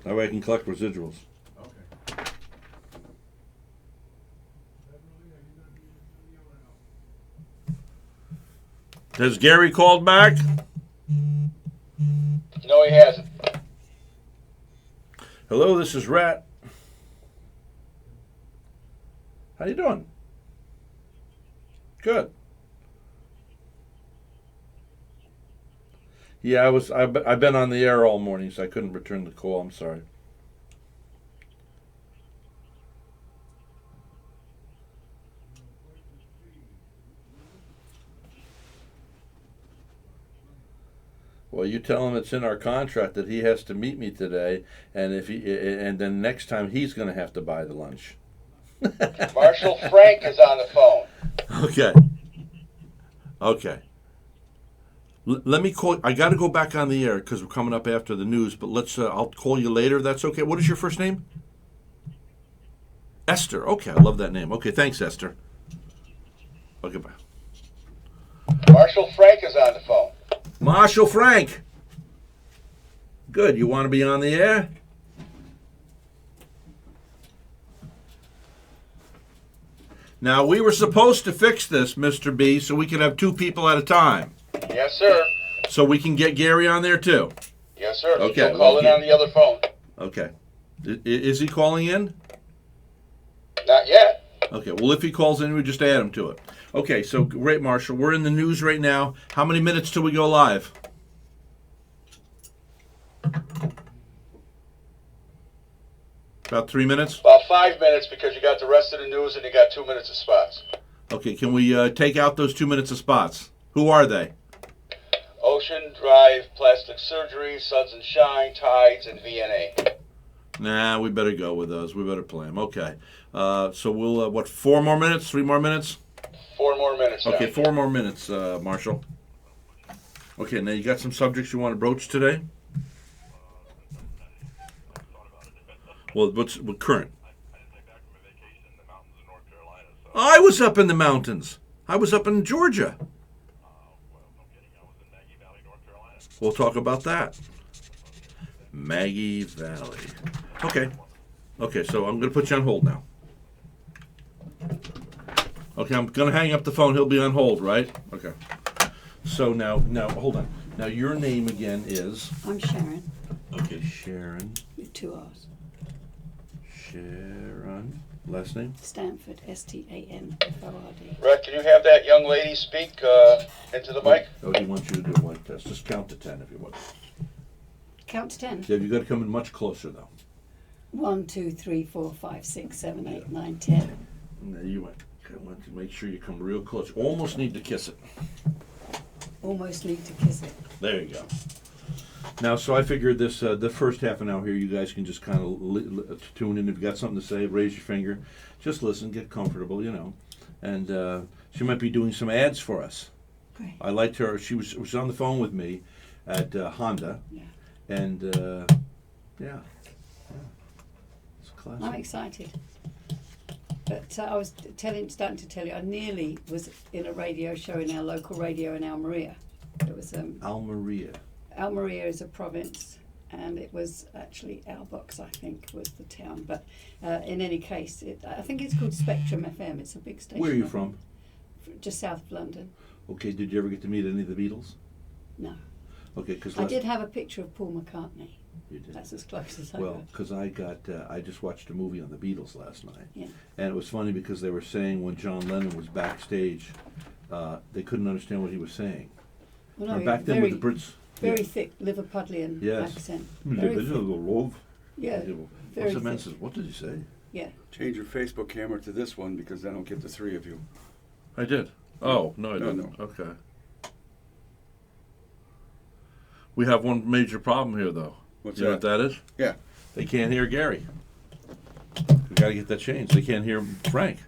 That way I can collect residuals. Okay. Has Gary called back? No, he hasn't. Hello, this is Rhett. How you doing? Good. Yeah, I've been on the air all morning, so I couldn't return the call. I'm sorry. Well, you tell him it's in our contract that he has to meet me today, and and then next time he's going to have to buy the lunch. Marshal Frank is on the phone. Okay. Okay. Let me call. I got to go back on the air because we're coming up after the news. But let's. I'll call you later. That's okay. What is your first name? Esther. Okay, I love that name. Okay, thanks, Esther. Okay, bye. Marshal Frank is on the phone. Marshal Frank. Good. You want to be on the air? Now, we were supposed to fix this, Mr. B, so we could have 2 people at a time. Yes, sir. So we can get Gary on there, too. Yes, sir. Okay, He'll call in on the other phone. Okay. Is he calling in? Not yet. Okay, well, if he calls in, we just add him to it. Okay, so great, Marshall. We're in the news right now. How many minutes till we go live? About 3 minutes? About 5 minutes because you got the rest of the news and you got 2 minutes of spots. Okay, can we take out those 2 minutes of spots? Who are they? Ocean Drive, Plastic Surgery, Suds and Shine, Tides, and VNA. Nah, we better go with those. We better play them. Okay. So we'll, 4 more minutes? 3 more minutes? 4 more minutes now. Okay, 4 more minutes, Marshall. Okay, now you got some subjects you want to broach today? Well, what's current? I was up in the mountains. I was up in Georgia. We'll talk about that. Maggie Valley. Okay. Okay, so I'm going to put you on hold now. Okay, I'm going to hang up the phone. He'll be on hold, right? Okay. So now, hold on. Now, your name again is? I'm Sharon. Okay, Sharon. With 2 R's. Sharon. Last name? Stanford, Stanford. Rhett, can you have that young lady speak into the mic? Oh, he wants you to do a mic test. Just count to 10 if you want. Count to 10. Yeah, you got to come in much closer, though. 1, 2, 3, 4, 5, 6, 7, 8, 9, 10. Now you want to make sure you come real close. Almost need to kiss it. Almost need to kiss it. There you go. Now, so I figured this the first half an hour here, you guys can just kind of tune in. If you got something to say, raise your finger. Just listen, get comfortable, And she might be doing some ads for us. Great. I liked her. She was on the phone with me at Honda. Yeah. And, yeah. It's classic. I'm excited. But I was starting to tell you, I nearly was in a radio show in our local radio in Almeria. It was Almeria. Almeria is a province, and it was actually Albox, I think, was the town. But in any case, I think it's called Spectrum FM. It's a big station. Where are you from? Just south of London. Okay, did you ever get to meet any of the Beatles? No. Okay, because I did have a picture of Paul McCartney. You did. That's as close as I Well, got. because I just watched a movie on the Beatles last night. Yeah. And it was funny because they were saying when John Lennon was backstage, they couldn't understand what he was saying. Well, Or no, back then very, with the Brits. very yeah. thick Liverpudlian Yes. accent. Hmm, Very they thick. love. Yeah, What's very the man thick. says? What did he say? Yeah. Change your Facebook camera to this one because then I'll get the three of you. I did. Oh no, I No, didn't. no. Okay. We have one major problem here, though. What's you know what that? that is? Yeah. They can't hear Gary. We got to get that changed. They can't hear Frank.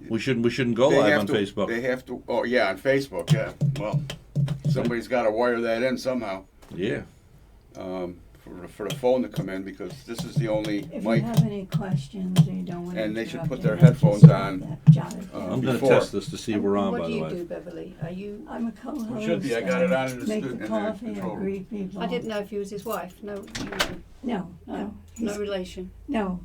We shouldn't go They live have on to- Facebook. They have to. Oh yeah, on Facebook. Yeah. Well, somebody's got to wire that in somehow. Yeah. For the phone to come in because this is the only If mic. you have any questions or you don't want to And they should interrupt put their anyone, headphones just on, that, jot it down. I'm going to before. test this to see if we're on, What by do the you way. do, Beverly? Are you? I'm a co-host. It should be. I got it on in the Make stu- the in the coffee control or room. greet people. I didn't know if you was his wife. No, No, no, no he's- relation. no.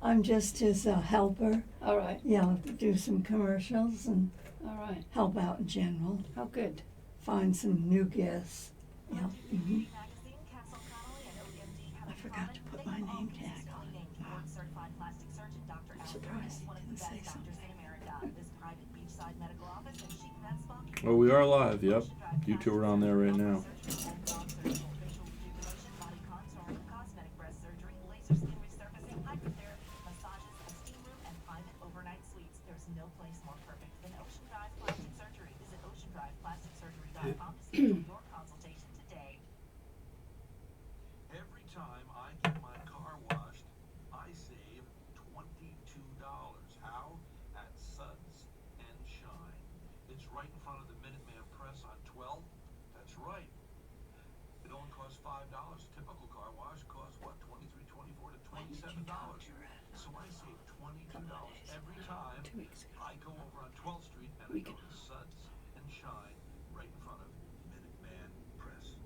I'm just his helper. All right, Yeah, do some commercials and all right. help out in general. How good. Find some new guests. Yeah. Mhm. I forgot to put my name tag on it. I'm surprised he didn't say something. Oh, we are live. Yep. You two are on there right now. Every time I get my car washed, I save $22. How? At Suds and Shine. It's right in front of the Minuteman Press on 12th. That's right. It only costs $5. Typical car wash costs what? $23, $24 to $27. So I save $22 every time I go over on 12th Street and I go to Suds and Shine right in front of Minuteman Press.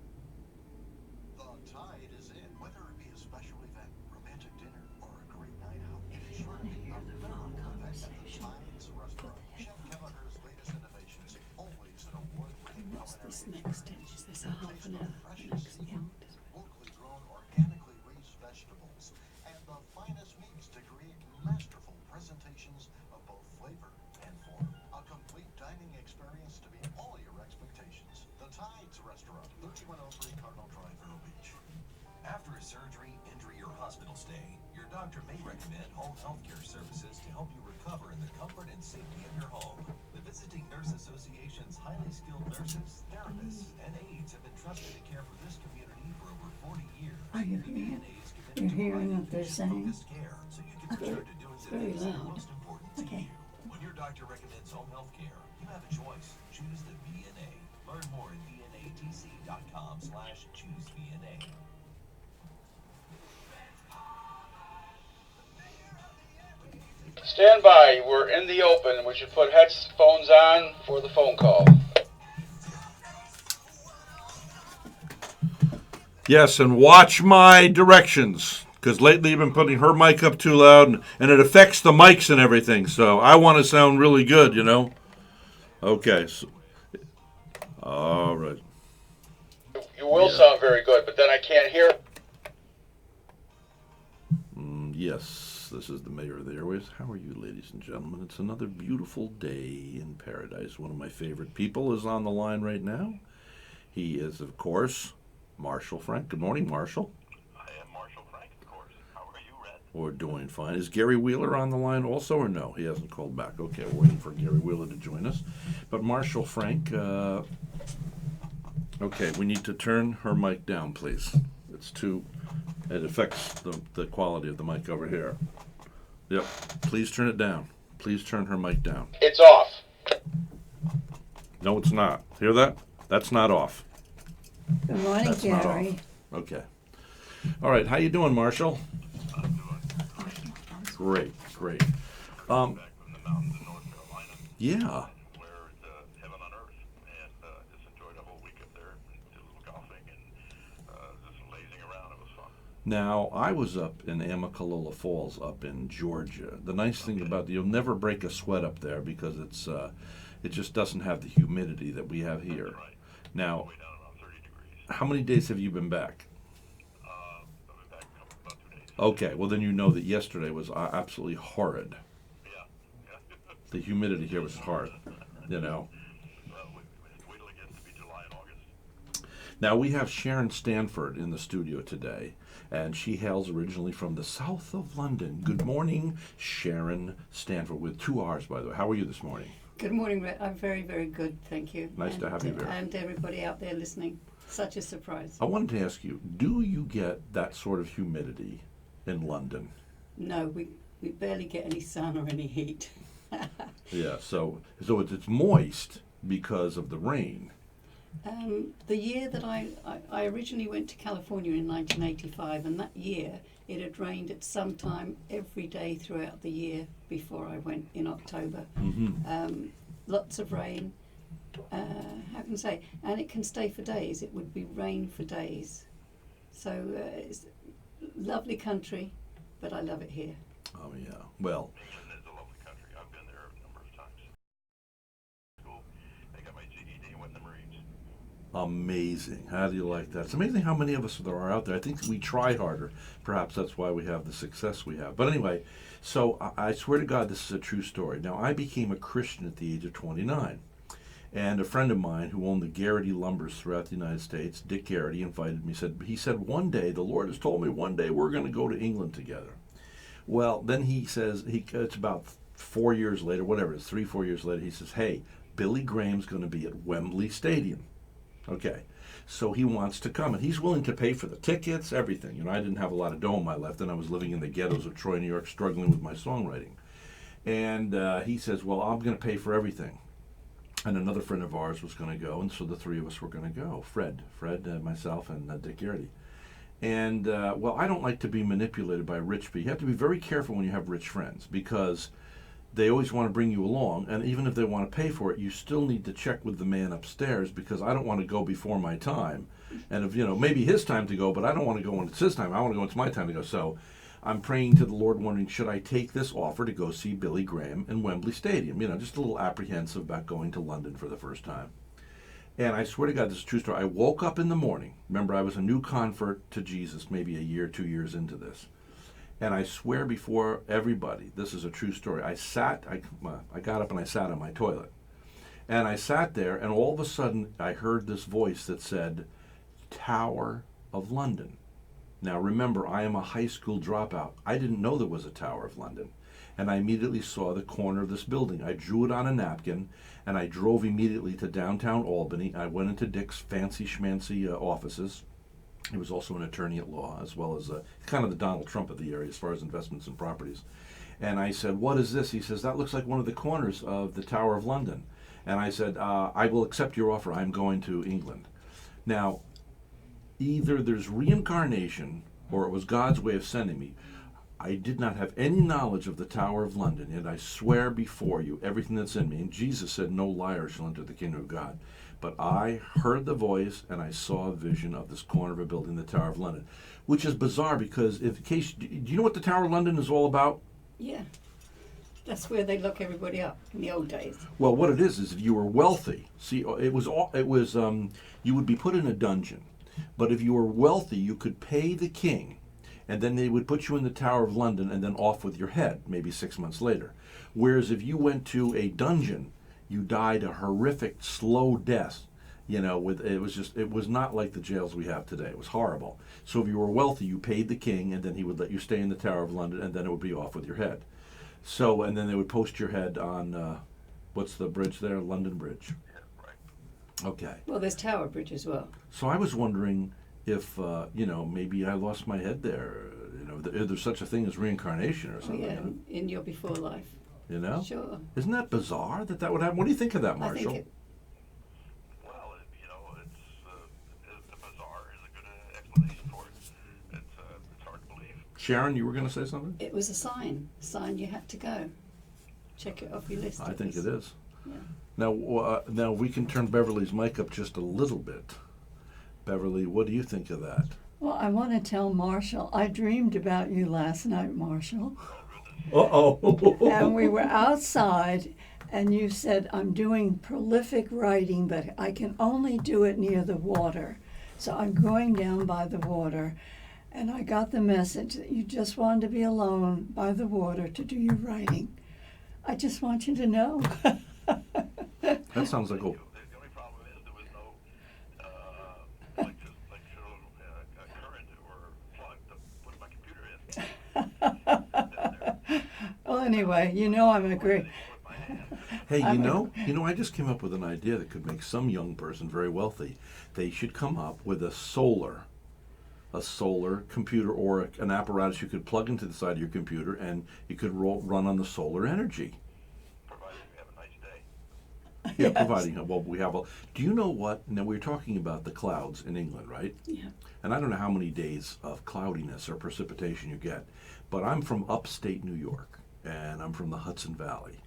The tide is in. Whether it be a special event, romantic dinner, or a great night out, it is sure to be a memorable event at the Tides Restaurant. Chef Kelleher's latest innovations, always an award-winning What's this culinary next experience. stage? Is this a half an hour? Fresh Next seafood, one. locally grown, organically raised vegetables, and the finest meats to create masterful presentations of both flavor and form. A complete dining experience to meet all your expectations. The Tides Restaurant, 3103 Cardinal Drive, Vero Beach. After a surgery, injury, or hospital stay, your doctor may recommend home health care services to help you recover in the comfort and safety of your home. The Visiting Nurse Association's highly skilled nurses, therapists, and aides have been trusted to care for this community for over 40 years. Are you The hearing? VNA is committed You're to hearing providing what they're saying? patient-focused care so you can return to doing the very things that are loud. most important to Okay. you. When your doctor recommends home health care, you have a choice. Choose the VNA. Learn more at vnatc.com/choosevna. Stand by. We're in the open. We should put headphones on for the phone call. Yes, and watch my directions, because lately you've been putting her mic up too loud, and it affects the mics and everything. So I want to sound really good, you know. Okay. So, all right. You will sound very good, but then I can't hear. Yes, this is the mayor of the airways. How are you, ladies and gentlemen? It's another beautiful day in paradise. One of my favorite people is on the line right now. He is, of course, Marshall Frank. Good morning, Marshall. I am Marshall Frank, of course. How are you, Rhett? We're doing fine. Is Gary Wheeler on the line also, or no? He hasn't called back. Okay, we're waiting for Gary Wheeler to join us. But Marshall Frank, okay, we need to turn her mic down, please. It's too, it affects the quality of the mic over here. Yep, please turn it down. Please turn her mic down. It's off. No, it's not. Hear that? That's not off. Good morning, That's not Gary. off. Okay. All right, how you doing, Marshall? Great, great. Back from the mountains of North Carolina, Yeah. where it's heaven on earth, and just enjoyed a whole week up there. Did a little golfing and just lazing around. It was fun. Now, I was up in Amicalola Falls up in Georgia. The nice thing about it, you'll never break a sweat up there because it just doesn't have the humidity that we have here. Right. Now, Way down around 30 degrees. how many days have you been back? I've been back about 2 days. Okay, well then you know that yesterday was absolutely horrid. Yeah. The humidity here was horrid, you know. Wait till it gets to be July and August. Now we have Sharon Stanford in the studio today, and she hails originally from the south of London. Good morning, Sharon Stanford, with 2 R's, by the way. How are you this morning? Good morning, Rhett. I'm very, very good, thank you. Nice to have you here. And everybody out there listening. Such a surprise. I wanted to ask you, do you get that sort of humidity in London? No, we barely get any sun or any heat. Yeah, so it's moist because of the rain. The year that I originally went to California in 1985, and that year it had rained at some time every day throughout the year before I went in October. Lots of rain. How can I say? And it can stay for days. It would be rain for days. So it's lovely country, but I love it here. Oh yeah. Well, England is a lovely country. I've been there a number of times. Cool. I got my GED and went in the Marines. amazing. How do you like that? It's amazing how many of us there are out there. I think we try harder. Perhaps that's why we have the success we have. But anyway, so I swear to God, this is a true story. Now, I became a Christian at the age of 29. And a friend of mine who owned the Garrity Lumbers throughout the United States, Dick Garrity, invited me. He said, one day, the Lord has told me one day we're going to go to England together. Well, then he says, it's about 4 years later, whatever it is, 3-4 years later, he says, hey, Billy Graham's going to be at Wembley Stadium. Okay, so he wants to come, and he's willing to pay for the tickets, everything. You know, I didn't have a lot of dough in my life, and I was living in the ghettos of Troy, New York, struggling with my songwriting. And he says, well, I'm going to pay for everything. And another friend of ours was going to go, and so the three of us were going to go. Fred, myself, and Dick Garrity. And, well, I don't like to be manipulated by rich people. You have to be very careful when you have rich friends, because they always want to bring you along, and even if they want to pay for it, you still need to check with the man upstairs, because I don't want to go before my time. And if, maybe his time to go, but I don't want to go when it's his time. I want to go when it's my time to go. So I'm praying to the Lord, wondering, should I take this offer to go see Billy Graham in Wembley Stadium? Just a little apprehensive about going to London for the first time. And I swear to God, this is a true story. I woke up in the morning. Remember, I was a new convert to Jesus, maybe a year, 2 years into this. And I swear before everybody, this is a true story. I got up and I sat on my toilet. And I sat there, and all of a sudden, I heard this voice that said, Tower of London. Now remember, I am a high school dropout. I didn't know there was a Tower of London. And I immediately saw the corner of this building. I drew it on a napkin, and I drove immediately to downtown Albany. I went into Dick's fancy schmancy offices. He was also an attorney at law, as well as kind of the Donald Trump of the area as far as investments and properties. And I said, what is this? He says, that looks like one of the corners of the Tower of London. And I said, I will accept your offer. I'm going to England. Now, either there's reincarnation or it was God's way of sending me. I did not have any knowledge of the Tower of London, and I swear before you, everything that's in me, and Jesus said, no liar shall enter the kingdom of God. But I heard the voice, and I saw a vision of this corner of a building, the Tower of London, which is bizarre because, do you know what the Tower of London is all about? Yeah. That's where they lock everybody up in the old days. Well, what it is if you were wealthy, see, you would be put in a dungeon. But if you were wealthy, you could pay the king, and then they would put you in the Tower of London and then off with your head, maybe 6 months later. Whereas if you went to a dungeon, you died a horrific, slow death. It was not like the jails we have today. It was horrible. So if you were wealthy, you paid the king, and then he would let you stay in the Tower of London, and then it would be off with your head. So, and then they would post your head on, what's the bridge there? London Bridge. Yeah, right. Okay. Well, there's Tower Bridge as well. So I was wondering if, maybe I lost my head there. If there's such a thing as reincarnation or something. Oh, yeah, in your before life. Sure. Isn't that bizarre that would happen? What do you think of that, Marshall? I think Well, the bizarre is a good explanation for it. It's hard to believe. Sharon, you were going to say something? it was a sign you had to go. Check it off your list. I think it is. Yeah. Now we can turn Beverly's mic up just a little bit. Beverly, what do you think of that? Well, I want to tell Marshall, I dreamed about you last night, Marshall. Uh-oh. And we were outside, and you said, I'm doing prolific writing, but I can only do it near the water. So I'm going down by the water, and I got the message that you just wanted to be alone by the water to do your writing. I just want you to know. That sounds like a The only problem is there was no electrical current or plug to put my computer in. Well, anyway, you know I'm a great. Hey, you know, I just came up with an idea that could make some young person very wealthy. They should come up with a solar computer or an apparatus you could plug into the side of your computer, and you could run on the solar energy. Provided we have a nice day. Yeah, Yes. providing, well, we have a, do you know what, now we were talking about the clouds in England, right? Yeah. And I don't know how many days of cloudiness or precipitation you get, but I'm from upstate New York, and I'm from the Hudson Valley.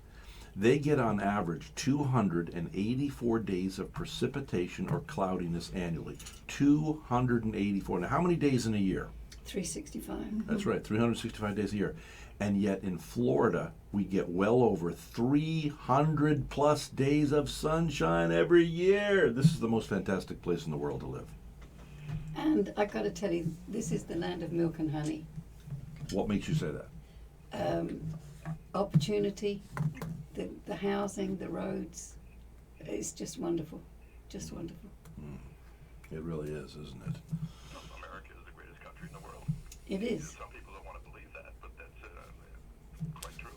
They get on average 284 days of precipitation or cloudiness annually. 284. Now, how many days in a year? 365. That's right, 365 days a year. And yet in Florida, we get well over 300 plus days of sunshine every year. This is the most fantastic place in the world to live. And I got to tell you, this is the land of milk and honey. What makes you say that? Opportunity, the housing, the roads. It's just wonderful. Just wonderful. It really is, isn't it? America is the greatest country in the world. It is. Some people don't want to believe that, but that's quite true.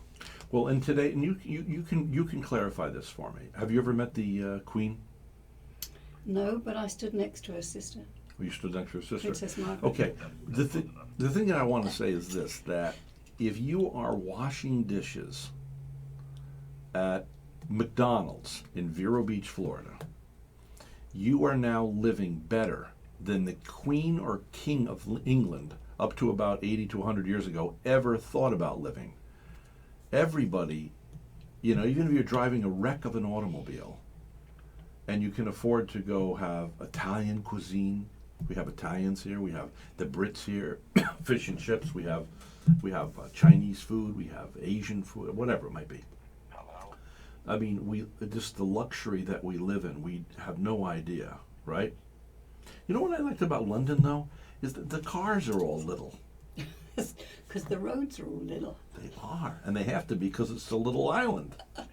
Well, and today, and you can clarify this for me. Have you ever met the Queen? No, but I stood next to her sister, Well, you stood next to her sister. Princess Margaret. Okay. The thing that I want to say is this: that if you are washing dishes at McDonald's in Vero Beach, Florida, you are now living better than the Queen or King of England up to about 80 to 100 years ago ever thought about living. Everybody, even if you're driving a wreck of an automobile and you can afford to go have Italian cuisine, we have Italians here, we have the Brits here, fish and chips, we have Chinese food, we have Asian food, whatever it might be. I mean, just the luxury that we live in, we have no idea, right? You know what I liked about London, though, is that the cars are all little. Because the roads are all little. They are, and they have to be because it's a little island. Yeah,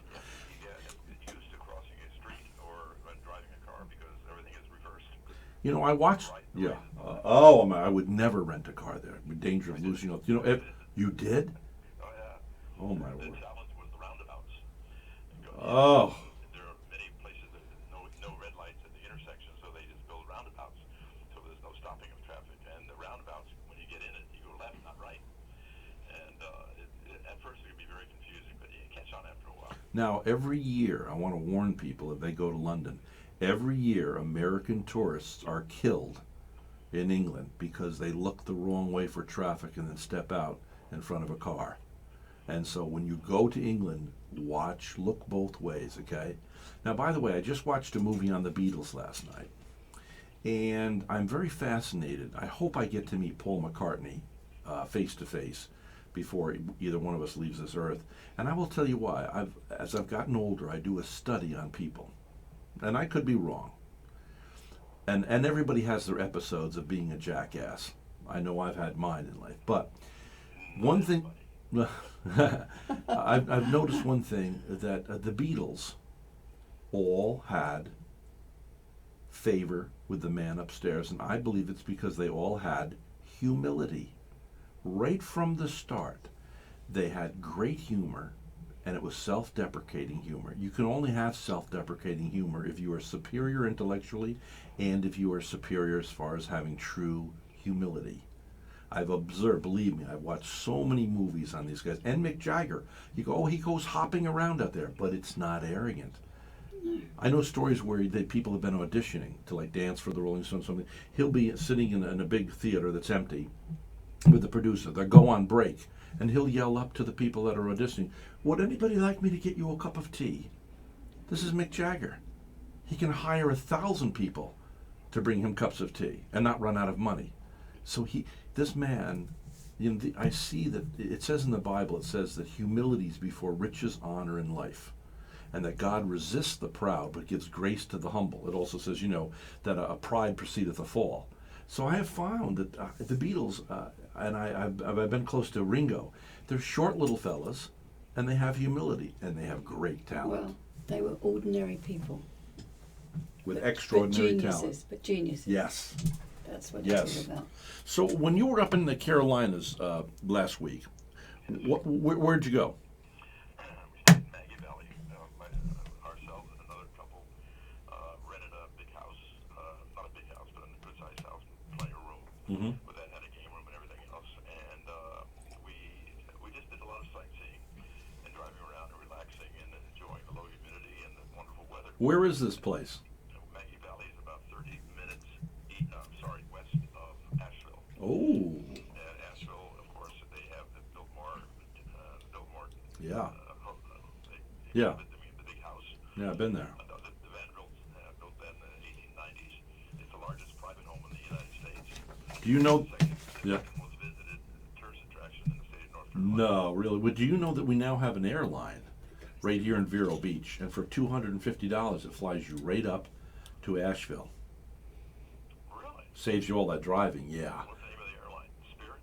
get used to crossing a street or driving a car because everything is reversed. I watched. Yeah. I would never rent a car there. In danger of losing. You did? Oh yeah. Oh my The word. challenge was the roundabouts. Oh. There are many places that no red lights at the intersection, so they just build roundabouts, so there's no stopping of traffic. And the roundabouts, when you get in it, you go left, not right. And at first it can be very confusing, but you catch on after a while. Now, every year, I want to warn people if they go to London, every year American tourists are killed in England because they look the wrong way for traffic and then step out in front of a car. And so when you go to England, look both ways, okay? Now, by the way, I just watched a movie on the Beatles last night, and I'm very fascinated. I hope I get to meet Paul McCartney face to face before either one of us leaves this earth. And I will tell you why. As I've gotten older, I do a study on people, and I could be wrong. And everybody has their episodes of being a jackass. I know I've had mine in life. But one thing, I've noticed one thing, that the Beatles all had favor with the man upstairs. And I believe it's because they all had humility. Right from the start, they had great humor. And it was self-deprecating humor. You can only have self-deprecating humor if you are superior intellectually and if you are superior as far as having true humility. I've observed, believe me, I've watched so many movies on these guys. And Mick Jagger, you go, he goes hopping around out there, but it's not arrogant. I know stories where people have been auditioning to dance for the Rolling Stones or something. He'll be sitting in a big theater that's empty with the producer. They'll go on break. And he'll yell up to the people that are auditioning, would anybody like me to get you a cup of tea? This is Mick Jagger. He can hire 1,000 people to bring him cups of tea and not run out of money. So this man, I see that it says in the Bible, it says that humility is before riches, honor, and life. and that God resists the proud but gives grace to the humble. It also says, that a pride precedeth a fall. So I have found that the Beatles, and I've been close to Ringo, they're short little fellas, and they have humility, and they have great talent. Well, they were ordinary people. With extraordinary but talent. But geniuses. Yes. That's what Yes. it's all about. So when you were up in the Carolinas last week, where'd you go? We stayed in Maggie Valley. Ourselves and another couple rented a big house, not a big house, but a good-sized house, plenty of room. Mm-hmm. But that had a game room and everything else. And we just did a lot of sightseeing and driving around and relaxing and enjoying the low humidity and the wonderful weather. Where is this place? Maggie Valley is about 30 minutes west of Asheville. Oh. And Asheville, of course, they have the Biltmore. Yeah. Yeah. Yeah. The big house. Yeah, I've been there. The Vanderbilts built that in the 1890s. It's the largest private home in the United States. Do you know? Yeah. Second most visited tourist attraction in the state of North Carolina. No, really. But do you know that we now have an airline right here in Vero Beach, and for $250 it flies you right up to Asheville. Really? Saves you all that driving. Yeah. What's the name of the airline? Spirit?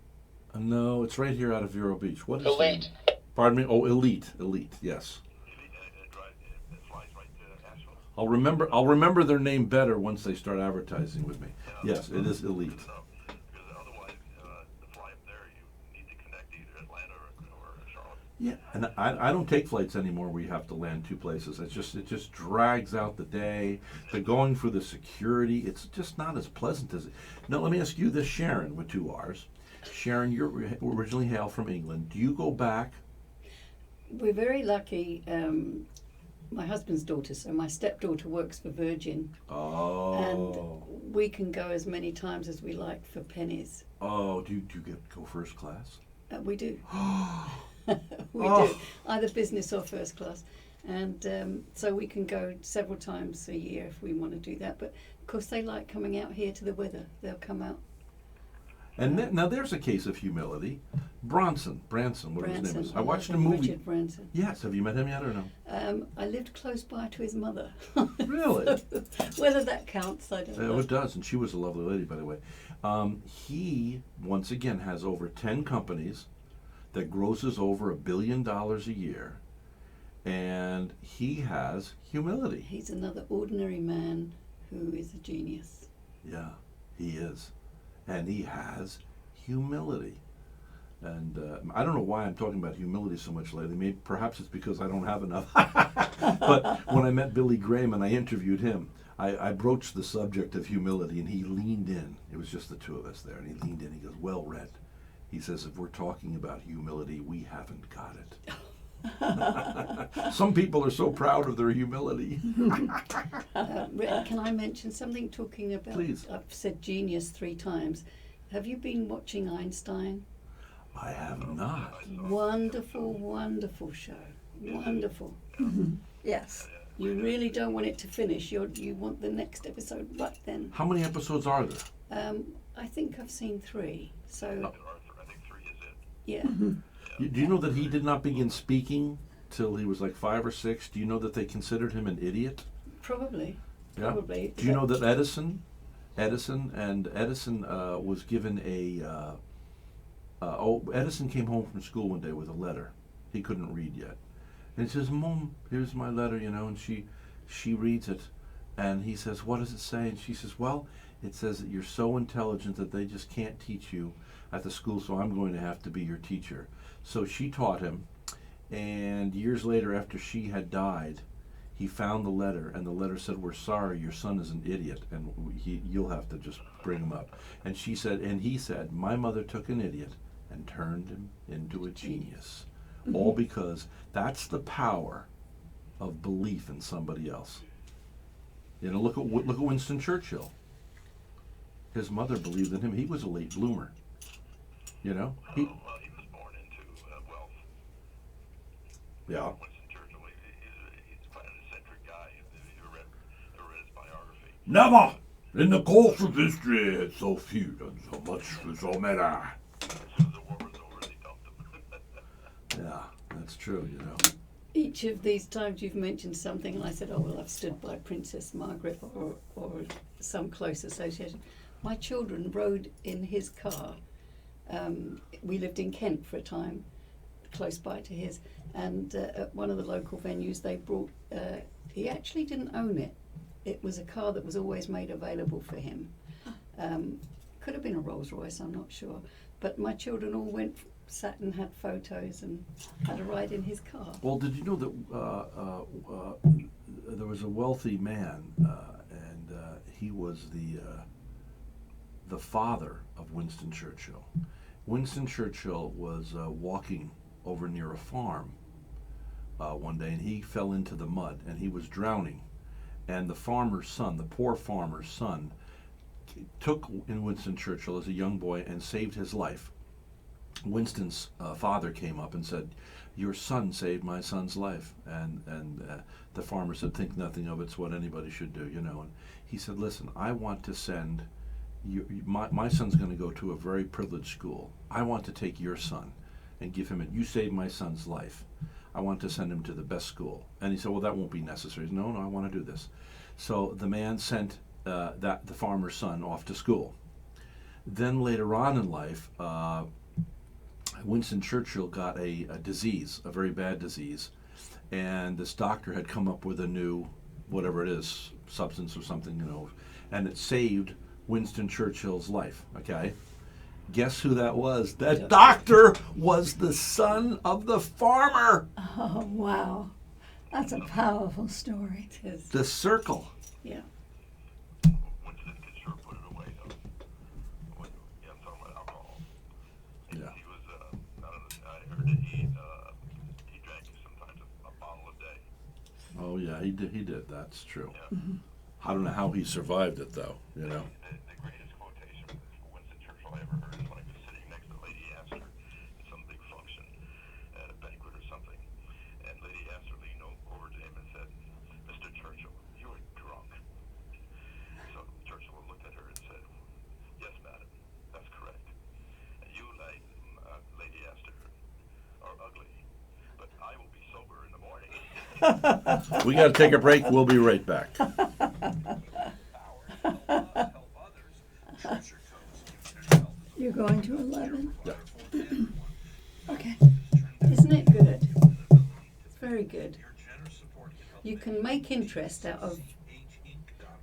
No, it's right here out of Vero Beach. What is Elite. Pardon me? Oh, Elite. Elite. Yes. It flies right to Asheville. I'll remember their name better once they start advertising with me. Yes, it is Elite. Because otherwise, to fly up there, you need to connect either Atlanta or Charlotte. Yeah, and I don't take flights anymore where you have to land two places. It just drags out the day. The going for the security, it's just not as pleasant as it. Now, let me ask you this, Sharon, with 2 R's. Sharon, you're originally hail from England. Do you go back? We're very lucky. My husband's daughter, so my stepdaughter works for Virgin. Oh. And we can go as many times as we like for pennies. Oh, do you go first class? We do. We Oh. do. Either business or first class. And so we can go several times a year if we want to do that. But of course they like coming out here to the weather. They'll come out. And now there's a case of humility. Branson, whatever his name is. I watched a movie. Richard Branson. Yes, have you met him yet or no? I lived close by to his mother. Really? Whether that counts, I don't know. It does, and she was a lovely lady, by the way. He, once again, has over 10 companies that grosses over $1 billion a year, and he has humility. He's another ordinary man who is a genius. Yeah, he is. And he has humility. And I don't know why I'm talking about humility so much lately. Maybe perhaps it's because I don't have enough. But when I met Billy Graham and I interviewed him, I broached the subject of humility, and he leaned in. It was just the two of us there, and he leaned in. He goes, "Well, Rhett," he says, "if we're talking about humility, we haven't got it." Some people are so proud of their humility. Rhett, can I mention something talking about? Please. I've said genius 3 times. Have you been watching Einstein? I have not. Wonderful, wonderful show. Wonderful. Yes. You really don't want it to finish. You want the next episode right then. How many episodes are there? I think I've seen 3. So I think 3 is it. yeah. Do you know that he did not begin speaking till he was like 5 or 6? Do you know that they considered him an idiot? Probably. Yeah. Probably. Do you know that Edison was given a Edison came home from school one day with a letter. He couldn't read yet. And he says, "Mom, here's my letter," and she reads it, and he says, "What does it say?" And she says, "Well, it says that you're so intelligent that they just can't teach you at the school, so I'm going to have to be your teacher." So she taught him, and years later, after she had died, he found the letter, and the letter said, "We're sorry, your son is an idiot, and you'll have to just bring him up." And he said, "My mother took an idiot and turned him into a genius." All because that's the power of belief in somebody else. Look at Winston Churchill. His mother believed in him. He was a late bloomer. He Well, he was born into wealth. Yeah. Winston Churchill, he's quite an eccentric guy. If you ever read his biography. Never in the course of history had so few done so much for so many. As soon as the war was over, they dumped him. Yeah, that's true. each of these times you've mentioned something, and I said, oh, well, I've stood by Princess Margaret or some close association. My children rode in his car. We lived in Kent for a time, close by to his, and at one of the local venues they brought, he actually didn't own it. It was a car that was always made available for him. Could have been a Rolls Royce, I'm not sure. But my children all sat and had photos and had a ride in his car. Well, did you know that there was a wealthy man, and he was the father of Winston Churchill. Winston Churchill was walking over near a farm one day, and he fell into the mud, and he was drowning. And the farmer's son, the poor farmer's son, took in Winston Churchill as a young boy and saved his life. Winston's father came up and said, "Your son saved my son's life." And the farmer said, "Think nothing of it. It's what anybody should do, you know." And he said, "Listen, I want to send my son's going to go to a very privileged school. I want to take your son and give him it. You saved my son's life. I want to send him to the best school." And he said, "Well, that won't be necessary." He said, No, I want to do this. So the man sent the farmer's son off to school. Then later on in life, Winston Churchill got a disease, a very bad disease, and this doctor had come up with a new, whatever it is, substance or something, you know, and it saved Winston Churchill's life, okay? Guess who that was? That doctor was the son of the farmer. Oh, wow. That's a powerful story. It is. The circle. Yeah. Winston could sure put it away, though. I'm talking about alcohol. Yeah. He was, I heard that he drank sometimes a bottle a day. Oh yeah, he did. That's true. Yeah. I don't know how he survived it though, you know. The greatest quotation from Winston Churchill I ever heard is when he was sitting next to Lady Astor at some big function, at a banquet or something, and Lady Astor leaned over to him and said, "Mr. Churchill, you're drunk." So Churchill looked at her and said, "Yes, madam, that's correct. And you, Lady Astor, are ugly, but I will be sober in the morning." We got to take a break. We'll be right back. You're going to 11? Yeah. Okay. Isn't it good? It's very good. You can make interest out of,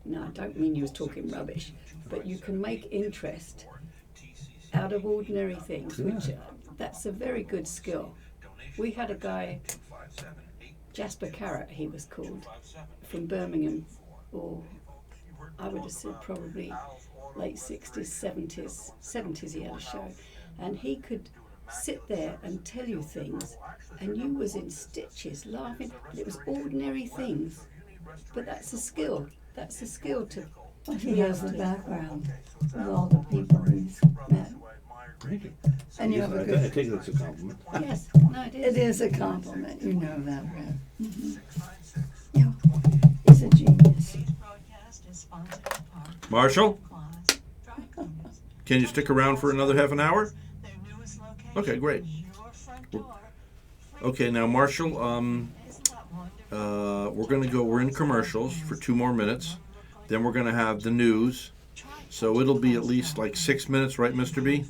no, I don't mean you was talking rubbish, but you can make interest out of ordinary things, which that's a very good skill. We had a guy, Jasper Carrot he was called, from Birmingham, or I would have said probably late 60s, 70s he had a show, and he could sit there and tell you things and you was in stitches laughing, but it was ordinary things, but that's a skill to Well, he has the background with all the people he's met. Thank you. And you have a I good... take that's a compliment. yes, no, it It is. is a compliment, you know that, Rhett. Yeah, he's a genius. Marshall, can you stick around for another half an hour? Okay, great. Okay, now Marshall, we're in commercials for 2 more minutes. Then we're gonna have the news. So it'll be at least like 6 minutes, right, Mr. B?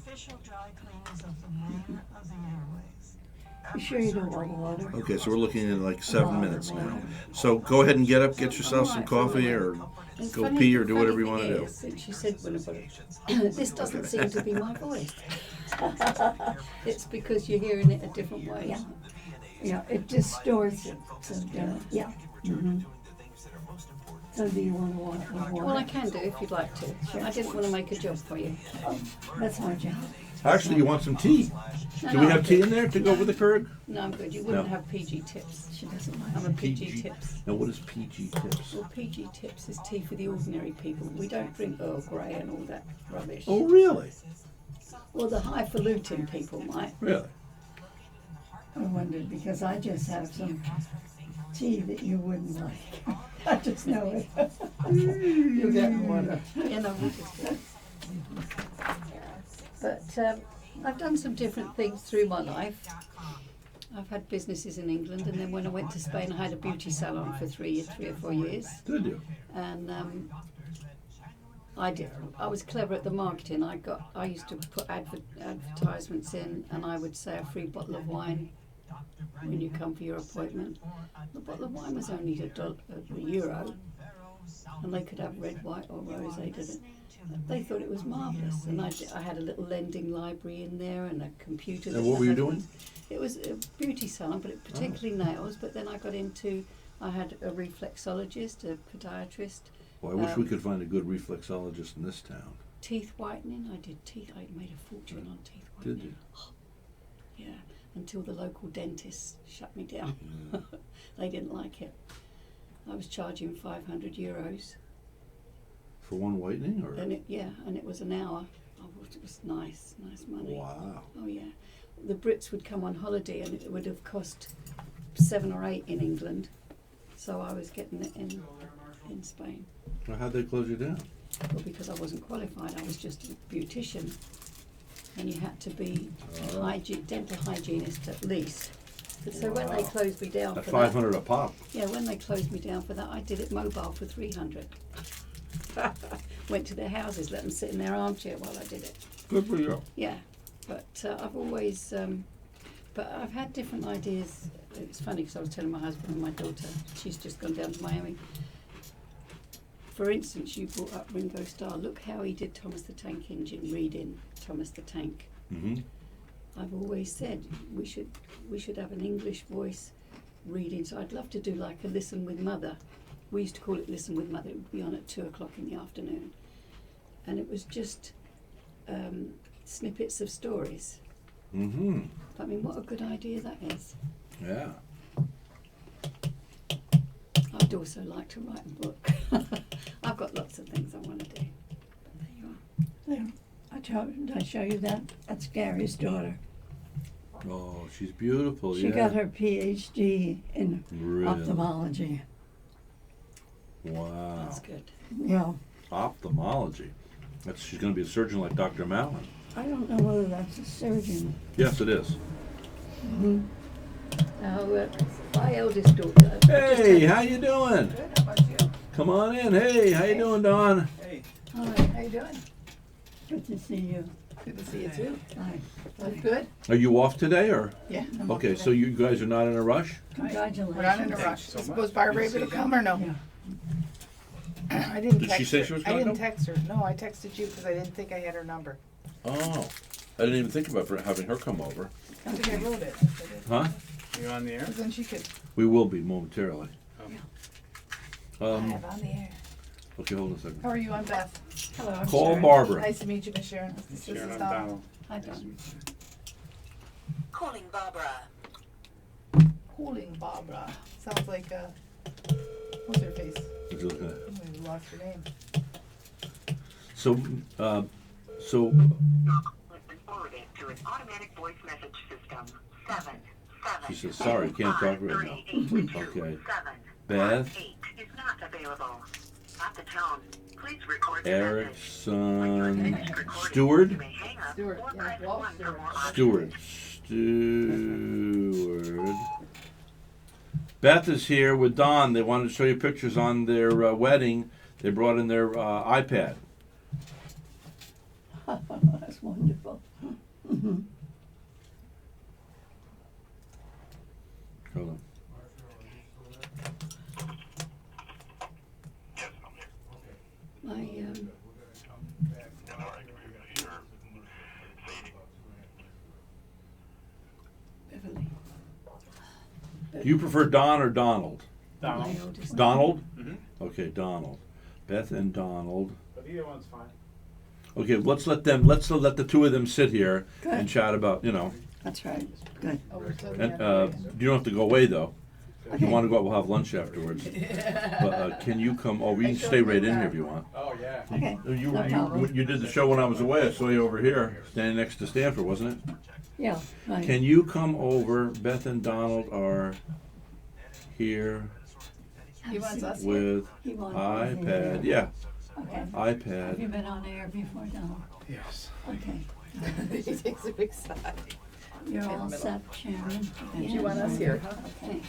You sure you don't want water? Okay, so we're looking at like 7 minutes now. So go ahead and get up, get yourself some coffee, or And go funny- pee, or do funny whatever you thing want to do. is that she said this doesn't seem to be my voice. It's because you're hearing it a different way. Yeah. Yeah, it distorts it. So, yeah. Mm-hmm. So do you want to walk with water? Well, I can do if you'd like to. I didn't want to make a job for you. Oh, that's my job. Actually, you want some tea? No, Do we no, have I'm tea good. in there to go with the curd? No, I'm good. You wouldn't No. have PG tips. She doesn't like I'm a PG tips. Now, what is PG tips? Well, PG tips is tea for the ordinary people. We don't drink Earl Grey and all that rubbish. Oh, really? Well, the highfalutin people might. Really? I wondered because I just have some tea that you wouldn't like. I just know it. You'll get water. You know, it's good. But I've done some different things through my life. I've had businesses in England, and then when I went to Spain, I had a beauty salon for 3 or 4 years. Did you? And I was clever at the marketing. I used to put advertisements in, and I would say a free bottle of wine when you come for your appointment. The bottle of wine was only €1, and they could have red, white, or rosé. Did it? They thought it was marvellous, and I had a little lending library in there and a computer. And what were you doing? It was a beauty salon, but particularly nails. But then I had a reflexologist, a podiatrist. Well, I wish we could find a good reflexologist in this town. Teeth whitening. I did teeth. I made a fortune on teeth whitening. Did you? Yeah, until the local dentist shut me down. They didn't like it. I was charging €500. For one whitening, or? And it was an hour. Oh, it was nice money. Wow. Oh yeah. The Brits would come on holiday, and it would have cost 7 or 8 in England. So I was getting it in Spain. Well, how'd they close you down? Well, because I wasn't qualified. I was just a beautician, and you had to be a dental hygienist at least. So when they closed me down At for $500 a pop. Yeah, when they closed me down for that, I did it mobile for 300. Went to their houses, let them sit in their armchair while I did it. Good for you. Yeah, but I've always, but I've had different ideas. It's funny because I was telling my husband and my daughter, she's just gone down to Miami. For instance, you brought up Ringo Starr. Look how he did Thomas the Tank Engine, reading Thomas the Tank. Mm-hmm. I've always said we should have an English voice reading. So I'd love to do like a Listen with Mother. We used to call it Listen with Mother. It would be on at 2:00 in the afternoon, and it was just snippets of stories. Mm-hmm. I mean, what a good idea that is. Yeah. I'd also like to write a book. I've got lots of things I want to do. But there you are. There, did I show you that? That's Gary's daughter. Oh, she's beautiful. She got her PhD in Really? ophthalmology. Wow. That's good. Yeah. Ophthalmology. She's going to be a surgeon like Dr. Mallon. I don't know whether that's a surgeon. Yes, it is. Mm-hmm. Now, my eldest daughter. Hey, how you doing? Good. How about you? Come on in. Hey, how you doing, Dawn? Hey. Hi. How you doing? Good to see you. Good to see you too. Hi. That's good. Are you off today, or? Yeah. Okay, so you guys are not in a rush? Congratulations. We're not in a rush. Was Barbara able to come or no? Yeah. I didn't Did text she say her. she was I gonna didn't come? text her. No, I texted you because I didn't think I had her number. Oh, I didn't even think about having her come over. I think I wrote it. Huh? You on the air? 'Cause then she could. We will be momentarily. Live on the air. Okay, hold on a second. How are you? I'm Beth. Hello. I'm Call Sharon. Barbara. Nice to meet you, Miss Sharon. This is Sharon Don. O'Donnell. Hi, Don. Calling Barbara. Calling Barbara. Sounds like what's her face? What you looking at? Oh, we lost her name. So, Forwarded to an automatic voice message system. 7 she says, sorry, can't talk right now. Okay. Beth 8 is not available. At the tone, please record the Erickson Stewart? Stuart. Yeah, Walt Stewart. Stewart. Beth is here with Don. They wanted to show you pictures on their wedding. They brought in their iPad. That's wonderful. Mm-hmm. Hold on. Yes, I'm here. My All right, sure. Sadie. Beverly. Do you prefer Don or Donald? My oldest. Donald? Mm-hmm. Okay, Donald. Beth and Donald. But either one's fine. Okay, let's let the two of them sit here Good. and chat about, That's right. Good. Oh, we're still and there. you don't have to go away though. If you Okay. want to go out, we'll have lunch afterwards. But can you come? Oh, we can stay right in here if you want. Oh, yeah. Okay. You did the show when I was away. I saw you over here, standing next to Stanford, wasn't it? Yeah. Right. Can you come over? Beth and Donald are here He wants us. with He wants iPad. Yeah, Okay. Have you iPad. been on air before, Donald? Yes. Okay. He takes a big sigh. You're in the all middle. set, Sharon. Do you want us here, huh? Okay.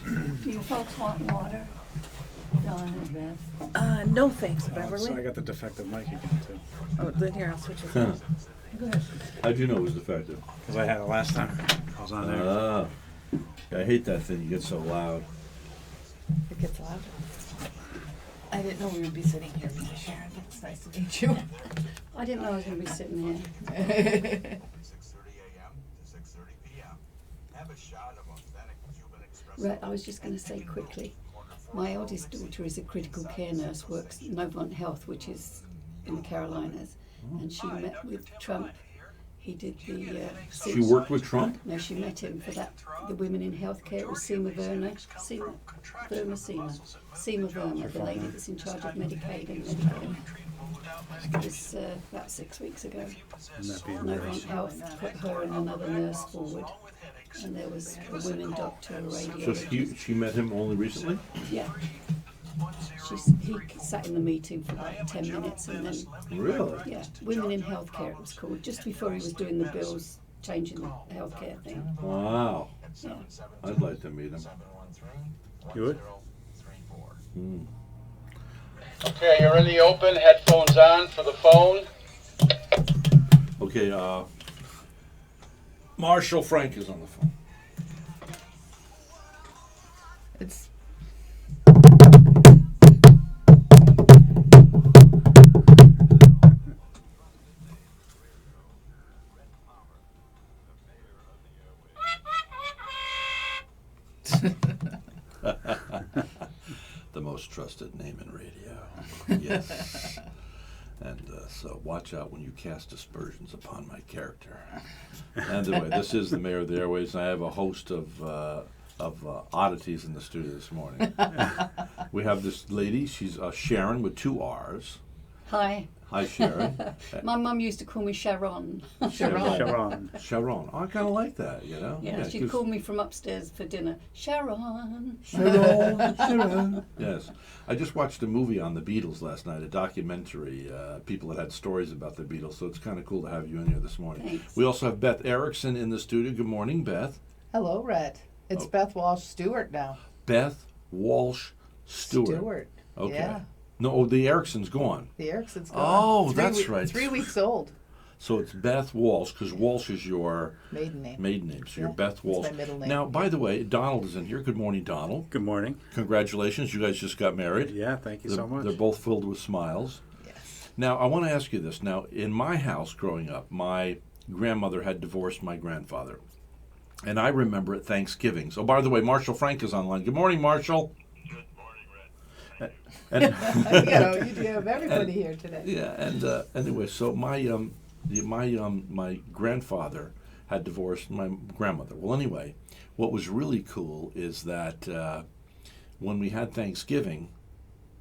Do you folks want water? John and Beth? No thanks, So I Beverly. got the defective mic again too. Oh, then here, I'll switch it. Huh. Go ahead. How'd you know it was defective? Because I had it last time I was on there. Ah. I hate that thing. You get so loud. It gets louder. I didn't know we would be sitting here with you, Sharon, but it's nice to meet you. I didn't know I was going to be sitting here. 6:30 a.m. to 6:30 p.m. Have a shot of authentic Cuban espresso. Right, I was just going to say quickly, my eldest daughter is a critical care nurse, works at Novant Health, which is in the Carolinas, and she met with Trump. He did the... She worked with Trump? No, she met him for that, the women in healthcare. It was Seema Verma, the lady that's in charge of Medicaid and Medicare. It was about 6 weeks ago. Novant Health put her and another nurse forward, and there was a women doctor, a So radiologist. she met him only recently? Yeah. He sat in the meeting for about 10 minutes and then... Really? Yeah, Women in Healthcare it was called, just before he was doing the bills, changing the healthcare thing. Wow. Yeah. I'd like to meet him. You would? Hmm. Okay, you're in the open, headphones on for the phone. Okay, Marshall Frank is on the phone. It's The most trusted name in radio. Yes. And so watch out when you cast aspersions upon my character. And anyway, this is the Mayor of the Airways, and I have a host of oddities in the studio this morning. We have this lady, she's Sharon with 2 R's. Hi. Hi, Sharon. My mum used to call me Sharon. Sharon. Oh, I kind of like that, you know? Yeah, she'd 'cause- call me from upstairs for dinner. Sharon. Sharon. Yes. I just watched a movie on the Beatles last night, a documentary, people that had stories about the Beatles, so it's kind of cool to have you in here this morning. Thanks. We also have Beth Erickson in the studio. Good morning, Beth. hello, Rhett. It's Beth Walsh Stewart now. Beth Walsh Stewart. Okay. Yeah. No, the Erickson's gone. The Erickson's gone. Oh, that's right. 3 weeks old. So it's Beth Walsh, because Walsh is your Maiden name. So you're Yeah, Beth it's Walsh. my middle name. Now, by the way, Donald is in here. Good morning, Donald. Good morning. Congratulations. You guys just got married. Yeah, thank you so much. They're both filled with smiles. Yes. Now, I want to ask you this. Now, in my house growing up, my grandmother had divorced my grandfather. And I remember at Thanksgiving. So, by the way, Marshall Frank is online. Good morning, Marshall. Good morning, Rhett. And, You have everybody here today. Yeah, and anyway, so my grandfather had divorced my grandmother. Well, anyway, what was really cool is that when we had Thanksgiving,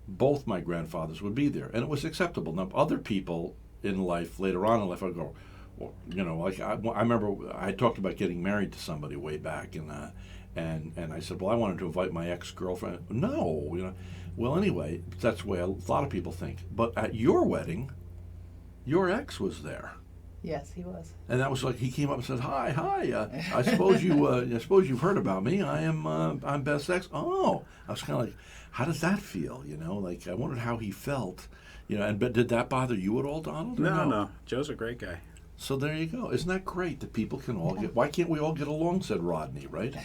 both my grandfathers would be there, and it was acceptable. Now, other people in life, later on in life, I'd go, well, you know, like I remember I talked about getting married to somebody way back, and I said, well, I wanted to invite my ex-girlfriend. No, you know. Well, anyway, that's the way a lot of people think. But at your wedding, your ex was there. Yes, he was. And that was like he came up and said, "Hi. I suppose you've heard about me. I'm Beth's ex." Oh, I was kind of like, how does that feel? You know, like I wondered how he felt. You know, but did that bother you at all, Donald? or No. Joe's a great guy. So there you go. Isn't that great that people can all get? Why can't we all get along? Said Rodney, right?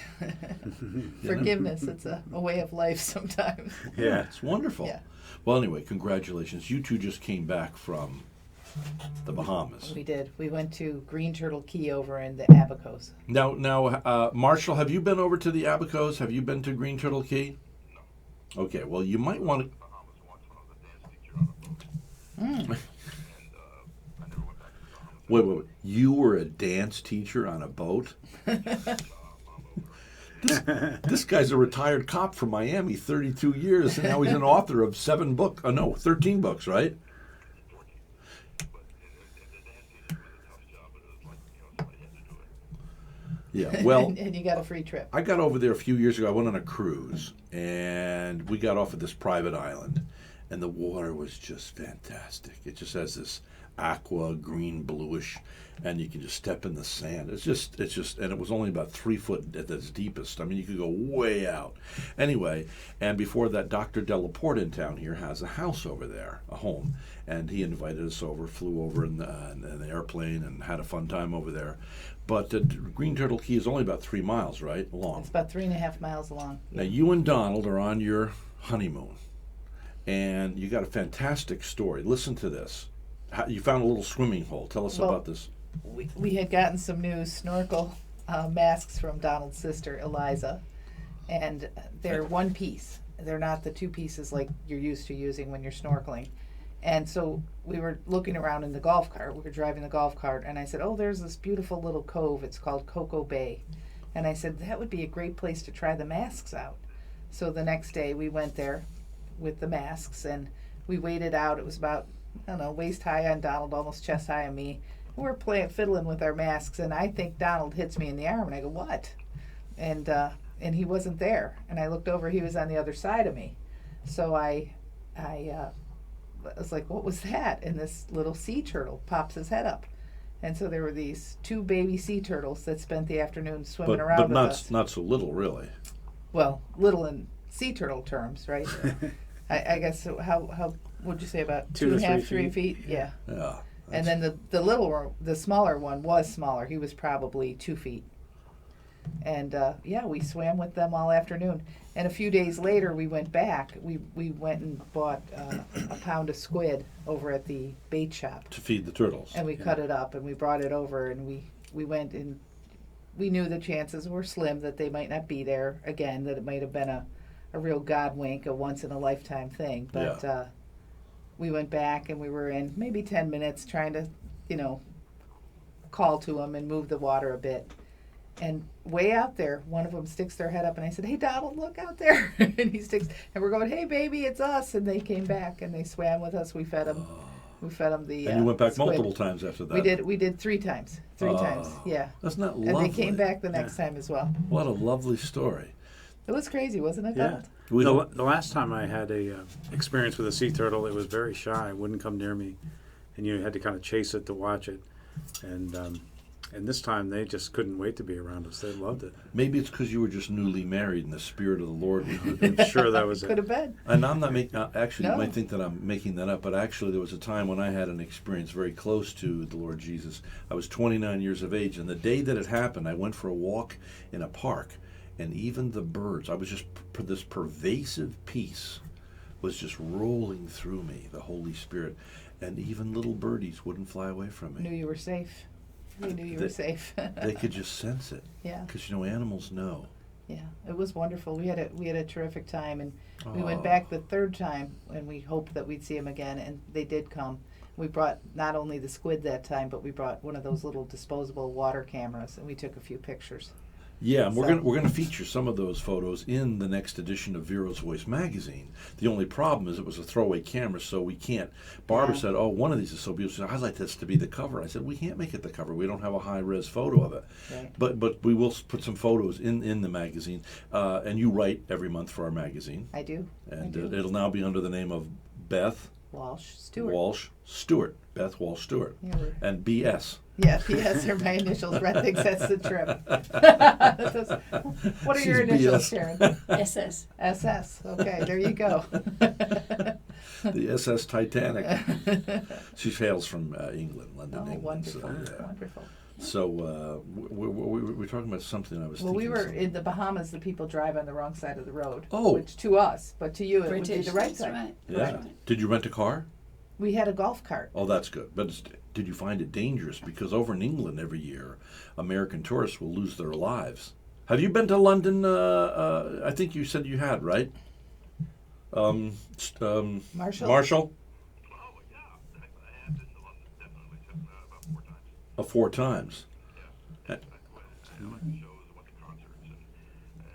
Forgiveness, it's a way of life sometimes. Yeah, it's wonderful. Yeah. Well, anyway, congratulations. You two just came back from the Bahamas. We did. We went to Green Turtle Key over in the Abacos. Now, Marshall, have you been over to the Abacos? Have you been to Green Turtle Key? No. Okay, well, you might want to... Wait. You were a dance teacher on a boat? This guy's a retired cop from Miami, 32 years, and now he's an author of 13 books, right? Yeah, well... and you got a free trip. I got over there a few years ago. I went on a cruise, and we got off at this private island. and the water was just fantastic. It just has this aqua green bluish, and you can just step in the sand. It's just, and it was only about 3 foot at its deepest. I mean, you could go way out. Anyway, and before that, Dr. Delaporte in town here has a house over there, a home, and he invited us over, flew over in the airplane, and had a fun time over there. But Green Turtle Key is only about 3 miles, right, long. It's about 3.5 miles long. Now, you and Donald are on your honeymoon, and you got a fantastic story. Listen to this. You found a little swimming hole. Tell us about this. We had gotten some new snorkel masks from Donald's sister, Eliza, and they're one piece. They're not the two pieces like you're used to using when you're snorkeling. And so we were looking around in the golf cart. We were driving the golf cart, and I said, oh, there's this beautiful little cove. It's called Cocoa Bay. And I said, that would be a great place to try the masks out. So the next day we went there with the masks, and we waited out. It was about, I don't know, waist high on Donald, almost chest high on me. We're fiddling with our masks, and I think Donald hits me in the arm, and I go, what? And he wasn't there. And I looked over, he was on the other side of me. So I was like, what was that? And this little sea turtle pops his head up. And so there were these 2 baby sea turtles that spent the afternoon swimming around with us. But not so little, really. Well, little in sea turtle terms, right? I guess, how would you say, about 2.5, 3 feet? Yeah. Yeah. And then the smaller one was smaller. He was probably 2 feet. And we swam with them all afternoon. And a few days later, we went back. We went and bought a pound of squid over at the bait shop to feed the turtles. And we cut it up, and we brought it over, and we went, and we knew the chances were slim that they might not be there again. That it might have been a real God wink, a once in a lifetime thing. But we went back, and we were in maybe 10 minutes trying to, call to them and move the water a bit. And way out there, one of them sticks their head up, and I said, hey, Donald, look out there. And he sticks, and we're going, hey, baby, it's us. And they came back, and they swam with us. We fed them. We fed them the And you went back squid. multiple times after that. We did 3 times. 3 times, yeah. That's not lovely. And they came back the next time as well. What a lovely story. It was crazy, wasn't it, Yeah. Donald? The last time I had a experience with a sea turtle, it was very shy. It wouldn't come near me, and you had to kind of chase it to watch it. And this time they just couldn't wait to be around us. They loved it. Maybe it's because you were just newly married and the Spirit of the Lord. I'm sure that was it. Could have been. And I'm not making, actually, No. you might think that I'm making that up, but actually there was a time when I had an experience very close to the Lord Jesus. I was 29 years of age, and the day that it happened, I went for a walk in a park, and even the birds, I was just, this pervasive peace was just rolling through me, the Holy Spirit, and even little birdies wouldn't fly away from me. Knew you were safe. We knew you were safe. They could just sense it. Yeah. Because, animals know. Yeah, it was wonderful. We had a terrific time, and we went Oh. back the 3rd time, and we hoped that we'd see them again, and they did come. We brought not only the squid that time, but we brought one of those little disposable water cameras, and we took a few pictures. Yeah, and So- we're gonna feature some of those photos in the next edition of Vero's Voice magazine. The only problem is it was a throwaway camera, so we can't. Barbara said, "Oh, one of these is so beautiful. I'd like this to be the cover." I said, "We can't make it the cover. We don't have a high-res photo of it." Right. But we will put some photos in the magazine. And you write every month for our magazine. I do. And I do. it'll now be under the name of Beth Walsh Stewart. Walsh Stewart. Beth Walsh Stewart. Yeah, we're- And BS. Yeah, PS are my initials. Rhett thinks that's the trip. What are your She's initials, BS. Sharon? SS. SS. Okay, there you go. The SS Titanic. She hails from England, London, Oh, England. wonderful, So, yeah. wonderful. So we're talking about something I was Well, we thinking. were in the Bahamas. The people drive on the wrong side of the road. Oh. Which to us, but to you, it would be British, the right that's side. right. Yeah. Right. Did you rent a car? We had a golf cart. Oh, that's good. But did you find it dangerous? Because over in England every year, American tourists will lose their lives. Have you been to London? I think you said you had, right? Marshall? Marshall? Oh, yeah. I have been to London, definitely. About 4 times. 4 times. I went to shows, I went to concerts, and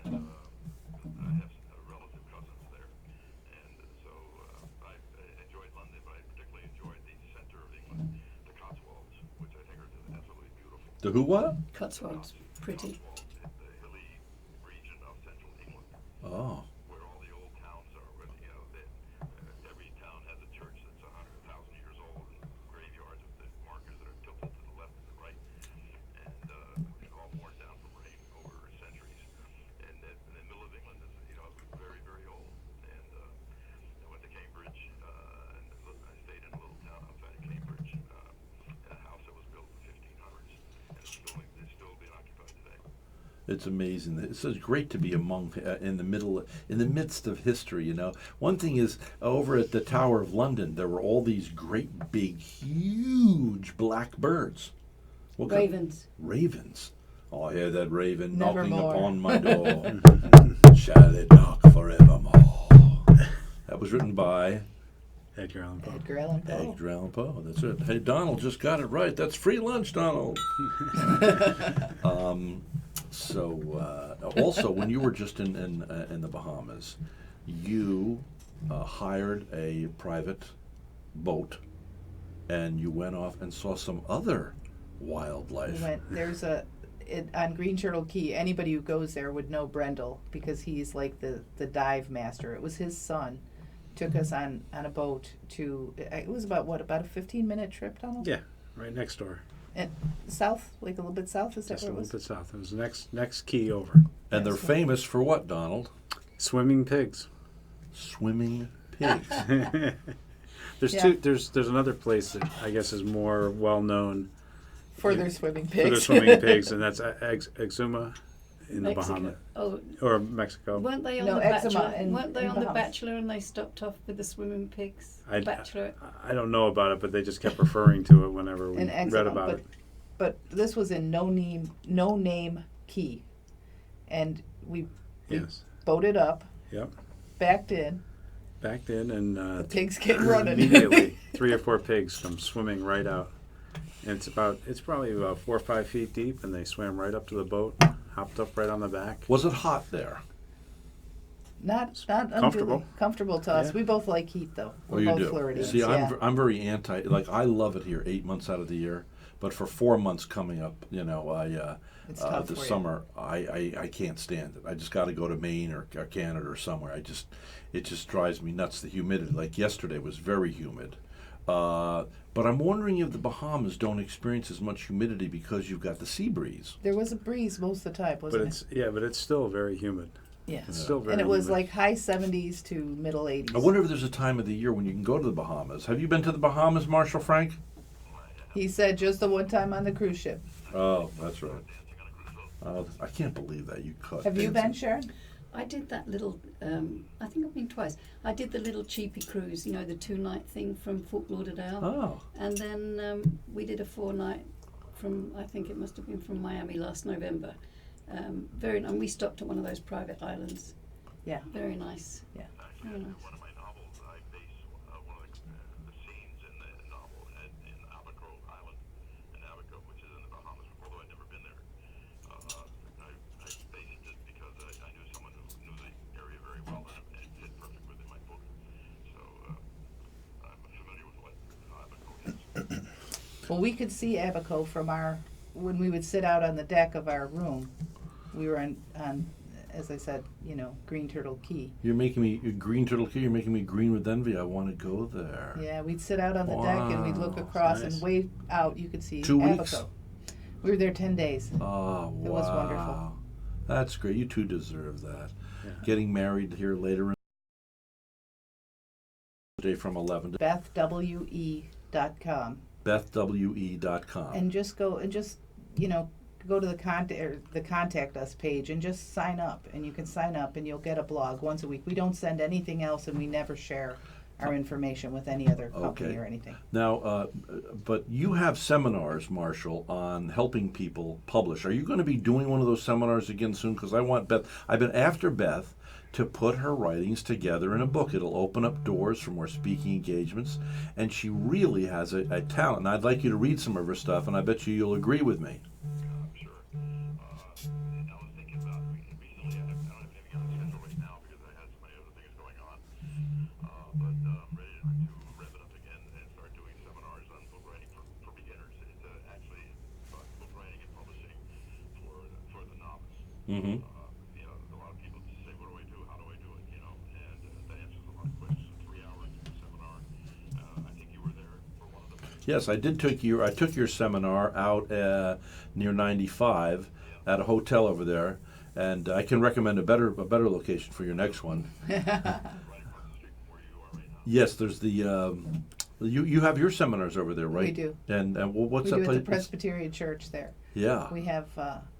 I have relative cousins there. And so I enjoyed London, but I particularly enjoyed the center of England, the Cotswolds, which I think are absolutely beautiful. The who what? Cotswolds, pretty. The hilly region of central England. Oh. Where all the old towns are, every town It's amazing. It's so great to be among in the midst of history. You know, one thing is over at the Tower of London, there were all these great, big, huge black birds. What kind- Ravens. Ravens. Oh, I hear that raven knocking Nevermore. upon my door. Shall it knock forevermore? That was written by Edgar Allan Poe. Edgar Allan Poe. Edgar Allan Poe. That's it. Hey, Donald just got it right. That's free lunch, Donald. Also, when you were just in the Bahamas, you hired a private boat, and you went off and saw some other wildlife. On Green Turtle Key, anybody who goes there would know Brendel because he's like the dive master. It was his son took us on a boat to, it was about a 15-minute trip, Donald? Yeah, right next door. And south, like a little bit south, is that Just where a it was? little bit south. It was the next key over. And they're famous for what, Donald? Swimming pigs. Swimming pigs. There's another place that I guess is more well known for their swimming pigs. For their swimming pigs, and that's Exuma in the Mexico. Bahamas. Oh, or Mexico. Weren't they on No, the Exuma Bachelor? Weren't they in on the Bahamas. Bachelor and they stopped off with the swimming pigs? I Bachelor. don't know about it, but they just kept referring to it whenever we In read Exuma, about it. But this was in no name key, and we Yes. boated up, Yep. backed in. Backed in, and The pigs came running. Immediately, 3 or 4 pigs come swimming right out. And it's probably about 4 or 5 feet deep, and they swam right up to the boat, hopped up right on the back. Was it hot there? Not comfortable. Comfortable to us. Yeah. We both like heat, though. We're Oh, you both do. Floridians. See, yeah. I'm very anti. Like, I love it here 8 months out of the year, but for 4 months coming up, It's tough this for you. summer, I can't stand it. I just got to go to Maine or Canada or somewhere. It just drives me nuts. The humidity. Like yesterday was very humid. But I'm wondering if the Bahamas don't experience as much humidity because you've got the sea breeze. There was a breeze most of the time, wasn't But it's still very humid. Yeah. It's still very and it was humid. like high 70s to middle 80s. I wonder if there's a time of the year when you can go to the Bahamas. Have you been to the Bahamas, Marshall Frank? He said just the one time on the cruise ship. Oh, that's right. I can't believe that you cut. Have you been, Sharon? I did that little, I think I've been twice. I did the little cheapy cruise, the 2-night thing from Fort Lauderdale. Oh. And then we did a 4-night from, I think it must have been from Miami last November. And we stopped at one of those private islands. Yeah. Very nice. Yeah. Very nice. One of my novels, I base one of the scenes in the novel in Abaco Island, in Abaco, which is in the Bahamas, although I'd never been there. I based it just because I knew someone who knew the area very well, and it fit perfect within my book. So I'm familiar with what Abaco is. Well, we could see Abaco from when we would sit out on the deck of our room. We were on as I said, Green Turtle Key. You're making me Green Turtle Key. You're making me green with envy. I want to go there. Yeah, we'd sit out on the deck and we'd look across nice. and way out you could see 2 Abaco. weeks? We were there 10 days. Oh, wow. It was wonderful. That's great. You two deserve that. Yeah. Getting married here later in the day from 11 to BethWE.com. BethWE.com. And just go to the contact us page and just sign up, and you can sign up and you'll get a blog once a week. We don't send anything else, and we never share our information with any other company or anything. Now, but you have seminars, Marshall, on helping people publish. Are you going to be doing one of those seminars again soon? Because I want Beth. I've been after Beth to put her writings together in a book. It'll open up doors for more speaking engagements, and she really has a talent. And I'd like you to read some of her stuff, and I bet you'll agree with me. Sure. I was thinking about recently. I don't have anything on the schedule right now because I had so many other things going on. But I'm ready to rev it up again and start doing seminars on book writing for beginners. It's actually book writing and publishing for the novice. Mm-hmm. A lot of people just say, "What do I do? How do I do it?" And that answers a lot of questions. 3-hour seminar. I think you were there for one of them. Yes, I did. I took your seminar out near 95 at a hotel over there, and I can recommend a better location for your next one. Yes, there's the you have your seminars over there, right? We do. And what's we that do place? at the Presbyterian Church there. Yeah. We have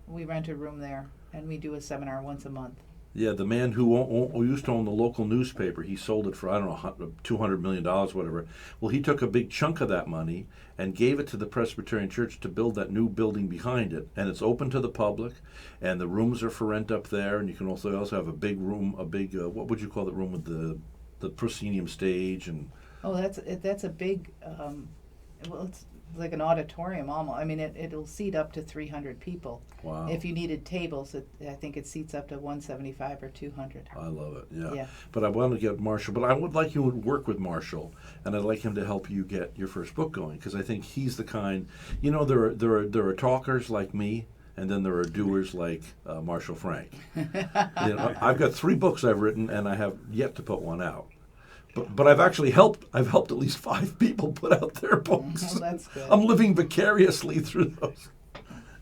we rent a room there, and we do a seminar once a month. Yeah, the man who used to own the local newspaper, he sold it for, I don't know, $200 million, whatever. Well, he took a big chunk of that money and gave it to the Presbyterian Church to build that new building behind it. And it's open to the public, and the rooms are for rent up there. And you can also have a big room, what would you call the room with the proscenium stage? And Oh, that's a big, well, it's like an auditorium almost. I mean, it'll seat up to 300 people. Wow. If you needed tables, I think it seats up to 175 or 200. I love it, yeah. Yeah. But I want to get Marshall, but I would like you to work with Marshall, and I'd like him to help you get your first book going, because I think he's the kind, there are talkers like me, and then there are doers like Marshall Frank. I've got 3 books I've written, and I have yet to put one out. But I've actually helped at least 5 people put out their books. Oh, that's good. I'm living vicariously through those.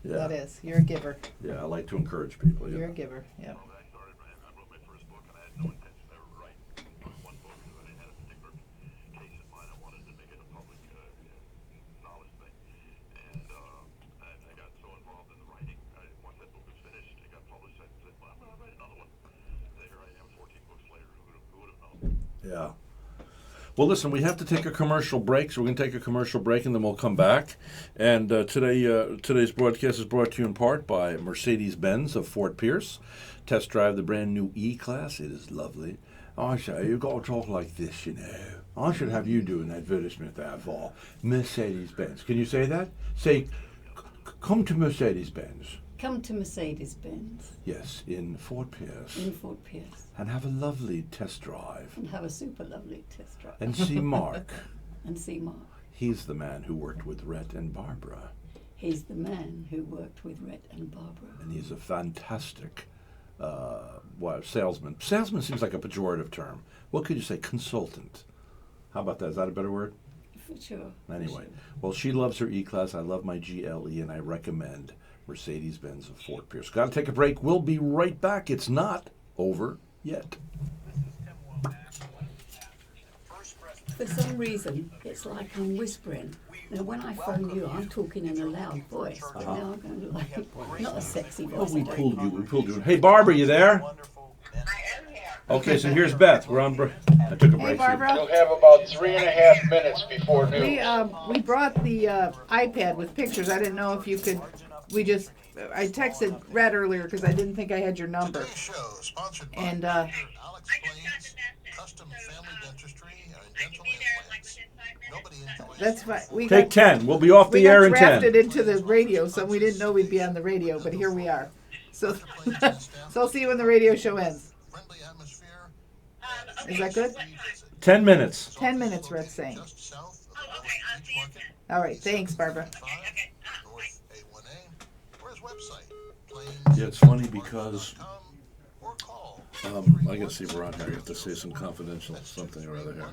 Yeah. That is. You're a giver. Yeah, I like to encourage people. You're a giver, yeah. Yeah. Well, listen, we have to take a commercial break, so we're going to take a commercial break, and then we'll come back. And today's broadcast is brought to you in part by Mercedes-Benz of Fort Pierce. Test drive the brand new E-Class. It is lovely. I say, you've got to talk like this, I should have you do an advertisement there for Mercedes-Benz. Can you say that? Say, come to Mercedes-Benz. Come to Mercedes-Benz. Yes, in Fort Pierce. In Fort Pierce. And have a lovely test drive. And have a super lovely test drive. And see Mark. And see Mark. He's the man who worked with Rhett and Barbara. He's the man who worked with Rhett and Barbara. And he's a fantastic salesman. Salesman seems like a pejorative term. What could you say? Consultant. How about that? Is that a better word? For sure. Anyway, well, she loves her E-Class. I love my GLE, and I recommend Mercedes-Benz of Fort Pierce. Got to take a break. We'll be right back. It's not over yet. For some reason, it's like I'm whispering. Now, when I phone you, I'm talking in a loud voice, but now I'm going to like not a sexy voice. Oh, we pulled you. Hey, Barbara, you there? Okay, so here's Beth. We're on. I took a break. Hey, Barbara. You'll have about 3.5 minutes before noon. We brought the iPad with pictures. I didn't know if you could. I texted Rhett earlier because I didn't think I had your number. And that's fine. Take 10. We'll be off the air in 10. We got drafted into the radio, so we didn't know we'd be on the radio, but here we are. So I'll see you when the radio show ends. Is that good? 10 minutes. 10 minutes, Rhett's saying. All right, thanks, Barbara. Yeah, it's funny because I gotta see if we're on here. I have to say some confidential something or other here.